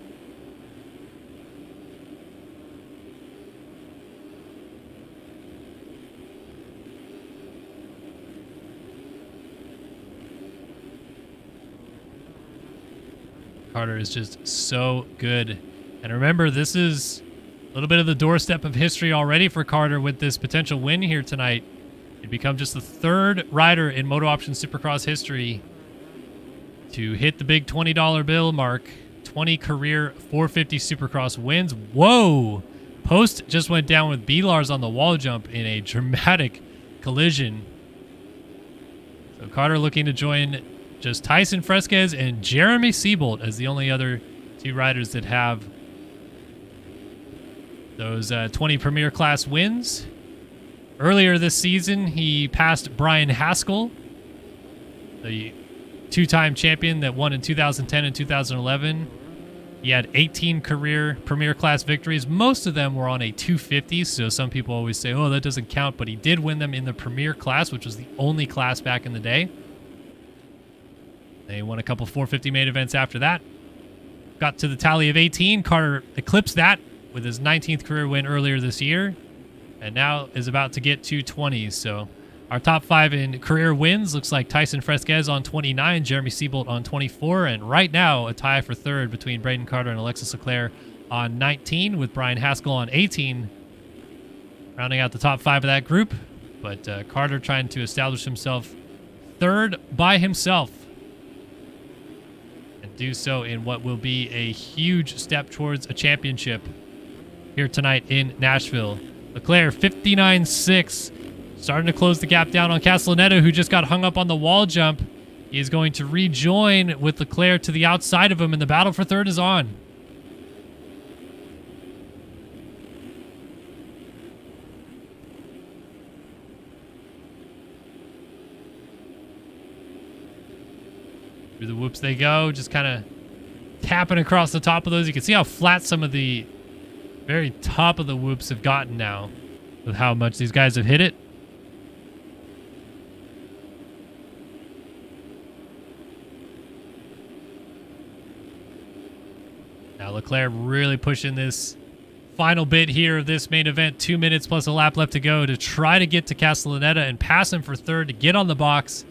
Carter is just so good. And remember, this is a little bit of the doorstep of history already for Carter with this potential win here tonight. He'd become just the 3rd rider in MotoOption Supercross history to hit the big $20 bill mark. 20 career 450 Supercross wins. Whoa! Post just went down with B-Lars on the wall jump in a dramatic collision. So Carter looking to join just Tyson Fresquez and Jeremy Seabolt as the only other 2 riders that have those 20 Premier Class wins. Earlier this season, he passed Brian Haskell, the 2-time champion that won in 2010 and 2011. He had 18 career Premier Class victories. Most of them were on a 250, so some people always say, oh, that doesn't count, but he did win them in the Premier Class, which was the only class back in the day. They won a couple 450 main events after that. Got to the tally of 18. Carter eclipsed that with his 19th career win earlier this year, and now is about to get to 20. So our top 5 in career wins looks like Tyson Fresquez on 29, Jeremy Seabolt on 24, and right now a tie for 3rd between Braden Carter and Alexis Leclerc on 19, with Brian Haskell on 18, rounding out the top 5 of that group. But Carter trying to establish himself 3rd by himself, and do so in what will be a huge step towards a championship here tonight in Nashville. Leclerc 59.6, starting to close the gap down on Castellaneta, who just got hung up on the wall jump. He is going to rejoin with Leclerc to the outside of him, and the battle for 3rd is on. Through the whoops they go, just kind of tapping across the top of those. You can see how flat some of the very top of the whoops have gotten now with how much these guys have hit it. Now Leclerc really pushing this final bit here of this main event. 2 minutes plus a lap left to go to try to get to Castellaneta and pass him for third to get on the box.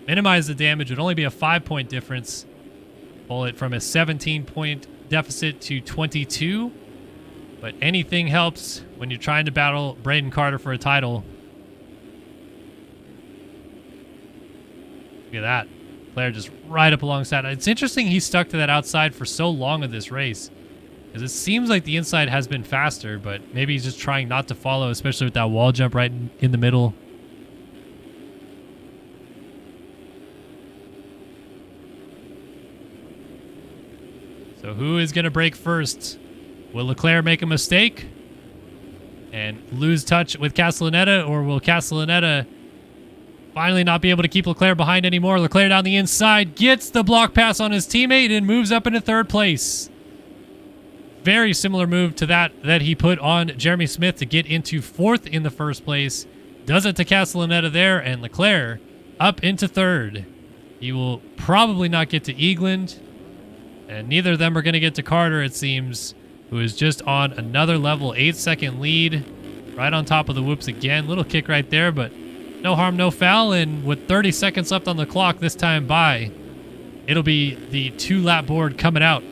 Minimize the damage. It would only be a 5-point difference. Pull it from a 17-point deficit to 22. But anything helps when you're trying to battle Braden Carter for a title. Look at that. Claire just right up alongside. It's interesting he stuck to that outside for so long of this race. Because it seems like the inside has been faster, but maybe he's just trying not to follow, especially with that wall jump right in the middle. So who is going to break first? Will Leclerc make a mistake and lose touch with Castellaneta, or will Castellaneta finally not be able to keep Leclerc behind anymore? Leclerc down the inside, gets the block pass on his teammate and moves up into third place. Very similar move to that he put on Jeremy Smith to get into fourth in the first place. Does it to Castellaneta there, and Leclerc up into third. He will probably not get to Eagland. And neither of them are going to get to Carter, it seems, who is just on another level. 8-second lead. Right on top of the whoops again. Little kick right there, but no harm, no foul. And with 30 seconds left on the clock this time by, it'll be the 2-lap board coming out.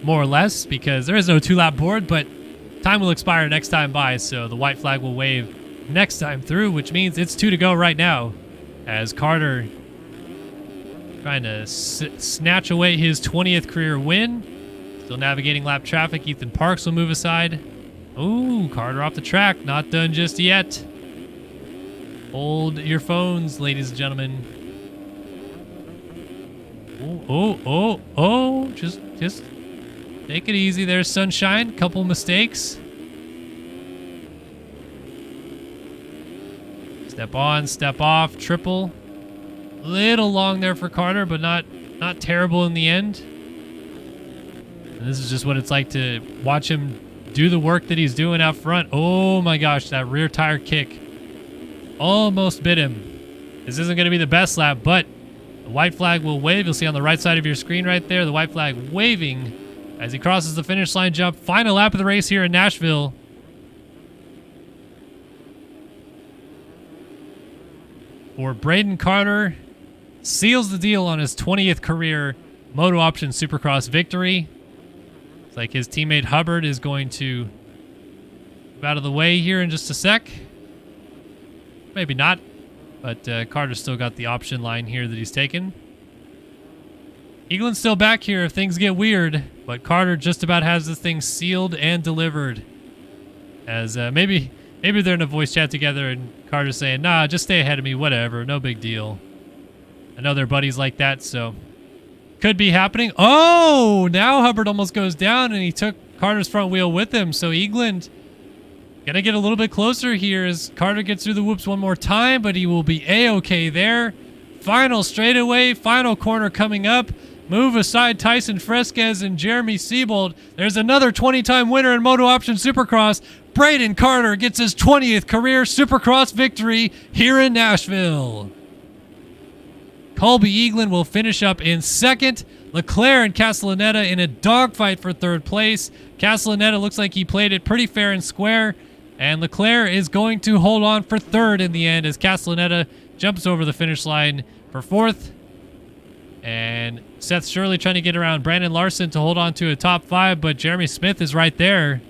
More or less, because there is no 2-lap board, but time will expire next time by, so the white flag will wave next time through, which means it's 2 to go right now, as Carter trying to snatch away his 20th career win. Still navigating lap traffic. Ethan Parks will move aside. Ooh, Carter off the track. Not done just yet. Hold your phones, ladies and gentlemen. Oh. Just take it easy there, Sunshine. Couple mistakes. Step on, step off, triple. Little long there for Carter, but not terrible in the end. And this is just what it's like to watch him do the work that he's doing out front. Oh my gosh, that rear tire kick almost bit him. This isn't going to be the best lap, but the white flag will wave. You'll see on the right side of your screen right there, the white flag waving as he crosses the finish line jump. Final lap of the race here in Nashville. For Braden Carter, seals the deal on his 20th career MotoOption Supercross victory. It's like his teammate Hubbard is going to move out of the way here in just a sec. Maybe not, but Carter's still got the option line here that he's taken. Eagland's still back here if things get weird, but Carter just about has this thing sealed and delivered. As maybe they're in a voice chat together and Carter's saying, nah, just stay ahead of me, whatever, no big deal. I know they're buddies like that, so could be happening. Oh, now Hubbard almost goes down and he took Carter's front wheel with him. So Eagland gonna get a little bit closer here as Carter gets through the whoops one more time, but he will be A-okay there. Final straightaway, final corner coming up. Move aside Tyson Fresquez and Jeremy Siebold. There's another 20-time winner in MotoOption Supercross. Braden Carter gets his 20th career Supercross victory here in Nashville. Colby Eagland will finish up in second. Leclerc and Castellaneta in a dogfight for third place. Castellaneta looks like he played it pretty fair and square. And Leclerc is going to hold on for third in the end as Castellaneta jumps over the finish line for fourth. And Seth Shirley trying to get around Brandon Larson to hold on to a top 5, but Jeremy Smith is right there.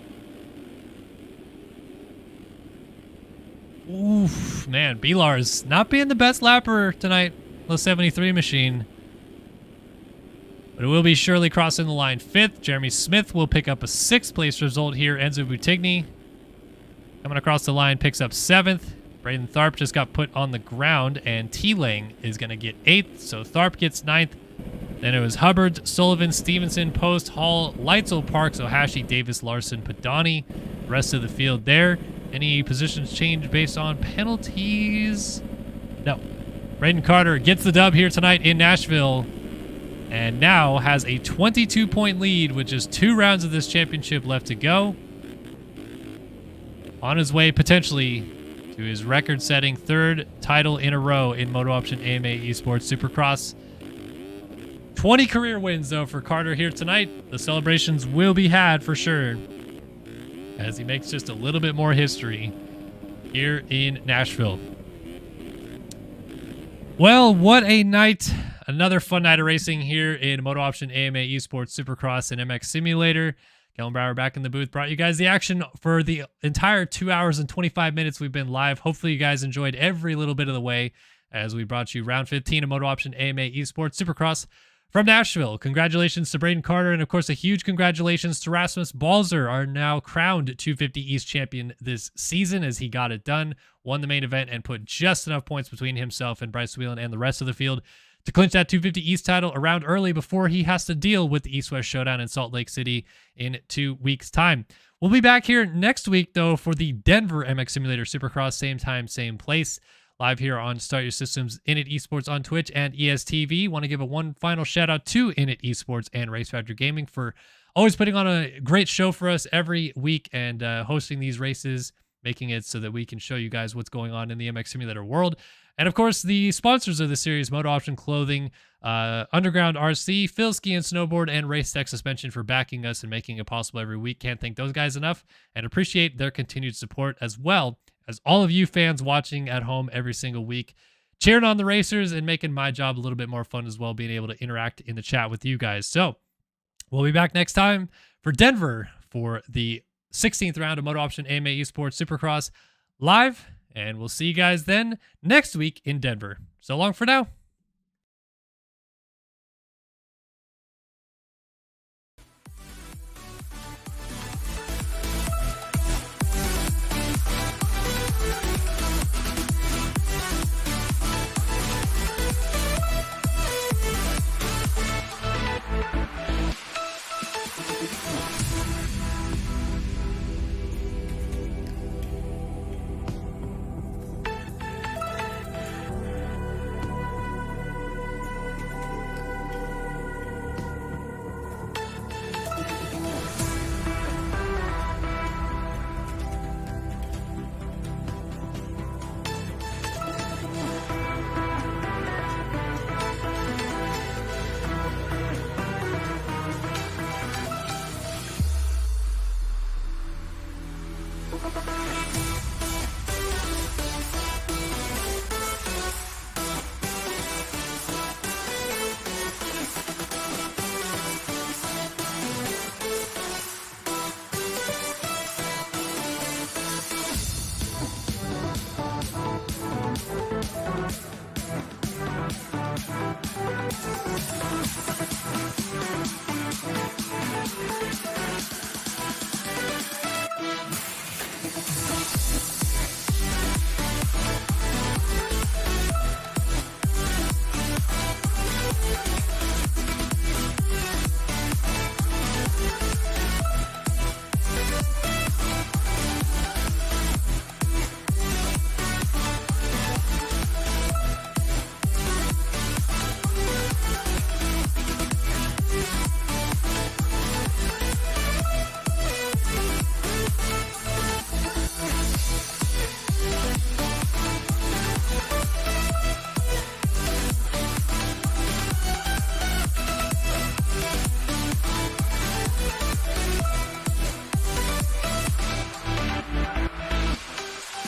Oof, man, B-Lars not being the best lapper tonight. The 73 machine. But it will be Shirley crossing the line 5th. Jeremy Smith will pick up a 6th place result here. Enzo Buttigny coming across the line picks up 7th. Braden Tharp just got put on the ground, and T-Lang is going to get 8th. So Tharp gets 9th. Then it was Hubbard, Sullivan, Stevenson, Post, Hall, Leitzel, Parks, Ohashi, Davis, Larson, Padani. Rest of the field there. Any positions change based on penalties? No. Braden Carter gets the dub here tonight in Nashville and now has a 22-point lead with just 2 rounds of this championship left to go. On his way potentially to his record-setting 3rd title in a row in MotoOption AMA Esports Supercross. 20 career wins, though, for Carter here tonight. The celebrations will be had for sure as he makes just a little bit more history here in Nashville. Well, what a night. Another fun night of racing here in MotoOption AMA Esports Supercross and MX Simulator. Kellen Brower back in the booth, brought you guys the action for the entire 2 hours and 25 minutes we've been live. Hopefully you guys enjoyed every little bit of the way as we brought you round 15 of MotoOption AMA Esports Supercross from Nashville. Congratulations to Braden Carter, and of course a huge congratulations to Rasmus Balzer, our now crowned 250 East champion this season, as he got it done, won the main event, and put just enough points between himself and Bryce Whelan and the rest of the field to clinch that 250 East title around early before he has to deal with the East-West Showdown in Salt Lake City in 2 weeks' time. We'll be back here next week, though, for the Denver MX Simulator Supercross, same time, same place. Live here on Start Your Systems, Init Esports on Twitch and ESTV. Want to give one final shout out to Init Esports and Race Factor Gaming for always putting on a great show for us every week and hosting these races, making it so that we can show you guys what's going on in the MX Simulator world. And of course, the sponsors of the series, MotoOption Clothing, Underground RC, Phil Ski and Snowboard, and Race Tech Suspension for backing us and making it possible every week. Can't thank those guys enough and appreciate their continued support, as well as all of you fans watching at home every single week, cheering on the racers and making my job a little bit more fun as well, being able to interact in the chat with you guys. So we'll be back next time for Denver for the 16th round of MotoOption AMA Esports Supercross live, and we'll see you guys then next week in Denver. So long for now.